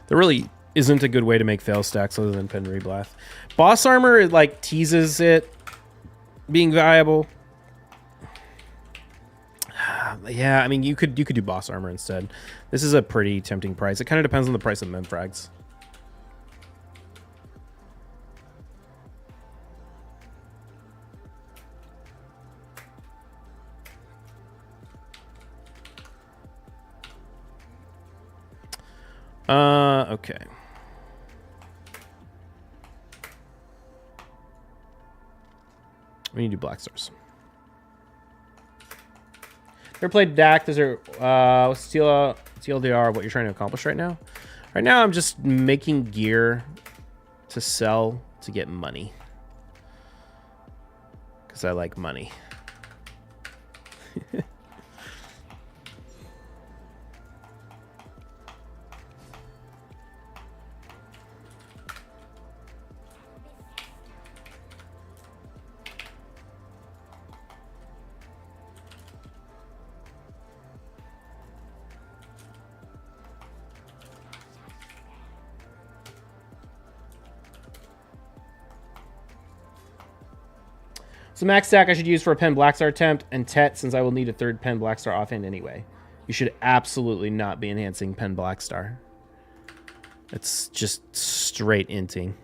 There really isn't a good way to make fail stacks other than pen reblath. Boss armor, it like teases it being viable. Yeah, I mean you could do boss armor instead. This is a pretty tempting price. It kind of depends on the price of memfrags. Okay. We need to do black stars. Never played DAC. Those are what's TLDR, what you're trying to accomplish right now? Right now I'm just making gear to sell to get money. Because I like money. So max stack I should use for a pen Blackstar attempt and Tet, since I will need a third pen Blackstar offhand anyway. You should absolutely not be enhancing pen Blackstar. It's just straight inting.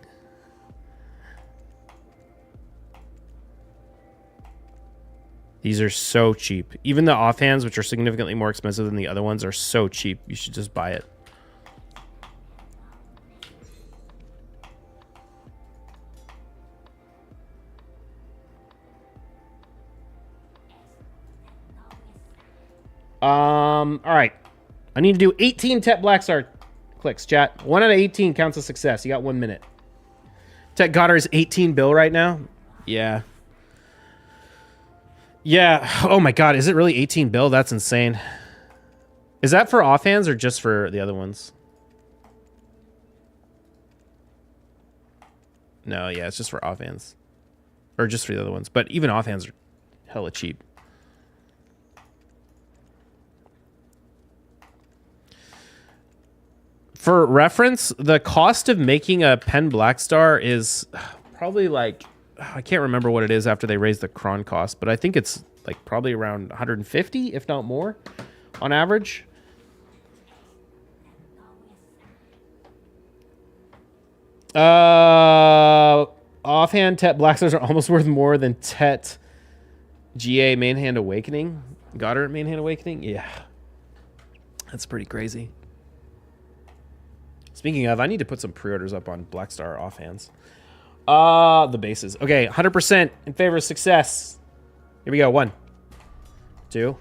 These are so cheap. Even the offhands, which are significantly more expensive than the other ones, are so cheap. You should just buy it. All right. I need to do 18 Tet Blackstar clicks, chat. 1 out of 18 counts as success. You got 1 minute. Tet Goddard is 18 bill right now? Yeah. Yeah. Oh my god, is it really 18 bill? That's insane. Is that for offhands or just for the other ones? No, yeah, it's just for offhands. Or just for the other ones. But even offhands are hella cheap. For reference, the cost of making a Pen Blackstar is probably like, I can't remember what it is after they raise the cron cost, but I think it's like probably around 150, if not more, on average. Offhand Tet Blackstars are almost worth more than Tet GA Main Hand Awakening. Goddard Main Hand Awakening? Yeah. That's pretty crazy. Speaking of, I need to put some pre-orders up on Blackstar offhands. The bases. Okay, 100% in favor of success. Here we go. 1, 2,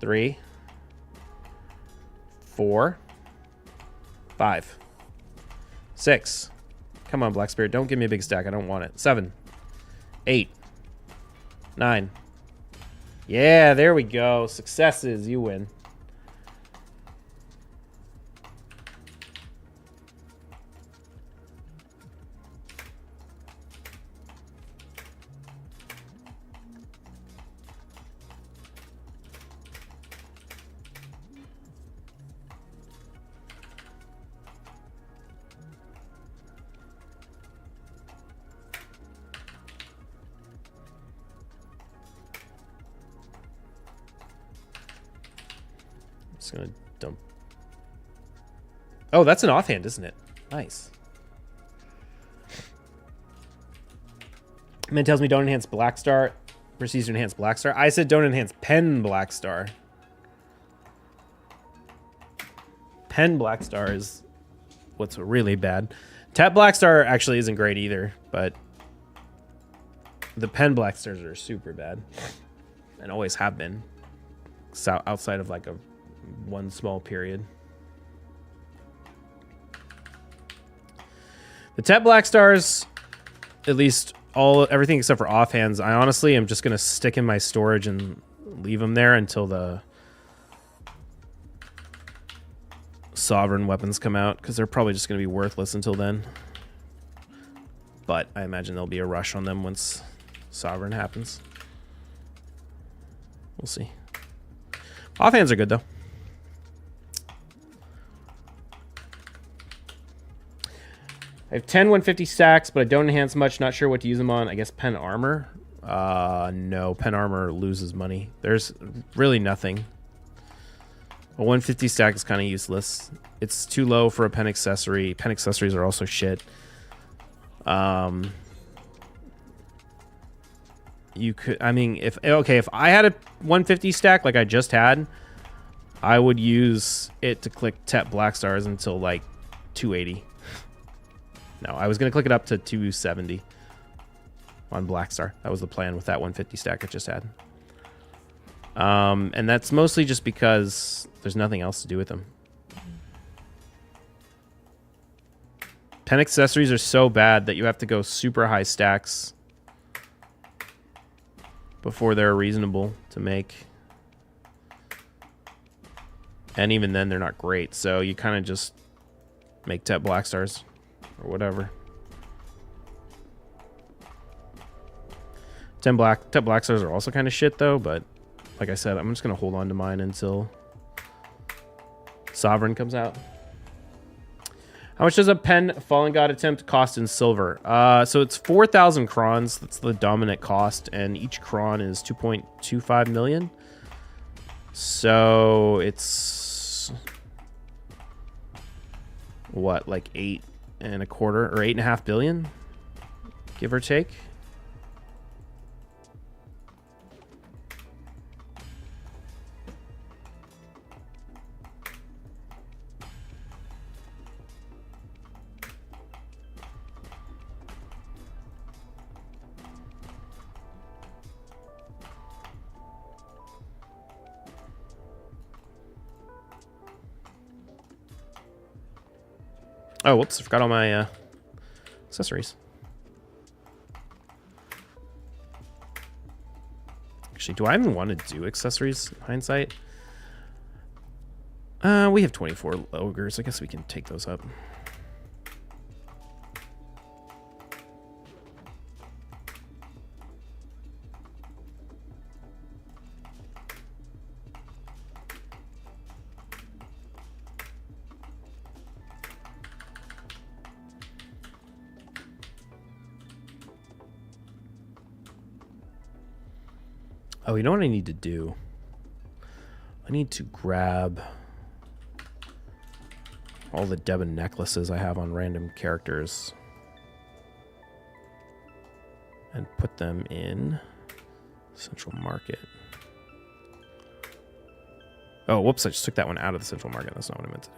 3, 4, 5, 6. Come on, Black Spirit. Don't give me a big stack. I don't want it. 7, 8, 9. Yeah, there we go. Successes. You win. Just gonna dump. Oh, that's an offhand, isn't it? Nice. Man tells me don't enhance Blackstar. Proceeds to enhance Blackstar. I said don't enhance Pen Blackstar. Pen Blackstar is what's really bad. Tet Blackstar actually isn't great either, but the Pen Blackstars are super bad and always have been. So outside of like a one small period. The Tet Blackstars, at least everything except for offhands, I honestly am just gonna stick in my storage and leave them there until the sovereign weapons come out, because they're probably just gonna be worthless until then. But I imagine there'll be a rush on them once sovereign happens. We'll see. Offhands are good though. I have 10 150 stacks, but I don't enhance much. Not sure what to use them on. I guess Pen Armor? No, Pen Armor loses money. There's really nothing. A 150 stack is kind of useless. It's too low for a Pen Accessory. Pen Accessories are also shit. You could, I mean, if I had a 150 stack like I just had, I would use it to click Tet Blackstars until like 280. No, I was going to click it up to 270 on Blackstar. That was the plan with that 150 stack I just had. And that's mostly just because there's nothing else to do with them. Pen accessories are so bad that you have to go super high stacks before they're reasonable to make. And even then, they're not great. So you kind of just make Tet Blackstars or whatever. Tet Blackstars are also kind of shit though, but like I said, I'm just going to hold on to mine until Sovereign comes out. How much does a Pen Fallen God attempt cost in silver? So it's 4,000 crons. That's the dominant cost, and each cron is 2.25 million. So it's what, like 8 and a quarter or 8.5 billion, give or take. Oh, whoops! I forgot all my accessories. Actually, do I even want to do accessories in hindsight? We have 24 ogres. I guess we can take those up. Oh, you know what I need to do? I need to grab all the Devon necklaces I have on random characters and put them in Central Market. Oh, whoops, I just took that one out of the Central Market. That's not what I meant to do.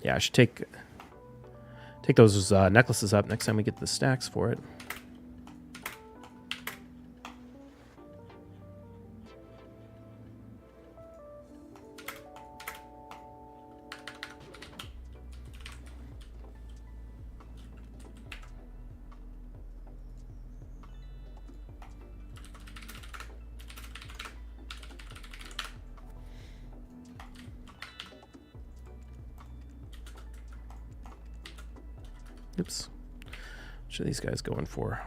Yeah, I should take those necklaces up next time we get the stacks for it. Oops. What are these guys going for?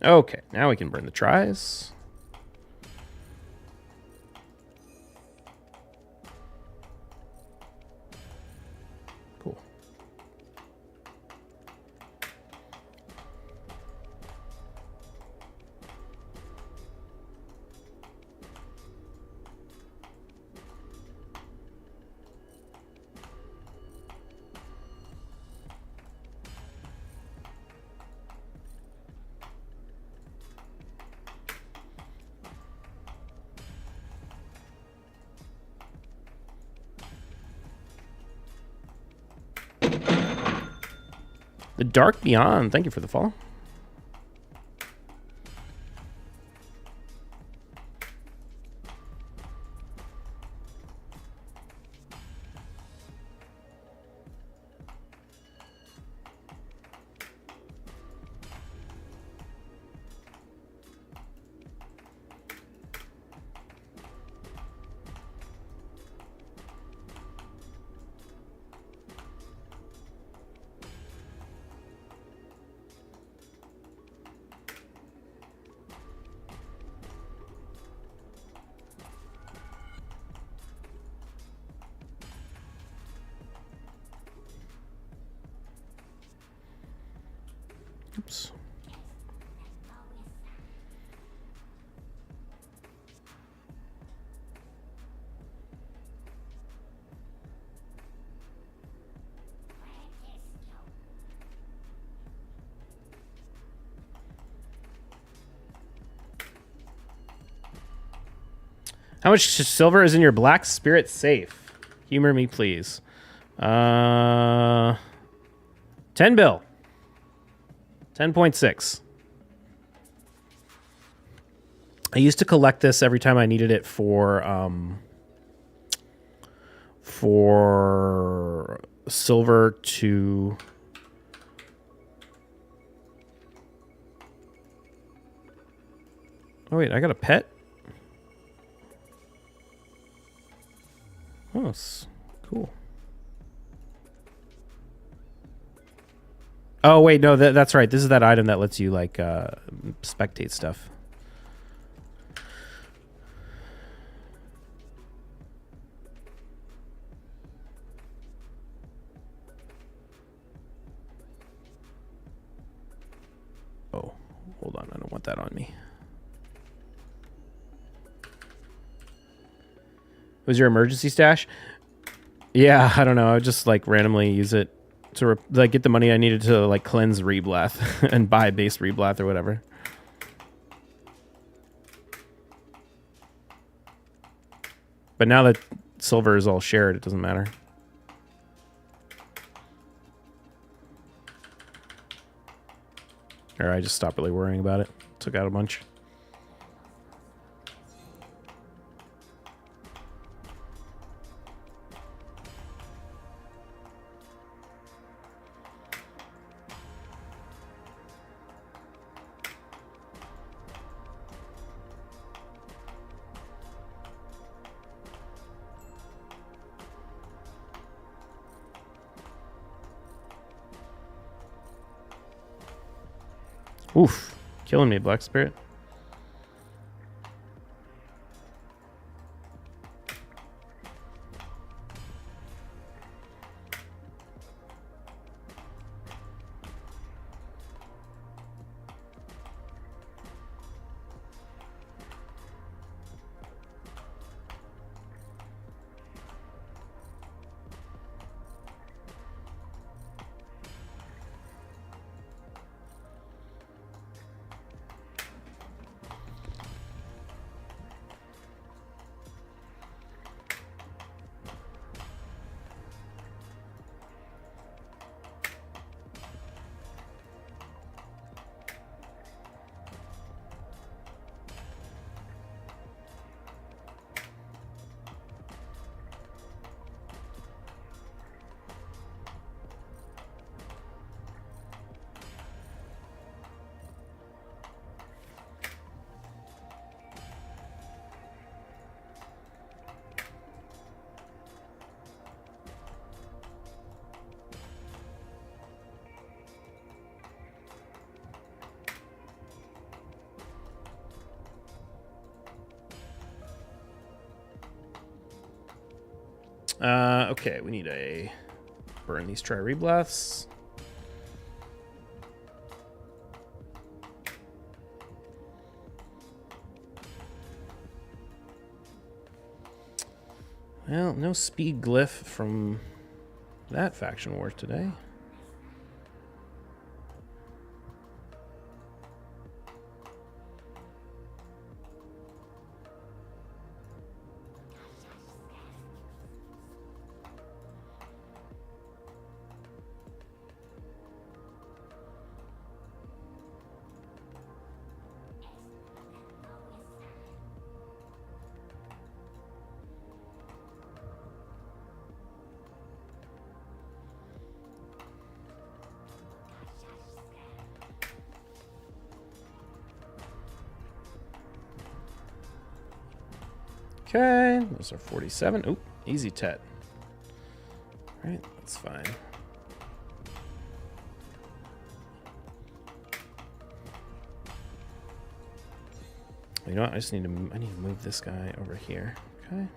Okay, now we can burn the tries. Cool. The Dark Beyond, thank you for the follow. Oops. How much silver is in your Black Spirit safe? Humor me, please. 10 bill. 10.6. I used to collect this every time I needed it for silver to... Oh, wait, I got a pet? Oh, cool. Oh, wait, no, that's right. This is that item that lets you, like, spectate stuff. Oh, hold on. I don't want that on me. Was your emergency stash? Yeah, I don't know. I would just like randomly use it to like get the money I needed to like cleanse Reblath and buy base Reblath or whatever. But now that silver is all shared, it doesn't matter. Or I just stopped really worrying about it. Took out a bunch. Oof. Killing me, Black Spirit. Okay, we need a burn these Tri-Reblaths. Well, no speed glyph from that faction war today. Okay, those are 47. Oop, easy tet. All right, that's fine. You know what? I need to move this guy over here. Okay.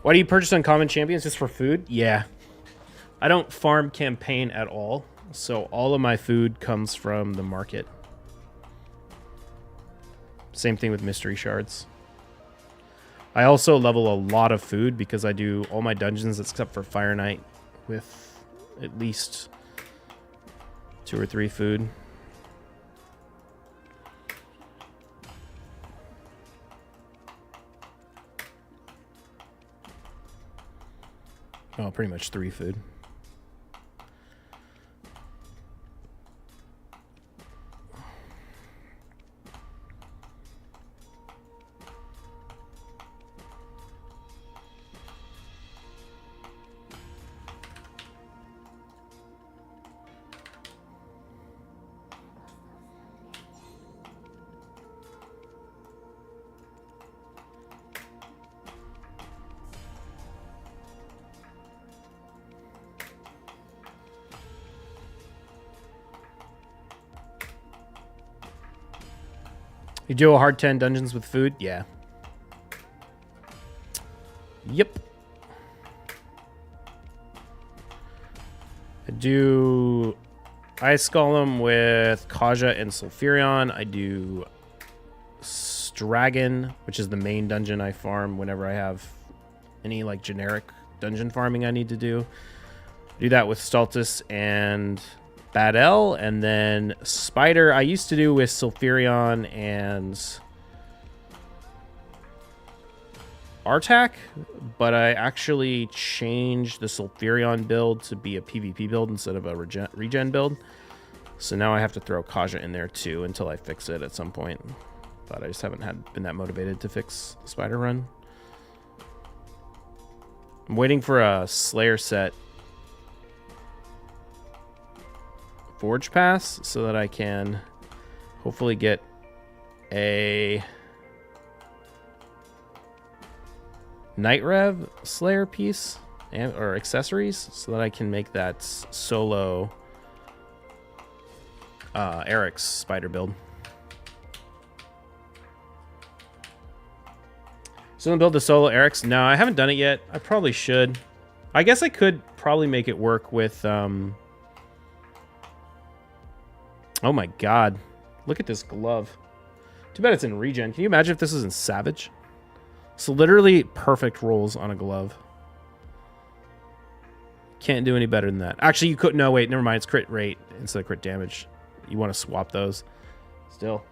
Why do you purchase uncommon champions? Just for food? Yeah. I don't farm campaign at all, so all of my food comes from the market. Same thing with mystery shards. I also level a lot of food because I do all my dungeons except for Fire Knight with at least 2 or 3 food. Oh, pretty much 3 food. You do a hard 10 dungeons with food? Yeah. Yep. I do I skull them with Kaja and Sulfurion. I do Dragon, which is the main dungeon I farm whenever I have any like generic dungeon farming I need to do. Do that with Stultus and Bad L, and then Spider I used to do with Sulfurion and Artak, but I actually changed the Sulfurion build to be a PvP build instead of a regen build. So now I have to throw Kaja in there too until I fix it at some point. But I just haven't been that motivated to fix the Spider run. I'm waiting for a Slayer set Forge Pass so that I can hopefully get a Night Rev Slayer piece or accessories so that I can make that solo Eric's Spider build. Still gonna build the solo Eric's? No, I haven't done it yet. I probably should. I guess I could probably make it work with oh my god. Look at this glove. Too bad it's in regen. Can you imagine if this was in Savage? So literally perfect rolls on a glove. Can't do any better than that. Actually, you could. No, wait. Never mind. It's crit rate instead of crit damage. You want to swap those. Still.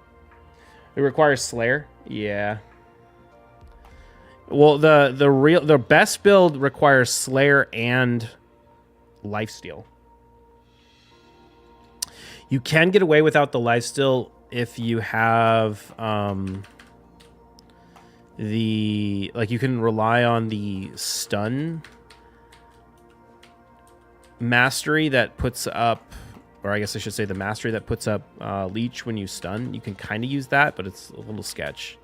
It requires Slayer. Yeah. Well, the best build requires Slayer and Lifesteal. You can get away without the Lifesteal if you have you can rely on the stun mastery that puts up, or I guess I should say the mastery that puts up leech when you stun. You can kind of use that, but it's a little sketch.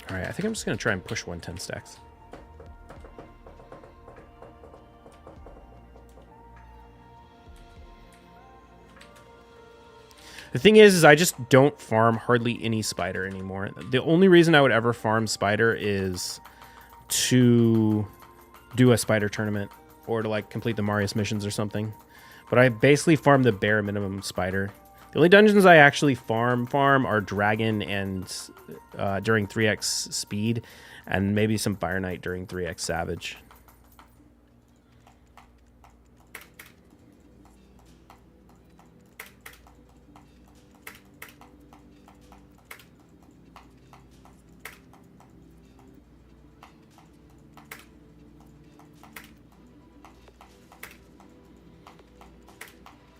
All right, I think I'm just going to try and push 110 stacks. The thing is I just don't farm hardly any Spider anymore. The only reason I would ever farm Spider is to do a Spider tournament or to like complete the Marius missions or something. But I basically farm the bare minimum Spider. The only dungeons I actually farm are Dragon and during 3x speed, and maybe some Fire Knight during 3x Savage.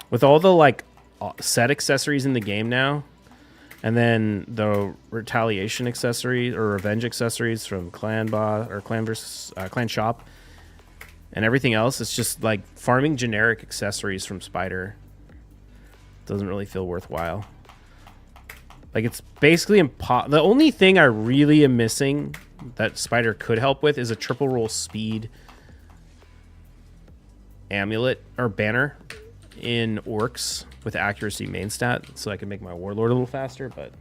With all the like set accessories in the game now, and then the retaliation accessories or revenge accessories from clan boss or clan versus clan shop and everything else, it's just like farming generic accessories from Spider doesn't really feel worthwhile. Like it's basically the only thing I really am missing that Spider could help with is a triple roll speed amulet or banner in orcs with accuracy main stat, so I can make my warlord a little faster. But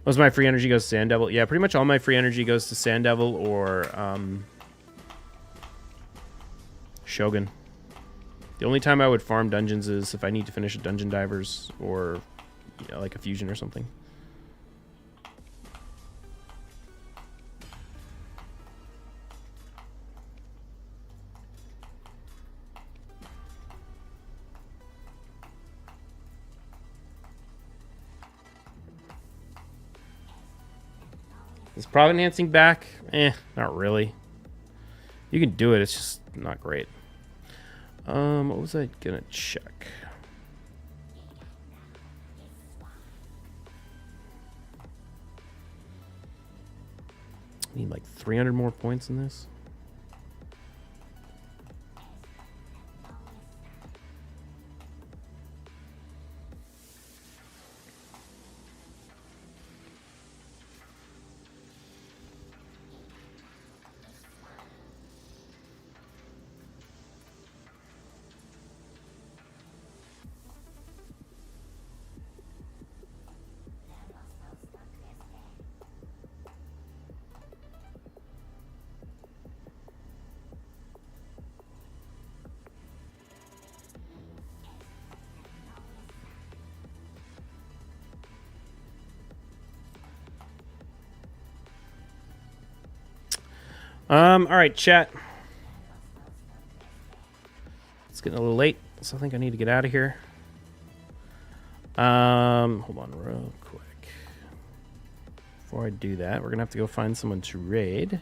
most of my free energy goes to Sand Devil. Yeah, pretty much all my free energy goes to Sand Devil or Shogun. The only time I would farm dungeons is if I need to finish a Dungeon Divers or like a fusion or something. Is prov enhancing back? Not really. You can do it, it's just not great. What was I gonna check? I need like 300 more points in this. All right, chat. It's getting a little late, so I think I need to get out of here. Hold on real quick. Before I do that, we're gonna have to go find someone to raid.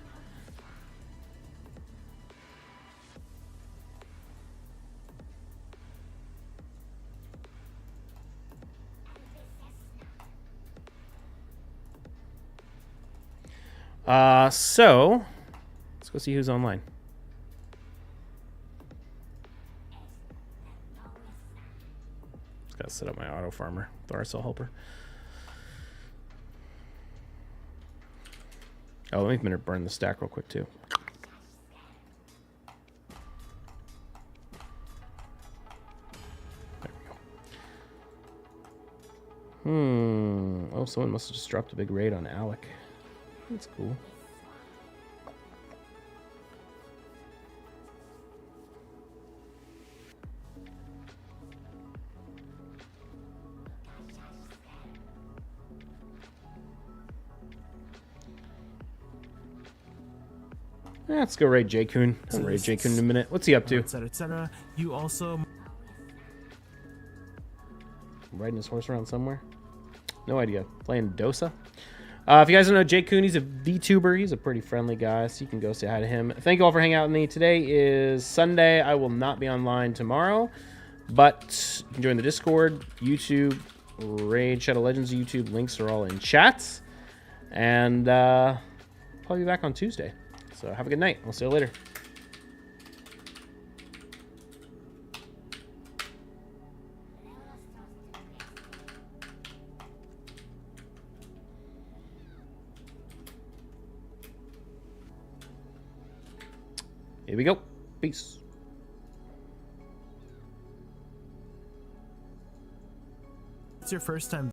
So let's go see who's online. Just gotta set up my auto farmer, the RSL helper. Oh, let me burn the stack real quick too. There we go. Oh, someone must have just dropped a big raid on Alec. That's cool. Let's go raid J-Kun. I'll raid J-Kun in a minute. What's he up to? Etc. etc. You also Riding his horse around somewhere? No idea. Playing Dosa? If you guys don't know J-Kun, he's a VTuber. He's a pretty friendly guy, so you can go say hi to him. Thank you all for hanging out with me. Today is Sunday. I will not be online tomorrow, but you can join the Discord, YouTube, Raid Shadow Legends YouTube. Links are all in chats. And probably be back on Tuesday. So have a good night. I'll see you later. Here we go. Peace. it's your first time